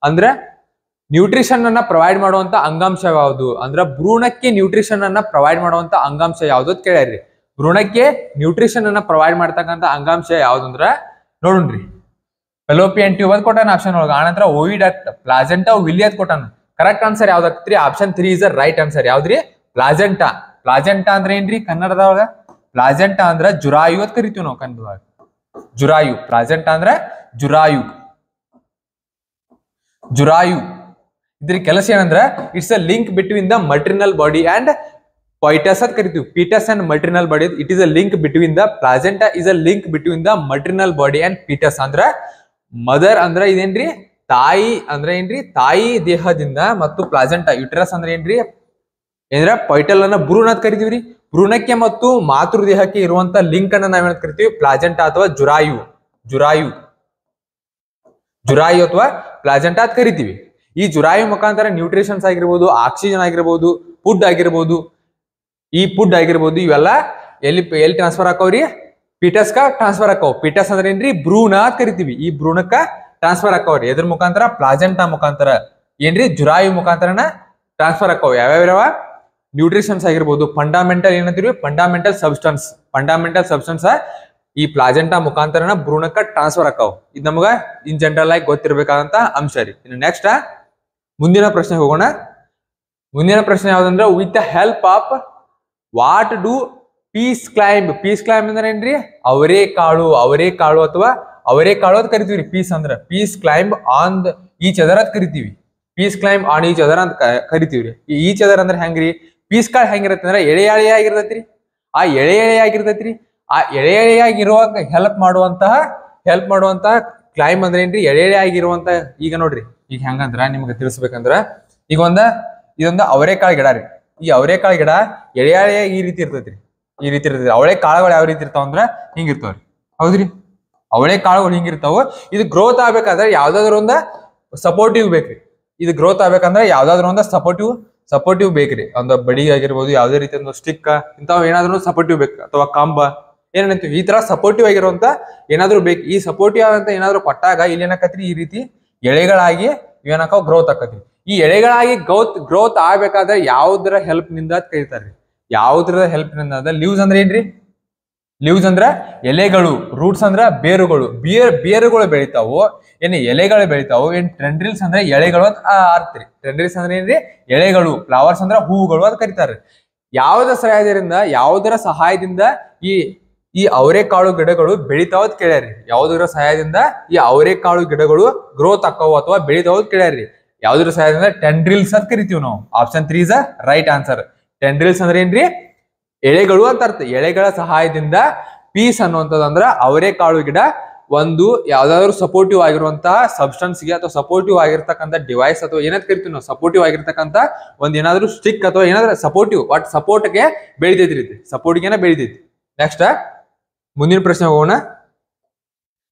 ಅಂದ್ರೆ ನ್ಯೂಟ್ರಿಷನ್ ಅನ್ನ ಪ್ರೊವೈಡ್ ಮಾಡುವಂತ ಅಂಗಾಂಶ ಯಾವುದು ಅಂದ್ರ ಭ್ರೂಣಕ್ಕೆ ನ್ಯೂಟ್ರಿಷನ್ ಅನ್ನ ಪ್ರೊವೈಡ್ ಮಾಡುವಂತ ಅಂಗಾಂಶ ಯಾವ್ದು ಅಂತ ಕೇಳ್ಯಾರ್ರಿ. ಭ್ರೂಣಕ್ಕೆ ನ್ಯೂಟ್ರಿಷನ್ ಅನ್ನ ಪ್ರೊವೈಡ್ ಮಾಡ್ತಕ್ಕಂತ ಅಂಗಾಂಶ ಯಾವ್ದಂದ್ರ ನೋಡ್ರಿ, ಫೆಲೋಪಿಯನ್ ಟ್ಯೂಬ್ ಅದ್ ಕೊಟ್ಟಾನ ಆಪ್ಷನ್ ಒಳಗ. ಆನಂತರ ಓವಿಡಕ್ಟ್, ಪ್ಲಾಸೆಂಟಾ, ವಿಲಿ ಅದ್ ಕೊಟ್ಟಾನ. ಕರೆಕ್ಟ್ ಆನ್ಸರ್ ಯಾವ್ದಾಗ್ತ್ರಿ, option 3 is the right answer. ಯಾವ್ದ್ರಿ, ಪ್ಲಾಸೆಂಟಾ. ಅಂದ್ರೆ ಏನ್ರಿ ಕನ್ನಡದೊಳಗ, ಪ್ಲಾಸೆಂಟಾ ಅಂದ್ರ ಜುರಾಯು ಅಂತ ಕರಿತೀವಿ ನಾವು ಕನ್ನಡದಾಗ. ಪ್ಲಾಸೆಂಟಾ ಅಂದ್ರ ಜುರಾಯು. ಇದ್ರ ಕೆಲಸ ಏನಂದ್ರ it's a link between the maternal body and foetus ಅಂತ ಕರಿತೀವಿ. Foetus and maternal body. It is a link between the placenta is a link between the maternal body and foetus. ಅಂದ್ರ ಮದರ್ ಅಂದ್ರ ಇದೇನ್ರಿ, ತಾಯಿ ಅಂದ್ರೆ ಏನ್ರಿ, ತಾಯಿ ದೇಹದಿಂದ ಮತ್ತು ಪ್ಲಾಸೆಂಟಾ ಯುಟರಸ್ ಅಂದ್ರೆ ಏನ್ರಿ, ಪೈಟಲ್ ಅನ್ನ ಭ್ರೂಣ ಅಂತ ಕರಿತೀವ್ರಿ. ಭ್ರೂಣಕ್ಕೆ ಮತ್ತು ಮಾತೃ ದೇಹಕ್ಕೆ ಇರುವಂತ ಲಿಂಕ್ ಅನ್ನ ನಾವೇನಂತ ಕರಿತೀವಿ, ಪ್ಲಾಸೆಂಟಾ ಅಥವಾ ಜುರಾಯು. ಜುರಾಯು ಅಥವಾ ಪ್ಲಾಜೆಂಟಾ ಅಂತ ಕರಿತೀವಿ. ಈ ಜುರಾಯು ಮುಖಾಂತರ ನ್ಯೂಟ್ರಿಷನ್ಸ್ ಆಗಿರ್ಬೋದು, ಆಕ್ಸಿಜನ್ ಆಗಿರ್ಬೋದು, ಫುಡ್ ಆಗಿರ್ಬೋದು, ಇವೆಲ್ಲ ಎಲ್ಲಿ ಟ್ರಾನ್ಸ್ಫರ್ ಆಕವ್ರಿ? ಪಿಟಸ್ಕ ಟ್ರಾನ್ಸ್ಫರ್ ಆಕವ್. ಪಿಟಸ್ ಅಂದ್ರೆ ಏನ್ರಿ? ಭ್ರೂಣ ಅಂತ ಕರಿತೀವಿ. ಈ ಭ್ರೂಣಕ್ಕ ಟ್ರಾನ್ಸ್ಫರ್ ಆಕವ್ರಿ. ಎದ್ರ ಮುಖಾಂತರ? ಪ್ಲಾಜೆಂಟಾ ಮುಖಾಂತರ. ಏನ್ರಿ? ಜುರಾಯು ಮುಖಾಂತರನ ಟ್ರಾನ್ಸ್ಫರ್ ಆಕವ್. ಯಾವ್ಯಾವ? ನ್ಯೂಟ್ರಿಷನ್ಸ್ ಆಗಿರ್ಬೋದು, ಫಂಡಾಮೆಂಟಲ್ ಏನಂತೀವಿ? ಫಂಡಾಮೆಂಟಲ್ ಸಬ್ಸ್ಟೆನ್ಸ್ ಈ ಪ್ಲಾಜೆಂಟಾ ಮುಖಾಂತರನ ಭ್ರೂಣಕ್ಕ ಟ್ರಾನ್ಸ್ಫರ್ ಆಕಾವ್. ಇದು ನಮಗ ಇನ್ ಜನರಲ್ ಆಗಿ ಗೊತ್ತಿರ್ಬೇಕಾದಂತ ಅಂಶ ರೀ. ಇನ್ನು ನೆಕ್ಸ್ಟ್ ಮುಂದಿನ ಪ್ರಶ್ನೆ ಹೋಗೋಣ. ಮುಂದಿನ ಪ್ರಶ್ನೆ ಯಾವ್ದಂದ್ರ, with the help of what do peas climb? Peas climb ಅಂದ್ರೆ ಏನ್ರಿ? ಅವರೇಕಾಳು ಅಥವಾ ಅವರೇಕಾಳು ಅಂತ ಕರಿತೀವಿ. ಪೀಸ್ ಅಂದ್ರ peas climb on each other ಅಂತ ಕರಿತೀವಿ. Peas climb on each other ಅಂತ ಕರಿತೀವ್ರಿ. ಈಚ್ ಅದರ್ ಅಂದ್ರೆ ಹೆಂಗ್ರಿ? ಪೀಸ್ ಕಾಳು ಹೆಂಗಿರತ್ತೆ ಅಂದ್ರೆ ಎಳೆ ಆಗಿರ್ತೈತ್ರಿ. ಆ ಎಳೆ ಆಗಿರುವಾಗ ಹೆಲ್ಪ್ ಮಾಡುವಂತಹ ಕ್ಲೈಂಬ್ ಅಂದ್ರೆ ಏನ್ರಿ? ಎಳೆ ಆಗಿರುವಂತ. ಈಗ ನೋಡ್ರಿ, ಈಗ ಹೆಂಗಂದ್ರ ನಿಮ್ಗೆ ತಿಳಿಸ್ಬೇಕಂದ್ರ, ಈಗ ಇದೊಂದು ಅವರೇಕಾಳು ಗಿಡ ರೀ. ಈ ಅವರೇಕಾಳು ಗಿಡ ಎಳೆ ಈ ರೀತಿ ಇರ್ತೈತ್ರಿ. ಅವಳೆ ಕಾಳುಗಳು ಯಾವ ರೀತಿ ಇರ್ತಾವ ಅಂದ್ರ ಹಿಂಗಿರ್ತಾವ್ರಿ. ಹೌದ್ರಿ? ಅವಳೆ ಕಾಳುಗಳು ಹಿಂಗಿರ್ತಾವ. ಇದು ಗ್ರೋತ್ ಆಗ್ಬೇಕಾದ್ರೆ ಯಾವ್ದಾದ್ರು ಒಂದ ಸಪೋರ್ಟಿವ್ ಬೇಕ್ರಿ. ಇದು ಗ್ರೋತ್ ಆಗ್ಬೇಕಂದ್ರೆ ಯಾವ್ದಾದ್ರು ಒಂದ ಸಪೋರ್ಟಿವ್ ಬೇಕ್ರಿ. ಒಂದು ಬಡಿ ಆಗಿರ್ಬೋದು, ಯಾವ್ದೇ ರೀತಿ ಒಂದು ಸ್ಟಿಕ್ ಇಂಥವ್ ಏನಾದ್ರು ಸಪೋರ್ಟಿವ್ ಬೇಕು, ಅಥವಾ ಕಂಬ ಏನಂತೀವಿ. ಈ ತರ ಸಪೋರ್ಟಿವ್ ಆಗಿರುವಂತ ಏನಾದ್ರು ಬೇಕು. ಈ ಸಪೋರ್ಟಿವ್ ಆಗಂತ ಏನಾದ್ರು ಕೊಟ್ಟಾಗ ಇಲ್ಲಿ ಏನಾಕತ್ರಿ? ಈ ರೀತಿ ಎಳೆಗಳಾಗಿ ಏನಕ್ಕ ಗ್ರೋತ್ ಆಕತ್ರಿ. ಈ ಎಳೆಗಳಾಗಿ ಗ್ರೋತ್ ಆಗ್ಬೇಕಾದ್ರೆ ಯಾವ್ದ್ರ ಹೆಲ್ಪ್ ನಿಂದ ಕರೀತಾರ್ರಿ? ಯಾವ್ದ್ರ ಹೆಲ್ಪ್ ನಿಂದ? ಲೀವ್ಸ್ ಅಂದ್ರೆ ಏನ್ರಿ? ಲೀವ್ಸ್ ಅಂದ್ರ ಎಲೆಗಳು, ರೂಟ್ಸ್ ಅಂದ್ರ ಬೇರುಗಳು. ಬೇರುಗಳು ಬೆಳಿತಾವು, ಏನ್ ಎಲೆಗಳು ಬೆಳಿತಾವು. ಏನ್ ಟೆಂಡ್ರಿಲ್ಸ್ ಅಂದ್ರೆ ಎಳೆಗಳು ಅಂತ ಅರ್ಥ ರೀ. ಟೆಂಡ್ರಿಲ್ಸ್ ಅಂದ್ರೆ ಏನ್ರಿ? ಎಲೆಗಳು. ಫ್ಲವರ್ಸ್ ಅಂದ್ರ ಹೂವುಗಳು ಅಂತ ಕರೀತಾರ್ರಿ. ಯಾವುದರ ಸಹಾಯದಿಂದ ಈ ಅವರೇಕಾಳು ಗಿಡಗಳು ಬೆಳಿತಾವ ಅಂತ ಕೇಳ್ಯಾರಿ. ಯಾವುದರ ಸಹಾಯದಿಂದ ಈ ಅವರೇಕಾಳು ಗಿಡಗಳು ಗ್ರೋತ್ ಆಕಾವು ಅಥವಾ ಬೆಳಿತಾವ ಅಂತ ಕೇಳ್ಯಾರಿ. ಯಾವುದರ ಸಹಾಯದಿಂದ? ಟೆಂಡ್ರಿಲ್ಸ್ ಅಂತ ಕರಿತೀವಿ ನಾವು. Option 3 is a right answer. Tendrils ಅಂದ್ರೆ ಏನ್ರಿ? ಎಳೆಗಳು ಅಂತ ಅರ್ಥ. ಎಳೆಗಳ ಸಹಾಯದಿಂದ ಪೀಸ್ ಅನ್ನುವಂಥದ್ದು ಅಂದ್ರ ಅವರೇಕಾಳು ಗಿಡ ಒಂದು ಯಾವ್ದಾದ್ರು ಸಪೋರ್ಟಿವ್ ಆಗಿರುವಂತಹ ಸಬ್ಸ್ಟೆನ್ಸ್ ಗೆ ಅಥವಾ ಸಪೋರ್ಟಿವ್ ಆಗಿರ್ತಕ್ಕಂಥ ಡಿವೈಸ್ ಅಥವಾ ಏನಂತ ಕರಿತೀವಿ ನಾವು, ಸಪೋರ್ಟಿವ್ ಆಗಿರ್ತಕ್ಕಂಥ ಒಂದ್ ಏನಾದ್ರು ಸ್ಟಿಕ್ ಅಥವಾ ಏನಾದ್ರು ಸಪೋರ್ಟಿವ್ ಸಪೋರ್ಟ್ಗೆ ಬೆಳಿತೈತಿ. ಸಪೋರ್ಟ್ಗೆನ ಬೆಳಿತೈತಿ. ನೆಕ್ಸ್ಟ್ ಮುಂದಿನ ಪ್ರಶ್ನೆ ಹೋಗೋಣ.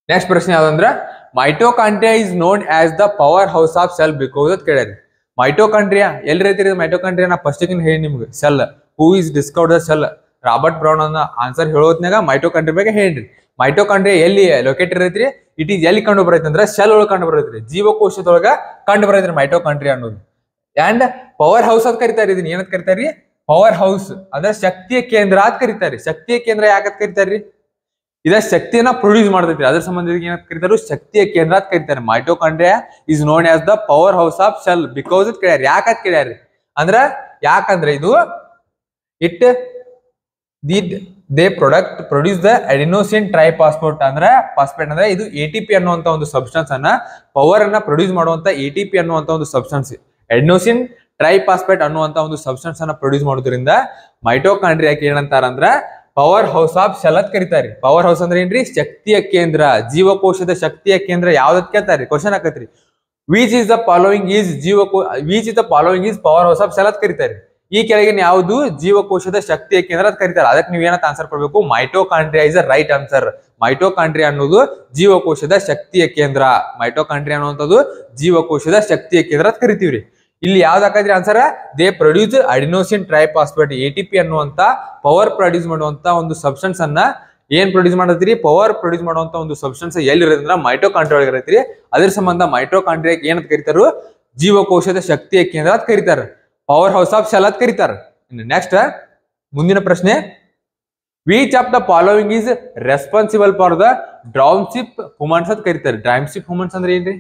ನೆಕ್ಸ್ಟ್ ಪ್ರಶ್ನೆ ಯಾವ್ದಂದ್ರ, mitochondria is known as the powerhouse of cell because ಅಂತ ಕೇಳ್ಯಾರಿ. ಮೈಟೋಕಾಂಡ್ರಿಯಾ ಎಲ್ಲಿ ರೈತಿರಿ? ಮೈಟೋಕಾಂಡ್ರಿಯಾ ನಾ ಫಸ್ಟ್ ಹೇಳಿ ನಿಮ್ಗೆ. Cell, who is discovered the cell? Robert brown ಅನ್ನ ಆನ್ಸರ್ ಹೇಳೋದ್ನಾಗ ಮೈಟೋಕಾಂಡ್ರಿಯಾ ಬಗ್ಗೆ ಹೇಳ್ರಿ. ಮೈಟೋಕಾಂಡ್ರಿಯಾ ಎಲ್ಲಿ ಲೊಕೇಟೆಡ್ ಐತ್ರಿ? ಇಟ್ ಈಸ್ ಎಲ್ಲಿ ಕಂಡು ಬರೈತಿ ಅಂದ್ರೆ ಸೆಲ್ ಒಳಗೆ ಕಂಡು ಬರೈತ್ರಿ. ಜೀವಕೋಶದೊಳಗ ಕಂಡು ಬರೈತ್ರಿ ಮೈಟೋಕಾಂಡ್ರಿಯಾ ಅನ್ನೋದು. ಅಂಡ್ ಪವರ್ ಹೌಸ್ ಅಂತ ಕರಿತಾರಿ. ಇದನ್ನ ಏನಂತ ಕರಿತಾರಿ? ಪವರ್ ಹೌಸ್ ಅಂದ್ರೆ ಶಕ್ತಿಯ ಕೇಂದ್ರ ಅಂತ ಕರಿತಾರಿ. ಶಕ್ತಿಯ ಕೇಂದ್ರ ಯಾಕಂತ ಕರಿತಾರಿ? ಇದ ಶಕ್ತಿಯನ್ನ ಪ್ರೊಡ್ಯೂಸ್ ಮಾಡ್ತೈತಿ. ಅದ್ರ ಸಂಬಂಧ ಏನಂತ ಕರಿತಾರು? ಶಕ್ತಿಯ ಕೇಂದ್ರ ಅಂತ ಕರಿತಾರೆ. Mitochondria is known as the powerhouse of cell because ಅಂತ ಕೇಳ್ಯಾರಿ. ಯಾಕಂತ ಕೇಳ್ಯಾರಿ ಅಂದ್ರ, ಯಾಕಂದ್ರೆ ಇದು ದೇ ಪ್ರೊಡ್ಯೂಸ್ ದ ಅಡೆನೋಸಿನ್ ಟ್ರೈಫಾಸ್ಫೇಟ್ ಅಂದ್ರೆ ಇದು ATP ಅನ್ನುವಂತ ಒಂದು ಸಬ್ಸ್ಟೆನ್ಸ್ ಅನ್ನ, ಪವರ್ ಅನ್ನ ಪ್ರೊಡ್ಯೂಸ್ ಮಾಡುವಂತ ATP ಅನ್ನುವಂತ ಒಂದು ಸಬ್ಸ್ಟೆನ್ಸ್, ಅಡೆನೋಸಿನ್ ಟ್ರೈಫಾಸ್ಫೇಟ್ ಅನ್ನುವಂತ ಒಂದು ಸಬ್ಸ್ಟೆನ್ಸ್ ಅನ್ನ ಪ್ರೊಡ್ಯೂಸ್ ಮಾಡೋದ್ರಿಂದ ಮೈಟೋಕಾಂಡ್ರಿಯಾಕ್ಕೆ ಏನಂತಾರ ಅಂದ್ರ ಪವರ್ ಹೌಸ್ ಆಫ್ ಸೆಲ್ ಅಂತ ಕರಿತಾರಿ. ಪವರ್ ಹೌಸ್ ಅಂದ್ರೆ ಏನ್ರಿ? ಶಕ್ತಿಯ ಕೇಂದ್ರ. ಜೀವಕೋಶದ ಶಕ್ತಿಯ ಕೇಂದ್ರ ಯಾವ್ದಕ್ ಕೇಳ್ತಾರಿ? ಕ್ವಶನ್ ಆಕತ್ರಿ. Which is the following is power house of cell ಅಂತ ಕರಿತಾರಿ. ಈ ಕೆಳಗಿನ ಯಾವುದು ಜೀವಕೋಶದ ಶಕ್ತಿಯ ಕೇಂದ್ರ ಅಂತ ಕರೀತಾರೆ. ಅದಕ್ಕೆ ನೀವು ಏನಂತ ಆನ್ಸರ್ ಕೊಡ್ಬೇಕು? Mitochondria is a right answer. Mitochondria ಅನ್ನೋದು ಜೀವಕೋಶದ ಶಕ್ತಿಯ ಕೇಂದ್ರ. ಮೈಟೋಕಾಂಡ್ರಿಯಾ ಅನ್ನುವಂಥದ್ದು ಜೀವಕೋಶದ ಶಕ್ತಿಯ ಕೇಂದ್ರ ಅಂತ ಕರಿತೀವ್ರಿ. ಇಲ್ಲಿ ಯಾವ್ದು ಹಾಕಿದ್ರಿ answer? They produce adenosine triphosphate, ATP ಅನ್ನುವಂತ ಪವರ್ ಪ್ರೊಡ್ಯೂಸ್ ಮಾಡುವಂತ ಒಂದು ಸಬ್ಸ್ಟೆನ್ಸ್ ಅನ್ನ ಏನ್ ಪ್ರೊಡ್ಯೂಸ್ ಮಾಡತ್ರಿ? ಪವರ್ ಪ್ರೊಡ್ಯೂಸ್ ಮಾಡುವಂತ ಒಂದು ಸಬ್ಸ್ಟೆನ್ಸ್ ಎಲ್ಲಿ ಇರೋದ್ರಿಂದ ಮೈಟೋಕಾಂಡ್ರಿಯಾ ಒಳಗೆ ಇರತ್ರಿ. ಅದ್ರ ಸಂಬಂಧ ಮೈಟೋಕಾಂಡ್ರಿಯಾ ಏನಂತ ಕರೀತಾರು? ಜೀವಕೋಶದ ಶಕ್ತಿಯ ಕೇಂದ್ರ ಅಂತ ಕರೀತಾರೆ. ಪವರ್ ಹೌಸ್ ಆಫ್ ಸೆಲ್ ಅಂತ ಕರೀತಾರೆ. ನೆಕ್ಸ್ಟ್ ಮುಂದಿನ ಪ್ರಶ್ನೆ, which of the following is responsible for the ಡ್ರೌನ್ಶಿಪ್ ಹ್ಯೂಮನ್ಸ್ ಅಂತ ಕರೀತಾರೆ. ಡ್ರೌನ್ಶಿಪ್ ಹ್ಯೂಮನ್ಸ್ ಅಂದ್ರೆ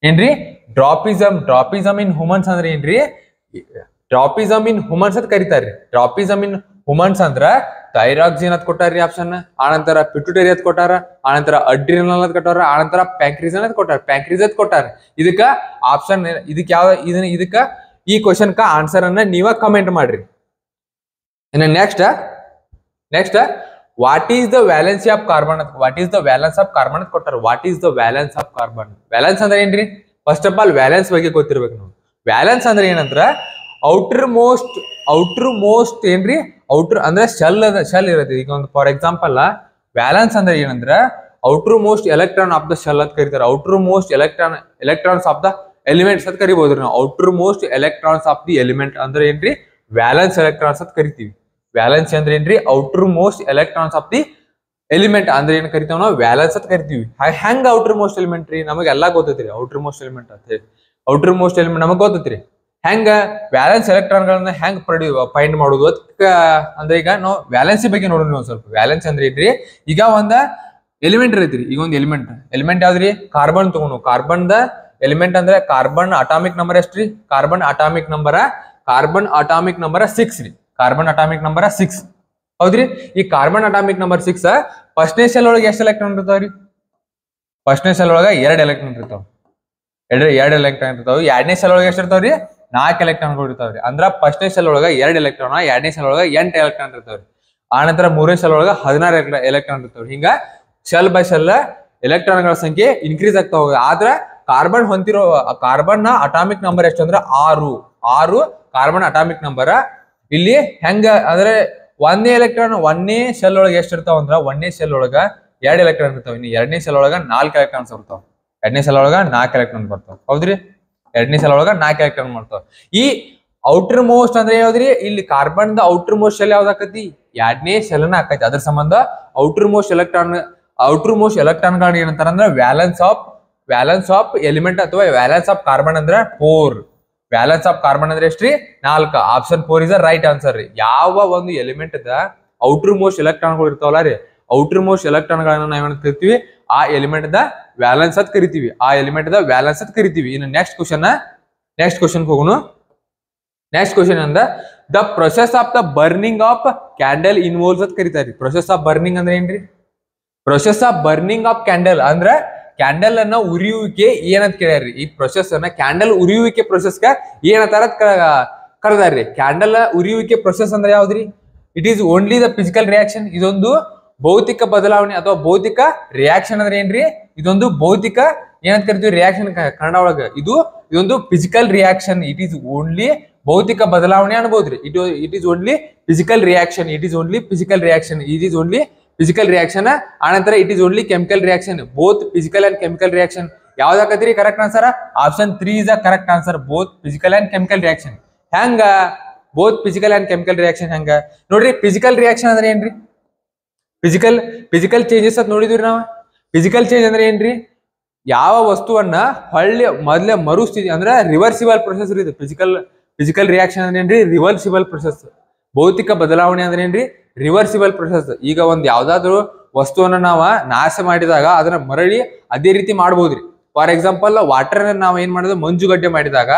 ಏನ್ರಿ? ಡ್ರಾಪಿಸಮ್ ಇನ್ ಹ್ಯೂಮನ್ಸ್ ಅಂದ್ರೆ ಏನ್ರಿ? ಡ್ರಾಪಿಸಮ್ ಇನ್ ಹ್ಯೂಮನ್ಸ್ ಅಂತ ಕರೀತಾರೆ. ಡ್ರಾಪಿಸಮ್ ಇನ್ ಹ್ಯೂಮನ್ಸ್ ಅಂದ್ರ ಥೈರಾಕ್ಸಿನ್ ಅಂತ ಕೊಟ್ಟಾರ್ರಿ ಆಪ್ಷನ್, ಆನಂತರ ಪಿಟ್ಯುಟರಿ ಅಂತ ಕೊಟ್ಟಾರ, ಆನಂತರ ಅಡ್ರಿನಲ್ ಅಂತ ಕೊಟ್ಟಾರ, ಆನಂತರ ಪ್ಯಾಂಕ್ರಿಸನ್ ಅಂತ ಕೊಟ್ಟಾರ, ಪ್ಯಾಂಕ್ರಿಸ್ ಅಂತ ಕೊಟ್ಟಾರ. ಇದಕ್ಕ ಆಪ್ಷನ್ ಇದಕ್ಕೆ ಯಾವ ಇದಕ್ಕ ಈ ಕ್ವಶನ್ ಕ ಆನ್ಸರ್ ಅನ್ನ ನೀವ ಕಮೆಂಟ್ ಮಾಡ್ರಿ. Next what is the valency of carbon? What is the valence of carbon ಅಂತ ಕೊಟ್ಟಾರ. What is the valence of carbon? Valence ಅಂದ್ರೆ ಏನ್ರಿ? ಫಸ್ಟ್ ಆಫ್ ಆಲ್ ವ್ಯಾಲೆನ್ಸ್ ಬಗ್ಗೆ ಗೊತ್ತಿರ್ಬೇಕು ನಾವು. ವ್ಯಾಲೆನ್ಸ್ ಅಂದ್ರೆ ಏನಂದ್ರ ಔಟರ್ ಮೋಸ್ಟ್ ಏನ್ರಿ? ಔಟರ್ ಅಂದ್ರೆ ಶೆಲ್ ಇರುತ್ತೆ. ಈಗ ಒಂದು ಫಾರ್ ಎಕ್ಸಾಂಪಲ್ ವ್ಯಾಲೆನ್ಸ್ ಅಂದ್ರೆ ಏನಂದ್ರ outer most electron of the shell ಅಂತ ಕರೀತಾರೆ. Outer most electrons of the elements ಅಂತ ಕರಿಬಹುದ್ರಿ ನಾವು. Outer most electrons of the element ಅಂದ್ರೆ ಏನ್ರಿ ವ್ಯಾಲೆನ್ಸ್ ಎಲೆಕ್ಟ್ರಾನ್ಸ್ ಅಂತ ಕರಿತೀವಿ. ವ್ಯಾಲೆನ್ಸ್ ಅಂದ್ರೆ ಏನ್ರಿ outer most electrons of the element ಅಂದ್ರೆ ಏನ್ ಕರಿತೀವಿ ನಾವು ವ್ಯಾಲೆನ್ಸ್ ಅಂತ ಕರಿತೀವಿ. ಹೆಂಗ್ ಔಟರ್ ಮೋಸ್ಟ್ ಎಲಿಮೆಂಟ್ ರೀ ನಮಗೆಲ್ಲಾ ಗೊತ್ತೈತ್ರಿ. ಔಟರ್ ಮೋಸ್ಟ್ ಎಲಿಮೆಂಟ್ ಅಂತ ಹೇಳಿ ಔಟರ್ ಮೋಸ್ಟ್ ಎಲಿಮೆಂಟ್ ನಮಗ್ ಗೊತ್ತೈತ್ರಿ. ಹೆಂಗ ವ್ಯಾಲೆನ್ಸ್ ಎಲೆಕ್ಟ್ರಾನ್ ಗಳನ್ನ ಹೆಂಗ್ ಫೈಂಡ್ ಮಾಡುದು ಅಂದ್ರೆ ಈಗ ನಾವು ವ್ಯಾಲೆನ್ಸಿ ಬಗ್ಗೆ ನೋಡೋಣ ಒಂದ್ ಸ್ವಲ್ಪ. ವ್ಯಾಲೆನ್ಸ್ ಅಂದ್ರೆ ಏನ್ರಿ ಈಗ ಒಂದ ಎಲಿಮೆಂಟ್ ಇರೈತ್ರಿ. ಈಗ ಒಂದು ಎಲಿಮೆಂಟ್ ಯಾವ್ದ್ರಿ ಕಾರ್ಬನ್ ತಗೊಂಡು ಕಾರ್ಬನ್ ದ ಎಲಿಮೆಂಟ್ ಅಂದ್ರೆ ಕಾರ್ಬನ್ ಅಟಾಮಿಕ್ ನಂಬರ್ ಎಷ್ಟ್ರಿ ಕಾರ್ಬನ್ ಅಟಾಮಿಕ್ ನಂಬರ್ 6 ರೀ. ಕಾರ್ಬನ್ ಅಟಾಮಿಕ್ ನಂಬರ್ 6 ಹೌದ್ರಿ. ಈ ಕಾರ್ಬನ್ ಅಟಾಮಿಕ್ ನಂಬರ್ 6 ಫಸ್ಟ್ನೇ ಸೆಲ್ ಒಳಗೆ ಎಷ್ಟು ಎಲೆಕ್ಟ್ರಾನ್ ಇರ್ತಾವ್ರಿ? ಫಸ್ಟ್ನೇ ಸೆಲ್ ಒಳಗ 2 ಎಲೆಕ್ಟ್ರಾನ್ ಇರ್ತಾವ. 2 ಎಲೆಕ್ಟ್ರಾನ್ ಇರ್ತಾವ. ಎರಡನೇ ಸೆಲ್ ಒಳಗೆ ಎಷ್ಟು ಇರ್ತಾವ್ರಿ 4 ಎಲೆಕ್ಟ್ರಾನ್ಗಳು ಇರ್ತಾವ್ರಿ. ಅಂದ್ರ ಫಸ್ಟ್ನೇ ಸೆಲ್ ಒಳಗ 2 ಎಲೆಕ್ಟ್ರಾನ್, ಎರಡನೇ ಸೆಲ್ ಒಳಗ 8 ಎಲೆಕ್ಟ್ರಾನ್ ಇರ್ತಾವ್ರಿ. ಆ ನಂತರ ಮೂರನೇ ಸೆಲ್ ಒಳಗ 16 ಎಲೆಕ್ಟ್ರಾನ್ ಇರ್ತಾವ್ರಿ. ಹಿಂಗ ಸೆಲ್ ಬೈ ಸೆಲ್ ಎಲೆಕ್ಟ್ರಾನ್ ಗಳ ಸಂಖ್ಯೆ ಇನ್ಕ್ರೀಸ್ ಆಗ್ತಾ ಹೋಗ. ಆದ್ರ ಕಾರ್ಬನ್ ಹೊಂದಿರೋ ಕಾರ್ಬನ್ ನ ಅಟಾಮಿಕ್ ನಂಬರ್ ಎಷ್ಟು ಅಂದ್ರೆ 6 ಕಾರ್ಬನ್ ಅಟಾಮಿಕ್ ನಂಬರ್. ಇಲ್ಲಿ ಹೆಂಗ ಅಂದ್ರೆ ಒಂದೇ ಎಲೆಕ್ಟ್ರಾನ್ ಒಂದೇ ಸೆಲ್ ಒಳಗೆ ಎಷ್ಟು ಇರ್ತಾವ ಅಂದ್ರ ಒಂದೇ ಸೆಲ್ ಒಳಗ 2 ಎಲೆಕ್ಟ್ರಾನ್ ಇರ್ತಾವ. ಇನ್ನು ಎರಡನೇ ಸೆಲ್ ಒಳಗ 4 ಎಲೆಕ್ಟ್ರಾನ್ಸ್ ಬರ್ತಾವ. ಎರಡನೇ ಸೆಲ್ ಒಳಗ 4 ಎಲೆಕ್ಟ್ರಾನ್ ಬರ್ತಾವ ಹೌದ್ರಿ. ಎರಡನೇ ಸೆಲ್ ಒಳಗ 4 ಎಲೆಕ್ಟ್ರಾನ್ ಮಾಡ್ತಾವ. ಈ ಔಟರ್ ಮೋಸ್ಟ್ ಅಂದ್ರೆ ಯಾವ್ದ್ರಿ ಇಲ್ಲಿ carbon the outer most cell ಯಾವ್ದು ಆಕತಿ ಎರಡನೇ ಸೆಲ್ ನ ಆಕತಿ. ಅದ್ರ ಸಂಬಂಧ ಔಟರ್ ಮೋಸ್ಟ್ ಎಲೆಕ್ಟ್ರಾನ್ ಗಳನ್ನ ಏನಂತಾರ ಅಂದ್ರೆ ವ್ಯಾಲೆನ್ಸ್ ಆಫ್ ಎಲಿಮೆಂಟ್ ಅಥವಾ ವ್ಯಾಲೆನ್ಸ್ ಆಫ್ ಕಾರ್ಬನ್ ಅಂದ್ರೆ 4. ವ್ಯಾಲೆನ್ಸ್ ಆಫ್ ಕಾರ್ಬನ್ ಅಂದ್ರೆ ಎಷ್ಟ್ರಿ 4. ಆಪ್ಷನ್ 4 ಇಸ್ ರೈಟ್ ಆನ್ಸರ್ ರೀ. ಯಾವ ಒಂದು element the outer most electron ಗಳು ಇರ್ತಾವಲ್ಲ ರೀ ಔಟರ್ ಮೋಸ್ಟ್ ಎಲೆಕ್ಟ್ರಾನ್ ಗಳನ್ನ ನಾವೇನ್ ಕರಿತೀವಿ ಆ ಎಲಿಮೆಂಟ್ ದ ವ್ಯಾಲೆನ್ಸ್ ಅಂತ ಕರಿತೀವಿ. ಇನ್ನು ನೆಕ್ಸ್ಟ್ ಕ್ವಶನ್ ಹೋಗೋಣ. ನೆಕ್ಸ್ಟ್ ಕ್ವಶನ್ ಅಂದ the process of the burning of candle involves ಅಂತ ಕರಿತಾರಿ. ಪ್ರೊಸೆಸ್ ಆಫ್ ಬರ್ನಿಂಗ್ ಅಂದ್ರೆ ಏನ್ರಿ? Process of burning of candle ಅಂದ್ರ ಕ್ಯಾಂಡಲ್ ಅನ್ನ ಉರಿಯುವಿಕೆ ಏನಂತ ಕೇಳ್ಯಾರ್ರಿ. ಈ ಪ್ರೊಸೆಸ್ ಅನ್ನ ಕ್ಯಾಂಡಲ್ ಉರಿಯುವಿಕೆ ಪ್ರೊಸೆಸ್ ಏನಂತಾರ ಕರೆದಾರ್ರಿ. ಕ್ಯಾಂಡಲ್ ಉರಿಯುವಿಕೆ ಪ್ರೊಸೆಸ್ ಅಂದ್ರೆ ಯಾವ್ದ್ರಿ? It is only the physical reaction. ಇದೊಂದು ಭೌತಿಕ ಬದಲಾವಣೆ ಅಥವಾ ಭೌತಿಕ ರಿಯಾಕ್ಷನ್ ಅಂದ್ರೆ ಏನ್ರಿ? ಇದೊಂದು ಭೌತಿಕ ಏನಂತ ಕರಿತೀವಿ ರಿಯಾಕ್ಷನ್ ಕನ್ನಡ ಒಳಗ. ಇದೊಂದು physical reaction. It is only ಭೌತಿಕ ಬದಲಾವಣೆ ಅನ್ಬೋದ್ರಿ. It is only physical reaction. ಆನಂತರ it is only chemical reaction. Both physical and chemical reaction ಯಾವ್ದಾಕತ್ರಿ correct answer? Option 3 is the correct answer. Both physical and chemical reaction. ಹೆಂಗ both physical and chemical reaction ಹೆಂಗ ನೋಡ್ರಿ. Physical reaction ಅಂದ್ರೆ ಏನ್ರಿ? Physical changes ಅಂತ ನೋಡಿದ್ವಿ ನಾವು. Physical change ಅಂದ್ರೆ ಏನ್ರಿ? ಯಾವ ವಸ್ತುವನ್ನ ಹೊಳ್ಳಿ ಮೊದ್ಲೇ ಮರುಸ್ಥಿತಿ ಅಂದ್ರೆ ರಿವರ್ಸಿಬಲ್ ಪ್ರೊಸೆಸ್ ಇದು. ಫಿಸಿಕಲ್ ರಿಯಾಕ್ಷನ್ ಅಂದ್ರೆ ಏನ್ರಿ? Reversible process. ಭೌತಿಕ ಬದಲಾವಣೆ ಅಂದ್ರೆ ಏನ್ರಿ? Reversible process. ಈಗ ಒಂದ್ ಯಾವ್ದಾದ್ರು ವಸ್ತುವನ್ನ ನಾವ ನಾಶ ಮಾಡಿದಾಗ ಅದನ್ನ ಮರಳಿ ಅದೇ ರೀತಿ ಮಾಡ್ಬೋದ್ರಿ. ಫಾರ್ ಎಕ್ಸಾಂಪಲ್ ವಾಟರ್ ನಾವ್ ಏನ್ ಮಾಡೋದು ಮಂಜುಗಡ್ಡೆ ಮಾಡಿದಾಗ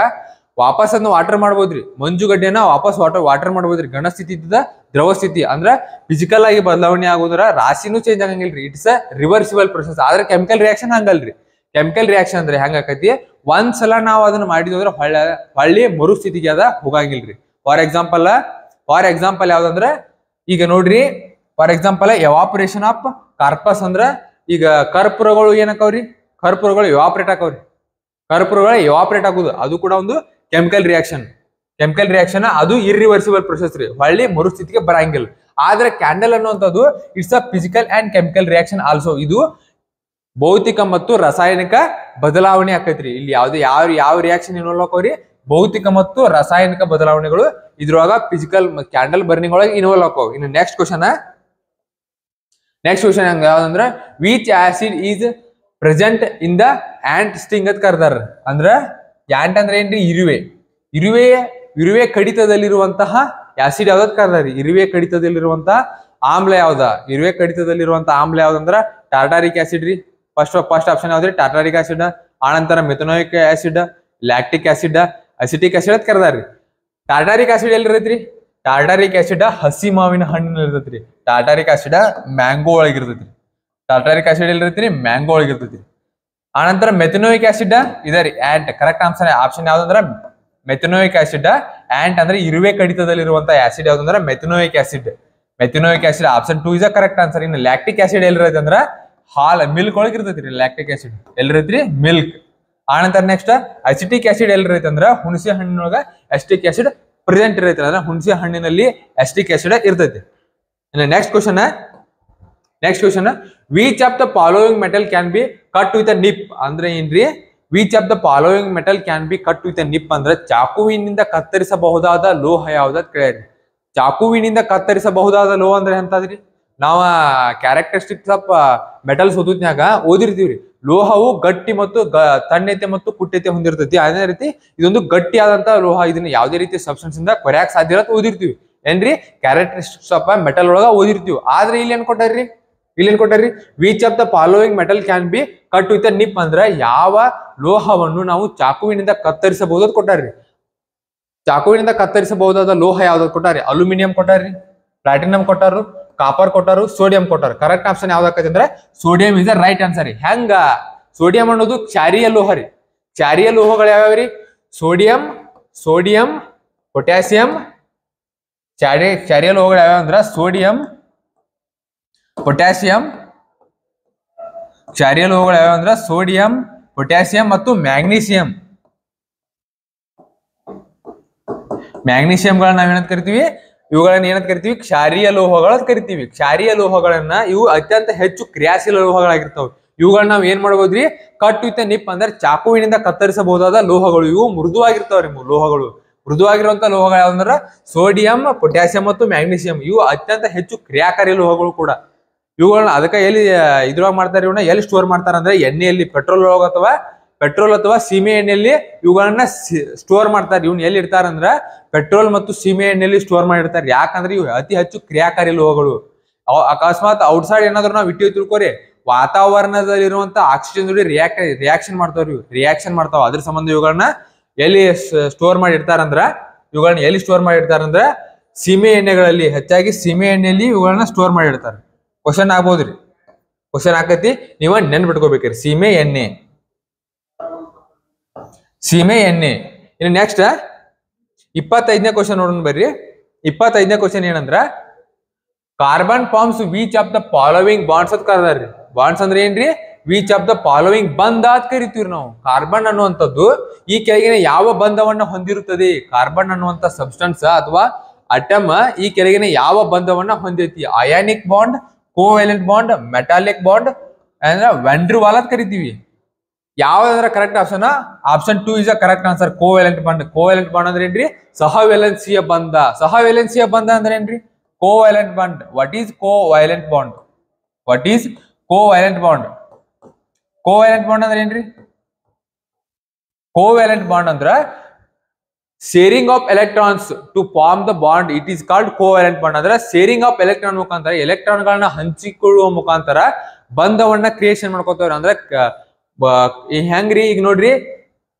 ವಾಪಸ್ ಅದನ್ನ ವಾಟರ್ ಮಾಡ್ಬೋದ್ರಿ. ಮಂಜುಗಡ್ಡೆನ ವಾಪಸ್ ವಾಟರ್ ಮಾಡ್ಬೋದ್ರಿ. ಘನ ಸ್ಥಿತಿ ಇದ್ದ ದ್ರವ ಸ್ಥಿತಿ ಅಂದ್ರ ಫಿಸಿಕಲ್ ಆಗಿ ಬದಲಾವಣೆ ಆಗೋದ್ರ ರಾಶಿನೂ ಚೇಂಜ್ ಆಗಂಗಿಲ್ರಿ. It's a reversible process. ಆದ್ರೆ ಕೆಮಿಕಲ್ ರಿಯಾಕ್ಷನ್ ಹಂಗಲ್ರಿ. ಕೆಮಿಕಲ್ ರಿಯಾಕ್ಷನ್ ಅಂದ್ರೆ ಹೆಂಗ ಆಕತಿ ಒಂದ್ಸಲ ನಾವು ಅದನ್ನ ಮಾಡಿದ್ವಿ ಅಂದ್ರೆ ಹೊಳ್ಳಿ ಮರುಸ್ಥಿತಿಗೆ ಅದ ಹೋಗಂಗಿಲ್ರಿ. ಫಾರ್ ಎಕ್ಸಾಂಪಲ್ ಯಾವ್ದಂದ್ರ ಈಗ ನೋಡ್ರಿ for example evaporation of corpus ಅಂದ್ರ ಈಗ ಕರ್ಪೂರಗಳು ಏನಕ್ಕವ್ರಿ? ಕರ್ಪೂರಗಳು ಎವಾಪರೇಟ್ ಆಗೋದು ಅದು ಕೂಡ ಒಂದು ಕೆಮಿಕಲ್ ರಿಯಾಕ್ಷನ್. ಅದು ಇರ್ರಿವರ್ಸಿಬಲ್ ಪ್ರೊಸೆಸ್ ರೀ. ಹೊಳ್ಳಿ ಮರುಸ್ಥಿತಿಗೆ ಬರಂಗಿಲ್ಲ. ಆದ್ರೆ ಕ್ಯಾಂಡಲ್ ಅನ್ನುವಂಥದ್ದು it's a physical and chemical reaction also. ಇದು ಭೌತಿಕ ಮತ್ತು ರಾಸಾಯನಿಕ ಬದಲಾವಣೆ ಆಕೈತ್ರಿ. ಇಲ್ಲಿ ಯಾವ ರಿಯಾಕ್ಷನ್ ಇನ್ವಾಲ್ವ್ ಆಕವ್ರಿ? ಭೌತಿಕ ಮತ್ತು ರಾಸಾಯನಿಕ ಬದಲಾವಣೆಗಳು ಇದ್ರೊಳಗ ಫಿಸಿಕಲ್ ಕ್ಯಾಂಡಲ್ ಬರ್ನಿಂಗ್ ಒಳಗೆ ಇನ್ವಾಲ್ವ್ ಆಕವ್. ಇನ್ನು ನೆಕ್ಸ್ಟ್ ಕ್ವಶನ್ ಹಂಗ ಯಾವ್ದಂದ್ರ which acid is present in the ant sting ಅಂತ ಕರ್ದಾರ. ಅಂದ್ರ ಆಂಟ್ ಅಂದ್ರೆ ಏನ್ರಿ? ಇರುವೆ ಕಡಿತದಲ್ಲಿರುವಂತಹ ಆಸಿಡ್ ಯಾವ್ದತ್ ಕರ್ದಾರಿ. ಇರುವೆ ಕಡಿತದಲ್ಲಿರುವಂತಹ ಆಮ್ಲ ಆಮ್ಲ ಯಾವ್ದಂದ್ರ ಟಾರ್ಟಾರಿಕ್ ಆಸಿಡ್ ರೀ. ಫಸ್ಟ್ ಆಪ್ಷನ್ ಯಾವ್ದ್ರಿ? Tartaric acid. ಆನಂತರ methanoic acid, lactic acid, acetic acid ಅಂತ ಕರ್ದಾರ್ರಿ. ಟಾರ್ಟಾರಿಕ್ ಆಸಿಡ್ ಎಲ್ಲಿರೈತ್ರಿ? ಟಾರ್ಟಾರಿಕ್ ಆಸಿಡ್ ಹಸಿ ಮಾವಿನ ಹಣ್ಣಿನ ಇರ್ತೈತ್ರಿ. ಟಾರ್ಟಾರಿಕ್ ಆಸಿಡ್ ಮ್ಯಾಂಗೋ ಒಳಗಿರ್ತೈತ್ರಿ. ಮ್ಯಾಂಗೋ ಒಳಗಿರ್ತೈತಿ. ಆನಂತರ ಮೆಥನೋಯಿಕ್ ಆಸಿಡ್ ಇದರಿ ಆಂಟ್. ಕರೆಕ್ಟ್ ಆಪ್ಷನ್ ಯಾವ್ದಂದ್ರ ಮೆಥನೋಯಿಕ್ ಆಸಿಡ್. ಆಂಟ್ ಅಂದ್ರೆ ಇರುವೆ ಕಡಿತದಲ್ಲಿರುವಂತಹ ಆಸಿಡ್ ಯಾವ್ದಂದ್ರ methanoic acid. Option 2 is correct answer. ಇನ್ನು ಲ್ಯಾಕ್ಟಿಕ್ ಆಸಿಡ್ ಎಲ್ಲಿರೈತಿ ಅಂದ್ರ ಮಿಲ್ಕ್ ಒಳಗೆ ಇರ್ತೈತ್ರಿ. Lactic acid ಎಲ್ಲಿರೈತ್ರಿ? ಮಿಲ್ಕ್. ಆನಂತರ ನೆಕ್ಸ್ಟ್ ಅಸಿಟಿಕ್ ಆಸಿಡ್ ಎಲ್ಲಿರೈತಿ ಅಂದ್ರ ಹುಣಸೆ ಹಣ್ಣಿನೊಳಗ ಅಸಿಟಿಕ್ ಆಸಿಡ್ ಪ್ರೆಸೆಂಟ್ ಇರೈತಿ. ಅಂದ್ರೆ ಹುಣಸೆ ಹಣ್ಣಿನಲ್ಲಿ ಅಸಿಟಿಕ್ ಆಸಿಡ್ ಇರ್ತೈತಿ. ಇನ್ನು next next question, which of the following metal can be cut with a knife ಅಂದ್ರೆ ಏನ್ರಿ? Which of the following metal can be cut with a knife ಅಂದ್ರೆ ಚಾಕುವಿನಿಂದ ಕತ್ತರಿಸಬಹುದಾದ ಲೋಹ ಯಾವ್ದು ಕೇಳ್ರಿ. ಚಾಕುವಿನಿಂದ ಕತ್ತರಿಸಬಹುದಾದ ಲೋಹ ಅಂದ್ರೆ ಎಂತದ್ರಿ? ನಾವ ಕ್ಯಾರೆಕ್ಟರಿಸ್ಟಿಕ್ಸ್ ಆಫ್ ಮೆಟಲ್ಸ್ ಓದುತ್ನ್ಯಾಗ ಓದಿರ್ತೀವ್ರಿ. ಲೋಹವು ಗಟ್ಟಿ ಮತ್ತು ತಣ್ಣತೆ ಮತ್ತು ಕುಟ್ಟತೆ ಹೊಂದಿರ್ತೈತಿ. ಅದೇ ರೀತಿ ಇದೊಂದು ಗಟ್ಟಿ ಆದಂತ ಲೋಹ, ಇದನ್ನ ಯಾವುದೇ ರೀತಿ ಸಬ್ಸ್ಟೆನ್ಸ್ ಇಂದ ಕೊರ್ಯಾಕ್ ಸಾಧ್ಯ ಇರತ್ತ ಓದಿರ್ತೀವಿ ಏನ್ರಿ? ಕ್ಯಾರೆಕ್ಟರಿಸ್ಟಿಕ್ಸ್ ಆಫ್ ಮೆಟಲ್ ಒಳಗ ಓದಿರ್ತೀವಿ. ಆದ್ರೆ ಇಲ್ಲಿ ಏನ್ ಕೊಟ್ಟಾರ್ರಿ? Which of the following metal can be cut with a knife ಅಂದ್ರೆ ಯಾವ ಲೋಹವನ್ನು ನಾವು ಚಾಕುವಿನಿಂದ ಕತ್ತರಿಸಬಹುದು ಅಂತ ಕೊಟ್ಟಾರ್ರಿ. ಚಾಕುವಿನಿಂದ ಕತ್ತರಿಸಬಹುದಾದ ಲೋಹ ಯಾವ್ದು ಕೊಟ್ಟಾರಿ? ಅಲ್ಯೂಮಿನಿಯಂ ಕೊಟ್ಟಾರ್ರಿ, ಪ್ಲಾಟಿನಂ ಕೊಟ್ಟಾರು, ಕಾಪರ್ ಕೊಟ್ಟಾರು, ಸೋಡಿಯಂ ಕೊಟ್ಟಾರು. ಕರೆಕ್ಟ್ ಆಪ್ಷನ್ ಯಾವ್ದಾಕೈತಿ ಅಂದ್ರೆ sodium is the right answer ರೀ. ಹೆಂಗ? ಸೋಡಿಯಂ ಅನ್ನೋದು ಕ್ಷಾರೀಯ ಲೋಹ ರೀ. ಕ್ಷಾರೀಯ ಲೋಹಗಳು ಯಾವ್ಯಾವ್ರಿ? Sodium, potassium. ಕ್ಷಾರೀಯ ಲೋಹಗಳು ಯಾವ್ಯಾವ ಅಂದ್ರ ಸೋಡಿಯಂ, ಪೊಟ್ಯಾಸಿಯಂ. ಕ್ಷಾರೀಯ ಲೋಹಗಳು ಯಾವ್ಯಾವ ಅಂದ್ರ ಸೋಡಿಯಂ, ಪೊಟ್ಯಾಸಿಯಂ ಮತ್ತು ಮ್ಯಾಗ್ನೀಸಿಯಂ. ಮ್ಯಾಗ್ನೀಸಿಯಂಗಳನ್ನ ನಾವೇನಂತ ಕರಿತೀವಿ? ಇವುಗಳನ್ನ ಏನಂತ ಕರಿತೀವಿ? ಕ್ಷಾರೀಯ ಲೋಹಗಳು ಅಂತ ಕರಿತೀವಿ. ಕ್ಷಾರೀಯ ಲೋಹಗಳನ್ನ ಇವು ಅತ್ಯಂತ ಹೆಚ್ಚು ಕ್ರಿಯಾಶೀಲ ಲೋಹಗಳಾಗಿರ್ತಾವ. ಇವುಗಳನ್ನ ನಾವ್ ಏನ್ ಮಾಡ್ಬೋದ್ರಿ? ಕಟ್ ವಿತ್ ನಿಪ್ ಅಂದ್ರೆ ಚಾಕುವಿನಿಂದ ಕತ್ತರಿಸಬಹುದಾದ ಲೋಹಗಳು. ಇವು ಮೃದುವಾಗಿರ್ತಾವ್ರಿ. ಲೋಹಗಳು ಮೃದುವಾಗಿರುವಂತ ಲೋಹಗಳು ಯಾವಂದ್ರ ಸೋಡಿಯಂ, ಪೊಟ್ಯಾಸಿಯಂ ಮತ್ತು ಮ್ಯಾಗ್ನೀಸಿಯಂ. ಇವು ಅತ್ಯಂತ ಹೆಚ್ಚು ಕ್ರಿಯಾಕಾರಿ ಲೋಹಗಳು ಕೂಡ. ಇವುಗಳನ್ನ ಅದಕ್ಕೆ ಎಲ್ಲಿ ಇದ್ರೊಳಗೆ ಮಾಡ್ತಾರೆ? ಇವನ್ನ ಎಲ್ಲಿ ಸ್ಟೋರ್ ಮಾಡ್ತಾರ ಅಂದ್ರೆ ಎಣ್ಣೆಯಲ್ಲಿ, ಪೆಟ್ರೋಲ್ ಅಥವಾ ಸೀಮೆ ಎಣ್ಣೆಯಲ್ಲಿ ಇವುಗಳನ್ನ ಸ್ಟೋರ್ ಮಾಡ್ತಾರೆ. ಇವ್ನ ಎಲ್ಲಿ ಇಡ್ತಾರ ಅಂದ್ರ ಪೆಟ್ರೋಲ್ ಮತ್ತು ಸೀಮೆ ಎಣ್ಣೆಯಲ್ಲಿ ಸ್ಟೋರ್ ಮಾಡಿರ್ತಾರೆ. ಯಾಕಂದ್ರೆ ಇವು ಅತಿ ಹೆಚ್ಚು ಕ್ರಿಯಾಕಾರಿ ಲೋಹಗಳು. ಅಕಸ್ಮಾತ್ ಔಟ್ಸೈಡ್ ಏನಾದ್ರು ನಾವು ಇಟ್ಟಿವಿ ತಿಳ್ಕೊರಿ, ವಾತಾವರಣದಲ್ಲಿರುವಂತ ಆಕ್ಸಿಜನ್ ಜೊತೆ ರಿಯಾಕ್ಷನ್ ಮಾಡ್ತಾವ. ಅದ್ರ ಸಂಬಂಧ ಇವುಗಳನ್ನ ಎಲ್ಲಿ ಸ್ಟೋರ್ ಮಾಡಿ ಇಡ್ತಾರಂದ್ರ ಸೀಮೆ ಎಣ್ಣೆಗಳಲ್ಲಿ, ಹೆಚ್ಚಾಗಿ ಸೀಮೆ ಎಣ್ಣೆಯಲ್ಲಿ ಇವುಗಳನ್ನ ಸ್ಟೋರ್ ಮಾಡಿ ಇಡ್ತಾರೆ. ಕ್ವಶನ್ ಆಗ್ಬೋದ್ರಿ, ಕ್ವಶನ್ ಆಕತಿ, ನೀವ ನೆನ್ಬಿಟ್ಕೋಬೇಕ್ರಿ. ಸೀಮೆ ಎಣ್ಣೆ. ಇನ್ನು ನೆಕ್ಸ್ಟ್ 25ನೇ ಕ್ವಶನ್ ನೋಡೋಣ ಬರ್ರಿ. 25ನೇ ಕ್ವಶನ್ ಏನಂದ್ರ carbon forms which of the following bonds ಅಂತ ಕರ್ದಾರ್ರಿ. ಬಾಂಡ್ಸ್ ಅಂದ್ರೆ ಏನ್ರಿ? ವಿಚ್ ಆಫ್ ದ ಫಾಲೋವಿಂಗ್ ಬಂಧ ಅಂತ ಕರಿತೀವ್ರಿ ನಾವು. ಕಾರ್ಬನ್ ಅನ್ನುವಂಥದ್ದು ಈ ಕೆಳಗಿನ ಯಾವ ಬಂಧವನ್ನ ಹೊಂದಿರುತ್ತದೆ? ಕಾರ್ಬನ್ ಅನ್ನುವಂಥ ಸಬ್ಸ್ಟೆನ್ಸ್ ಅಥವಾ ಅಟಮ್ ಈ ಕೆಳಗಿನ ಯಾವ ಬಂಧವನ್ನ ಹೊಂದೈತಿ? Ionic bond, covalent bond, metallic bond ಅಂದ್ರೆ ವೆನ್ ಡ್ರ್ ವಾಲ್ ಅಂತ ಕರಿತೀವಿ. ಯಾವ್ದಂದ್ರ correct option? Option 2 is a correct answer. Covalent bond. Covalent bond ಅಂದ್ರೆ ಏನ್ರಿ? ಸಹವ್ಯಾಲೆನ್ಸಿಯ ಬಂಧ. ಸಹವ್ಯಾಲೆನ್ಸಿಯ ಬಂಧ ಅಂದ್ರೆ ಏನ್ರಿ? Covalent bond. What is covalent bond? Covalent bond ಅಂದ್ರೆ ಏನ್ರಿ? ಕೋವ್ಯಾಲೆಂಟ್ ಬಾಂಡ್ ಅಂದ್ರ sharing of electrons to form the bond. It is called covalent bond. ಅಂದ್ರೆ ಸೇರಿಂಗ್ ಆಫ್ ಎಲೆಕ್ಟ್ರಾನ್ ಮುಖಾಂತರ, ಎಲೆಕ್ಟ್ರಾನ್ಗಳನ್ನ ಹಂಚಿಕೊಳ್ಳುವ ಮುಖಾಂತರ ಬಂಧವನ್ನ ಕ್ರಿಯೇಷನ್ ಮಾಡ್ಕೋತವ್ರಿ. ಅಂದ್ರೆ ಹೆಂಗ್ರಿ? ಈಗ ನೋಡ್ರಿ,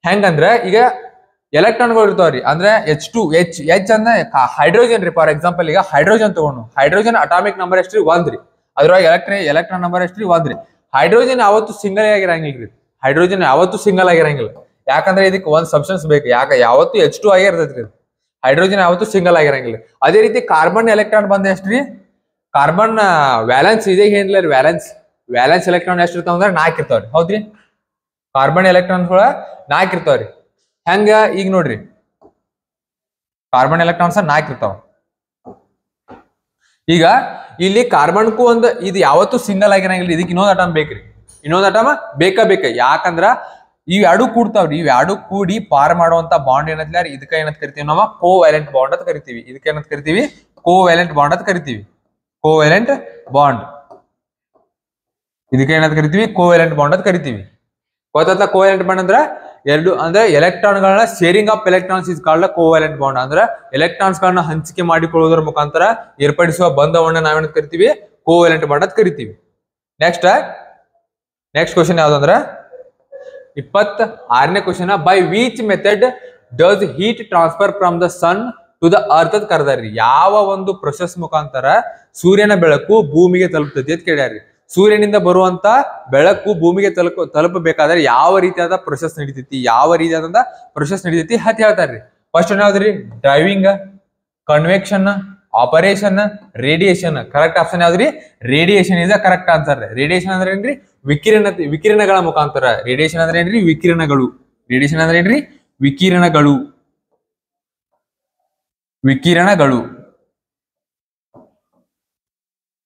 ಹೆಂಗಂದ್ರ ಈಗ ಎಲೆಕ್ಟ್ರಾನ್ಗಳು ಇರ್ತಾವ್ರಿ. ಅಂದ್ರೆ H ಅಂದ್ರೆ ಹೈಡ್ರೋಜನ್ ರೀ. ಫಾರ್ ಎಕ್ಸಾಂಪಲ್ ಈಗ ಹೈಡ್ರೋಜನ್ ತಗೊಂಡು, ಹೈಡ್ರೋಜನ್ ಅಟಾಮಿಕ್ ನಂಬರ್ ಎಷ್ಟ್ರಿ? 1 ರೀ. ಅದ್ರೊಳಗೆ ಎಲೆಕ್ಟ್ರಾನ್ ನಂಬರ್ ಎಷ್ಟ್ರಿ? 1 ರೀ. ಹೈಡ್ರೋಜನ್ ಯಾವತ್ತು ಸಿಂಗಲ್ ಆಗಿರಂಗಿಲ್ರಿ. ಯಾಕಂದ್ರೆ ಇದಕ್ಕೆ ಒಂದ್ ಸಬ್ಸ್ಟೆನ್ಸ್ ಬೇಕು. ಯಾವತ್ತು H2 ಆಗೇ ಇರ್ತೈತ್ರಿ. ಹೈಡ್ರೋಜನ್ ಯಾವತ್ತು ಸಿಂಗಲ್ ಆಗಿರಂಗಿಲ್ಲ. ಅದೇ ರೀತಿ ಕಾರ್ಬನ್ ಎಲೆಕ್ಟ್ರಾನ್ ಬಂದ ಎಷ್ಟ್ರಿ? ಕಾರ್ಬನ್ ವ್ಯಾಲೆನ್ಸ್ ಇದೆ ಏನಿಲ್ಲ ರೀ. ವ್ಯಾಲೆನ್ಸ್ ಎಲೆಕ್ಟ್ರಾನ್ ಎಷ್ಟು ಇರ್ತಾವ ಅಂದ್ರೆ 4 ಇರ್ತಾವ್ರಿ. ಹೌದ್ರಿ? ಕಾರ್ಬನ್ ಎಲೆಕ್ಟ್ರಾನ್ಸ್ಗಳ 4 ಇರ್ತಾವ್ರಿ. ಹೆಂಗ? ಈಗ ನೋಡ್ರಿ, ಕಾರ್ಬನ್ ಎಲೆಕ್ಟ್ರಾನ್ಸ್ 4 ಇರ್ತಾವ. ಈಗ ಇಲ್ಲಿ ಕಾರ್ಬನ್ಗೂ ಒಂದು ಇದು ಯಾವತ್ತು ಸಿಂಗಲ್ ಆಗಿರಂಗಿಲ್ಲ. ಇದಕ್ಕೆ ಇನ್ನೊಂದು ಅಟಮ್ ಬೇಕ್ರಿ. ಇನ್ನೊಂದು ಅಟಮ್ ಬೇಕ. ಯಾಕಂದ್ರ ಇವ್ ಎರಡು ಕೂಡ್ತಾವ್ರಿ. ಇವ್ ಎರಡು ಕೂಡಿ ಪಾರ್ ಮಾಡುವಂತ ಬಾಂಡ್ ಏನಂತ ಇದಕ್ಕೆ ಏನಂತ ಕರಿತೀವಿ ನಾವು? ಕೋವ್ಯಾಲೆಂಟ್ ಬಾಂಡ್ ಅಂತ ಕರಿತೀವಿ. ಇದಕ್ಕೆ ಏನಂತ ಕರಿತೀವಿ? ಕೋವ್ಯಾಲೆಂಟ್ ಬಾಂಡ್ ಅಂತ ಕರಿತೀವಿ. Covalent bond. ಇದಕ್ಕೆ ಏನಂತ ಕರಿತೀವಿ? ಕೋವ್ಯಾಲೆಂಟ್ ಬಾಂಡ್ ಅಂತ ಕರಿತೀವಿ. ಗೊತ್ತಾಯ್ತಾ? ಕೋವ್ಯಾಲೆಂಟ್ ಬಾಂಡ್ ಅಂದ್ರ ಎರಡು ಅಂದ್ರೆ ಎಲೆಕ್ಟ್ರಾನ್ಗಳನ್ನ sharing of electrons is called covalent bond. ಅಂದ್ರೆ ಎಲೆಕ್ಟ್ರಾನ್ಸ್ ಗಳನ್ನ ಹಂಚಿಕೆ ಮಾಡಿಕೊಳ್ಳುವುದರ ಮುಖಾಂತರ ಏರ್ಪಡಿಸುವ ಬಂಧವನ್ನ ನಾವೇನಂತ ಕರಿತೀವಿ? ಕೋವ್ಯಾಲೆಂಟ್ ಬಾಂಡ್ ಅಂತ ಕರಿತೀವಿ. ನೆಕ್ಸ್ಟ್ ಕ್ವಶನ್ ಯಾವ್ದಂದ್ರ 26ನೇ question. By which method does heat transfer from the sun to the earth ಅಂತ ಕರೆದಾರ್ರಿ. ಯಾವ ಒಂದು ಪ್ರೊಸೆಸ್ ಮುಖಾಂತರ ಸೂರ್ಯನ ಬೆಳಕು ಭೂಮಿಗೆ ತಲುಪ್ತೈತಿ ಅಂತ ಕೇಳ್ಯಾರ್ರಿ. ಸೂರ್ಯನಿಂದ ಬರುವಂತ ಬೆಳಕು ಭೂಮಿಗೆ ತಲುಪಬೇಕಾದ್ರೆ ಯಾವ ರೀತಿಯಾದ ಪ್ರೊಸೆಸ್ ನಡೀತೈತಿ ಅಂತ ಹೇಳ್ತಾರ್ರಿ. ಫಸ್ಟ್ ಯಾವ್ದ್ರಿ? Driving, convection, operation, radiation. Correct option ಯಾವ್ದ್ರಿ? Radiation is a correct answer. Radiation ಅಂದ್ರೆ ಏನ್ರಿ? ವಿಕಿರಣಗಳ ಮುಖಾಂತರ. ರೇಡಿಯೇಷನ್ ಅಂದ್ರೆ ಏನ್ರಿ? ವಿಕಿರಣಗಳು.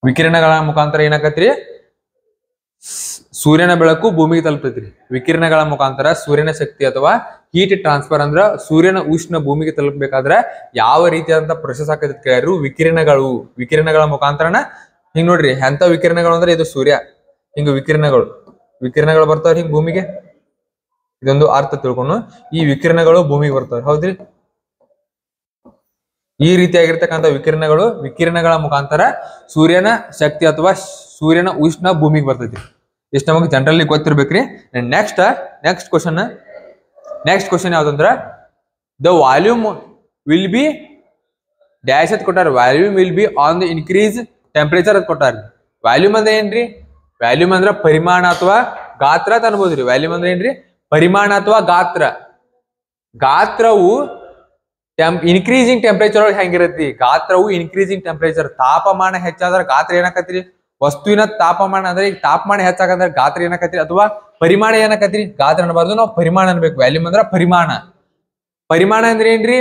ವಿಕಿರಣಗಳ ಮುಖಾಂತರ ಏನಾಕತ್ರಿ ಸೂರ್ಯನ ಬೆಳಕು ಭೂಮಿಗೆ ತಲುಪತ್ರಿ. ವಿಕಿರಣಗಳ ಮುಖಾಂತರ ಸೂರ್ಯನ ಶಕ್ತಿ ಅಥವಾ ಹೀಟ್ ಟ್ರಾನ್ಸ್ಫರ್ ಅಂದ್ರ ಸೂರ್ಯನ ಉಷ್ಣ ಭೂಮಿಗೆ ತಲುಪಬೇಕಾದ್ರೆ ಯಾವ ರೀತಿಯಾದಂತ ಪ್ರೊಸೆಸ್ ಆಕತಿ ಕೇಳ್ಯಾರು ವಿಕಿರಣಗಳು. ವಿಕಿರಣಗಳ ಮುಖಾಂತರನ ಹಿಂಗ್ ನೋಡ್ರಿ ಎಂತ ವಿಕಿರಣಗಳು ಅಂದ್ರೆ ಇದು ಸೂರ್ಯ ಹಿಂಗ ವಿಕಿರಣಗಳು ಬರ್ತಾವ್ರಿ ಹಿಂಗ್ ಭೂಮಿಗೆ. ಇದೊಂದು ಅರ್ಥ ತಿಳ್ಕೊಂಡು ಈ ವಿಕಿರಣಗಳು ಭೂಮಿಗೆ ಬರ್ತಾವ್ರಿ ಹೌದ್ರಿ. ಈ ರೀತಿಯಾಗಿರ್ತಕ್ಕಂಥ ವಿಕಿರಣಗಳ ಮುಖಾಂತರ ಸೂರ್ಯನ ಶಕ್ತಿ ಅಥವಾ ಸೂರ್ಯನ ಉಷ್ಣ ಭೂಮಿಗೆ ಬರ್ತೈತಿ. ಇಷ್ಟು ನಮಗೆ ಜನರಲಿ ಗೊತ್ತಿರ್ಬೇಕ್ರಿ. ನೆಕ್ಸ್ಟ್ ಕ್ವಶನ್ ಯಾವ್ದಂದ್ರ the volume will be dash ಅಂತ ಕೊಟ್ಟಾರ. Volume will be on the increase temperature ಅಂತ ಕೊಟ್ಟಾರ. ವಾಲ್ಯೂಮ್ ಅಂದ್ರೆ ಏನ್ರಿ? ವ್ಯಾಲ್ಯೂಮ್ ಅಂದ್ರ ಪರಿಮಾಣ ಅಥವಾ ಗಾತ್ರ ಅಂತ ಅನ್ಬೋದ್ರಿ. ವ್ಯಾಲ್ಯೂಮ್ ಅಂದ್ರೆ ಏನ್ರಿ? ಪರಿಮಾಣ ಅಥವಾ ಗಾತ್ರ. ಗಾತ್ರವು ಇನ್ಕ್ರೀಸಿಂಗ್ ಟೆಂಪರೇಚರ್ ಒಳಗೆ ಹೆಂಗಿರತ್ತಿ? ಗಾತ್ರವು ಇನ್ಕ್ರೀಸಿಂಗ್ ಟೆಂಪರೇಚರ್. ತಾಪಮಾನ ಹೆಚ್ಚಾದ್ರೆ ಗಾತ್ರ ಏನಾಕತ್ರಿ? ವಸ್ತುವಿನ ತಾಪಮಾನ ಅಂದ್ರೆ ಈಗ ತಾಪಮಾನ ಹೆಚ್ಚಾಗಂದ್ರೆ ಗಾತ್ರ ಏನಾಕತ್ರಿ? ಅಥವಾ ಪರಿಮಾಣ ಏನಾಕತ್ರಿ? ಗಾತ್ರ ಅನ್ಬಾರ್ದು, ನಾವು ಪರಿಮಾಣ ಅನ್ಬೇಕು. ವ್ಯಾಲ್ಯೂಮ್ ಅಂದ್ರ ಪರಿಮಾಣ ಅಂದ್ರೆ ಏನ್ರಿ?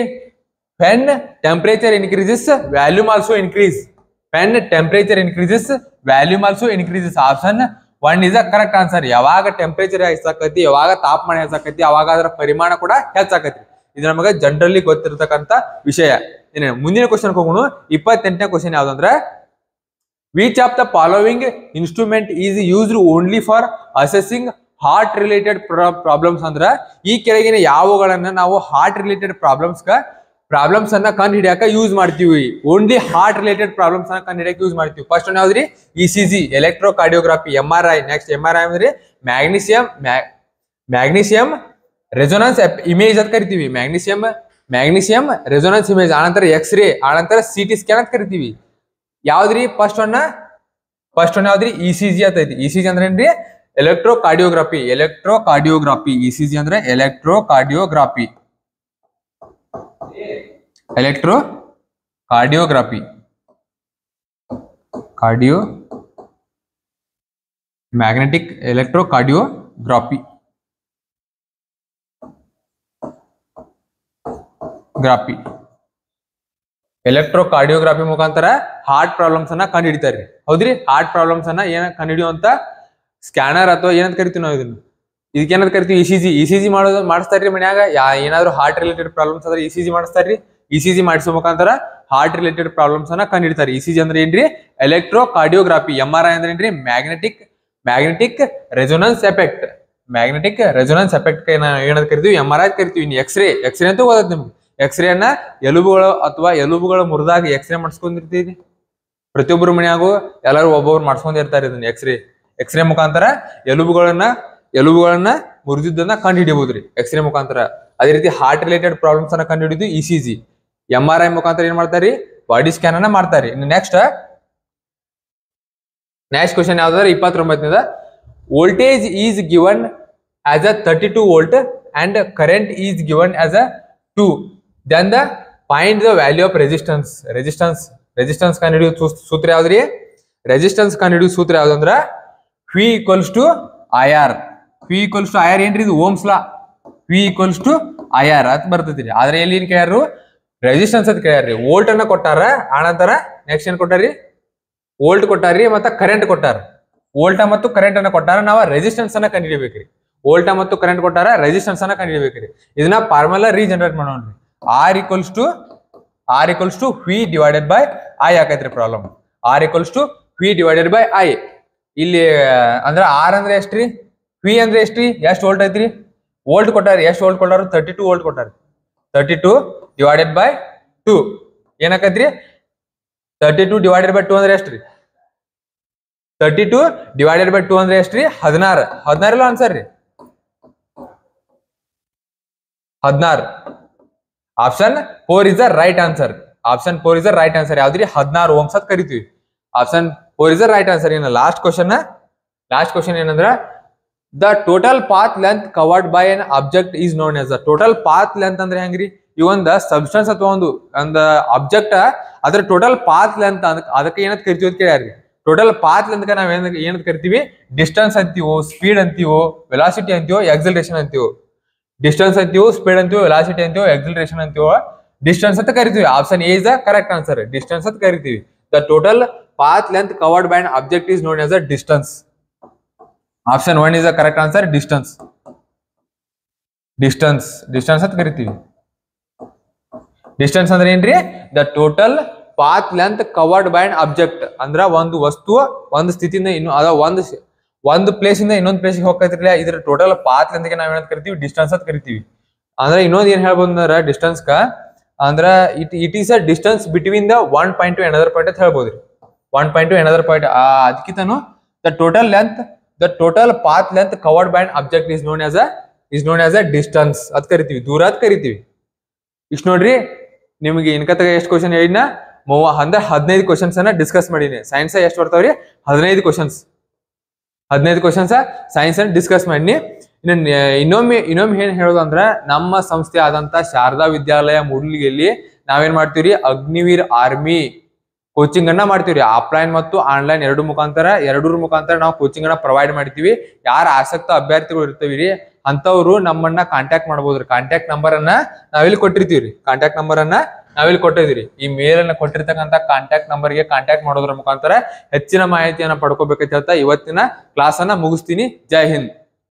When temperature increases volume also increase. When temperature increases volume also increases. Option 1 is a correct answer. ಯಾವಾಗ ಟೆಂಪರೇಚರ್ ಹೆಚ್ಚಾಕತಿ, ಯಾವಾಗ ತಾಪಮಾನ ಹೆಚ್ಚಾಕತಿ, ಅವಾಗ ಅದರ ಪರಿಮಾಣ ಕೂಡ ಹೆಚ್ಚಾಕತಿ. ಇದು ನಮಗೆ ಜನರಲಿ ಗೊತ್ತಿರತಕ್ಕಂತ ವಿಷಯ. ಮುಂದಿನ ಕ್ವಶನ್ ಹೋಗೋಣ. 28ನೇ ಕ್ವಶನ್ ಯಾವ್ದಂದ್ರೆ which of the following instrument is used only for assessing heart related problems. ಅಂದ್ರ ಈ ಕೆಳಗಿನ ಯಾವುಗಳನ್ನ ನಾವು ಹಾರ್ಟ್ ರಿಲೇಟೆಡ್ ಪ್ರಾಬ್ಲಮ್ಸ್ ಅನ್ನ ಕಂಡು ಹಿಡಿಯಾಕ ಯೂಸ್ ಮಾಡ್ತೀವಿ. ಓನ್ಲಿ ಹಾರ್ಟ್ ರಿಲೇಟೆಡ್ ಪ್ರಾಬ್ಲಮ್ಸ್ ಅನ್ನ ಕಂಡು ಹಿಡಿಯಾಕ ಯೂಸ್ ಮಾಡ್ತೀವಿ. ಫಸ್ಟ್ ಒನ್ ಯಾವ್ದ್ರಿ? ECG electrocardiography. MRI. Next MRI ಅಂದ್ರೆ ಮ್ಯಾಗ್ನೀಸಿಯಂ ರೆಸೊನೆನ್ಸ್ ಇಮೇಜ್ ಅಂತ ಕರಿತೀವಿ. Magnesium resonance image. ಆನಂತರ ಎಕ್ಸ್ರೇ, ಆನಂತರ CT ಸ್ಕ್ಯಾನ್ ಅಂತ ಕರಿತೀವಿ. ಯಾವ್ದ್ರಿ? ಫಸ್ಟ್ ಒನ್ ಯಾವ್ದ್ರಿ? ECG ಅಂತ ಐತಿ. ECG ಅಂದ್ರೆ ಏನ್ರಿ? ಎಲೆಕ್ಟ್ರೋಕಾರ್ಡಿಯೋಗ್ರಾಫಿ. ECG ಅಂದ್ರೆ ಎಲೆಕ್ಟ್ರೋಕಾರ್ಡಿಯೋಗ್ರಾಫಿ. ಮ್ಯಾಗ್ನೆಟಿಕ್ ಎಲೆಕ್ಟ್ರೋಕಾರ್ಡಿಯೋಗ್ರಾಫಿ. ಎಲೆಕ್ಟ್ರೋಕಾರ್ಡಿಯೋಗ್ರಾಫಿ ಮುಖಾಂತರ ಹಾರ್ಟ್ ಪ್ರಾಬ್ಲಮ್ಸ್ ಅನ್ನ ಕಂಡು ಹಿಡಿತಾರೆ. ಹೌದ್ರಿ. ಹಾರ್ಟ್ ಪ್ರಾಬ್ಲಮ್ಸ್ ಅನ್ನ ಏನ ಕಂಡು ಹಿಡಿಯುವಂತ ಸ್ಕ್ಯಾನರ್ ಅಥವಾ ಏನಂತ ಕರಿತೀವಿ ನಾವು ಇದಕ್ಕೆ ಏನಂತ ಕರಿತೀವಿ? ECG ಮಾಡಿಸ್ತಾರ್ರಿ ಮನ್ಯಾಗ. ಏನಾದ್ರು ಹಾರ್ಟ್ ರಿಲೇಟೆಡ್ ಪ್ರಾಬ್ಲಮ್ಸ್ ಆದ್ರೆ ECG ಮಾಡಿಸ್ತಾರ್ರಿ. ECG ಮಾಡಿಸೋ ಮುಖಾಂತರ ಹಾರ್ಟ್ ರಿಲೇಟೆಡ್ ಪ್ರಾಬ್ಲಮ್ಸ್ ಅನ್ನ ಕಂಡು ಹಿಡಿತಾರೆ. ECG ಅಂದ್ರೆ ಏನ್ರಿ? ಎಲೆಕ್ಟ್ರೋಕಾರ್ಡಿಯೋಗ್ರಾಫಿ. MRI ಅಂದ್ರೆ ಏನ್ರಿ? Magnetic resonance effect. ಏನಂತ ಕರಿತೀವಿ? MRI ಕರಿತೀವಿ. ಇನ್ನು ಎಕ್ಸ್ರೇ ಅಂತ ಓದತ್ ನಿಮ್ಗೆ. ಎಕ್ಸ್ರೇ ಅನ್ನ ಎಲುಬುಗಳ ಮುರಿದಾಗ ಎಕ್ಸ್ರೇ ಮಾಡಿಸ್ಕೊಂಡಿರ್ತೀವಿ. ಪ್ರತಿಯೊಬ್ಬರು ಮನೆಯಾಗೂ ಎಲ್ಲರೂ ಒಬ್ಬೊಬ್ರು ಮಾಡಿಸ್ಕೊಂಡಿರ್ತಾರೆ ಇದನ್ನ. ಎಕ್ಸ್ರೇ ಮುಖಾಂತರ ಎಲುಬುಗಳನ್ನ ಮುರಿದಿದ್ದನ್ನ ಕಂಡು ಹಿಡಿಯಬಹುದ್ರಿ ಎಕ್ಸ್ರೇ ಮುಖಾಂತರ. ಅದೇ ರೀತಿ ಹಾರ್ಟ್ ರಿಲೇಟೆಡ್ ಪ್ರಾಬ್ಲಮ್ಸ್ ಅನ್ನ ಕಂಡು ಹಿಡಿದು ECG. MRI ಮುಖಾಂತರ ಏನ್ ಮಾಡ್ತಾರಿ? ಬಾಡಿ ಸ್ಕ್ಯಾನ್ ಅನ್ನ ಮಾಡ್ತಾರೆ. ಇನ್ನು ನೆಕ್ಸ್ಟ್ ಕ್ವಶನ್ ಯಾವ್ದಾದ್ರೆ 29ನೇದ voltage is given as a 32 volt and current is given as a 2. Then find the value of resistance ಕಂಡು ಹಿಡಿಯೋ ಸೂತ್ರ ಯಾವ್ದ್ರಿ? ರೆಸಿಸ್ಟೆನ್ಸ್ ಕಂಡು ಹಿಡಿಯೋ ಸೂತ್ರ ಯಾವ್ದಂದ್ರ V equals to IR. ಏನ್ರಿ? ಇದು Ohm's law. V equals to IR ಅಂತ ಬರ್ತೈತಿ. ಆದ್ರೆ ಎಲ್ಲಿ ಏನ್ ಕೇಳ್ಯಾರು? ರೆಸಿಸ್ಟೆನ್ಸ್ ಅಂತ ಕೇಳ್ಯಾರ್ರಿ. ವೋಲ್ಟ್ ಅನ್ನ ಕೊಟ್ಟಾರ. ಆನಂತರ ನೆಕ್ಸ್ಟ್ ಏನ್ ಕೊಟ್ಟಾರಿ? ವೋಲ್ಟ್ ಕೊಟ್ಟಾರಿ ಮತ್ತೆ ಕರೆಂಟ್ ಕೊಟ್ಟಾರ. ವೋಲ್ಟ ಮತ್ತು ಕರೆಂಟ್ ಅನ್ನ ಕೊಟ್ಟಾರ. ನಾವು ರೆಸಿಸ್ಟೆನ್ಸ್ ಅನ್ನ ಕಂಡು ಹಿಡಿಬೇಕ್ರಿ. ವೋಲ್ಟ ಮತ್ತು ಕರೆಂಟ್ ಕೊಟ್ಟಾರ, ರೆಸಿಸ್ಟೆನ್ಸ್ ಅನ್ನ ಕಂಡು ಹಿಡಿಬೇಕ್ರಿ. ಇದನ್ನ ಫಾರ್ಮುಲಾ ರೀಜನರೇಟ್ ಮಾಡೋಣ್ರಿ. R equals to V divided by I ಆಕೈತ್ರಿ problem. R equals to V divided by I. ಇಲ್ಲಿ ಅಂದ್ರ R ಅಂದ್ರೆ ಎಷ್ಟ್ರಿ? V ಅಂದ್ರೆ ಎಷ್ಟ್ರಿ? ಎಷ್ಟು ವೋಲ್ಟ್ ಐತ್ರಿ? ವೋಲ್ಟ್ ಕೊಟ್ಟಾರ. ಎಷ್ಟು ವೋಲ್ಟ್ ಕೊಟ್ಟಾರ? 32 ವೋಲ್ಟ್ ಕೊಟ್ಟಾರ. 32 divided by 2 ಏನಾಕೈತ್ರಿ? 32 divided by 2 ಅಂದ್ರೆ ಎಷ್ಟ್ರಿ? 32 divided by 2 ಅಂದ್ರೆ ಎಷ್ಟ್ರಿ? 16 ಆನ್ಸರ್ ರೀ. 16. Option 4 is the right answer. ಯಾವ್ದ್ರಿ? 16 ಓಮ್ಸ್ ಅಂತ ಕರಿತೀವಿ. Option 4 is the right answer. ಇನ್ನು ಲಾಸ್ಟ್ ಕ್ವಶನ್ ಏನಂದ್ರ the total path length covered by an object is known as. Total path length ಅಂದ್ರೆ ಹೆಂಗ್ರಿ? ಈ ಒಂದು ಸಬ್ಸ್ಟೆನ್ಸ್ ಅಥವಾ ಒಂದು ಆಬ್ಜೆಕ್ಟ್ ಅದ್ರ ಟೋಟಲ್ ಪಾತ್ ಲೆಂತ್ ಅದಕ್ಕೆ ಏನಂತ ಕರಿತೀವಿ ಅಂತ ಕೇಳ್ಯಾರ್ರಿ. ಟೋಟಲ್ ಪಾತ್ ಲೆಂತ್ ನಾವು ಏನಂತ ಕರಿತೀವಿ? ಡಿಸ್ಟೆನ್ಸ್ ಅಂತೀವೋ, ಸ್ಪೀಡ್ ಅಂತೀವೋ, ವೆಲಾಸಿಟಿ ಅಂತೀವೋ, ಎಕ್ಸಲರೇಷನ್ ಅಂತೀವೋ. ಡಿಸ್ಟೆನ್ಸ್ ಅಂತೀವೋ, ಸ್ಪೀಡ್ ಅಂತೀವೋ, ವೆಲಾಸಿಟಿ ಅಂತೀವೋ, ಎಕ್ಸಲರೇಷನ್ ಅಂತೀವೋ, ಡಿಸ್ಟೆನ್ಸ್ ಅಂತ ಕರಿತೀವಿ. Option A is the correct answer. Distance ಅಂತ ಕರಿತೀವಿ. The total path length covered by an object is known as a distance. Option 1 is the correct answer. Distance ಅಂತ ಕರಿತೀವಿ. ಡಿಸ್ಟೆನ್ಸ್ ಅಂದ್ರೆ ಏನ್ರಿ? The total path length covered by an object ಅಂದ್ರ ಒಂದು ವಸ್ತು ಒಂದು ಸ್ಥಿತಿಯಿಂದ ಇನ್ನು ಅದ ಒಂದು ಪ್ಲೇಸ್ ಇಂದ ಇನ್ನೊಂದು ಪ್ಲೇಸ್ ಹೋಗ್ತಿರ್ಲಿಲ್ಲ, ಇದ್ರ ಟೋಟಲ್ ಪಾತ್ ಲೆಂತ್ ಗೆ ನಾವ್ ಏನಂತ ಕರಿತೀವಿ? ಡಿಸ್ಟೆನ್ಸ್ ಅಂತ ಕರಿತೀವಿ. ಅಂದ್ರೆ ಇನ್ನೊಂದು ಏನ್ ಹೇಳ್ಬೋದು ಅಂದ್ರೆ ಡಿಸ್ಟೆನ್ಸ್ ಅಂದ್ರ it is a distance between the one point to another point ಅಂತ ಹೇಳ್ಬೋದ್ರಿ. One point to another point ಅದಕ್ಕಿಂತನೂ the total path length covered by an object is known as a distance ಅದ್ ಕರಿತೀವಿ, ದೂರ ಅದ್ ಕರಿತೀವಿ. ಇಷ್ಟು ನೋಡ್ರಿ, ನಿಮ್ಗೆ ಇನ್ಕತ್ತಾಗ ಎಷ್ಟು ಕ್ವಶನ್ ಹೇಳಿನ 15 ಕ್ವಶನ್ಸ್ ಅನ್ನ ಡಿಸ್ಕಸ್ ಮಾಡೀನಿ. ಸೈನ್ಸ್ ಎಷ್ಟು ಬರ್ತಾವ್ರಿ? 15 ಕ್ವಶನ್ಸ್ ಸೈನ್ಸ್ ಅನ್ನ ಡಿಸ್ಕಸ್ ಮಾಡೀನಿ. ಇನ್ನೊಮ್ಮೆ ಏನ್ ಹೇಳೋದು ಅಂದ್ರ, ನಮ್ಮ ಸಂಸ್ಥೆ ಆದಂತ ಶಾರದಾ ವಿದ್ಯಾಲಯ ಮೂಡ್ಲಿಗೆಯಲ್ಲಿ ನಾವೇನ್ ಮಾಡ್ತೀವ್ರಿ? ಅಗ್ನಿವೀರ್ ಆರ್ಮಿ ಕೋಚಿಂಗ್ ಅನ್ನ ಮಾಡ್ತೀವ್ರಿ. ಆಫ್ಲೈನ್ ಮತ್ತು ಆನ್ಲೈನ್ ಎರಡರ ಮುಖಾಂತರ ನಾವು ಕೋಚಿಂಗ್ ಅನ್ನ ಪ್ರೊವೈಡ್ ಮಾಡ್ತೀವಿ. ಯಾರ ಆಸಕ್ತ ಅಭ್ಯರ್ಥಿಗಳು ಇರ್ತೀವಿ ಅಂತವ್ರು ನಮ್ಮನ್ನ ಕಾಂಟ್ಯಾಕ್ಟ್ ಮಾಡಬಹುದ್ರಿ. ಕಾಂಟ್ಯಾಕ್ಟ್ ನಂಬರ್ ಅನ್ನ ನಾವಿಲ್ಲಿ ಕೊಟ್ಟಿದ್ದೀರಿ. ಈ ಮೇಲ್ ಅನ್ನ ಕೊಟ್ಟಿರ್ತಕ್ಕಂಥ ಕಾಂಟ್ಯಾಕ್ಟ್ ನಂಬರ್ಗೆ ಕಾಂಟ್ಯಾಕ್ಟ್ ಮಾಡೋದ್ರ ಮುಖಾಂತರ ಹೆಚ್ಚಿನ ಮಾಹಿತಿಯನ್ನ ಪಡ್ಕೋಬೇಕಂತ ಹೇಳ್ತಾ ಇವತ್ತಿನ ಕ್ಲಾಸ್ ಅನ್ನ ಮುಗಿಸ್ತೀನಿ. ಜೈ ಹಿಂದ್.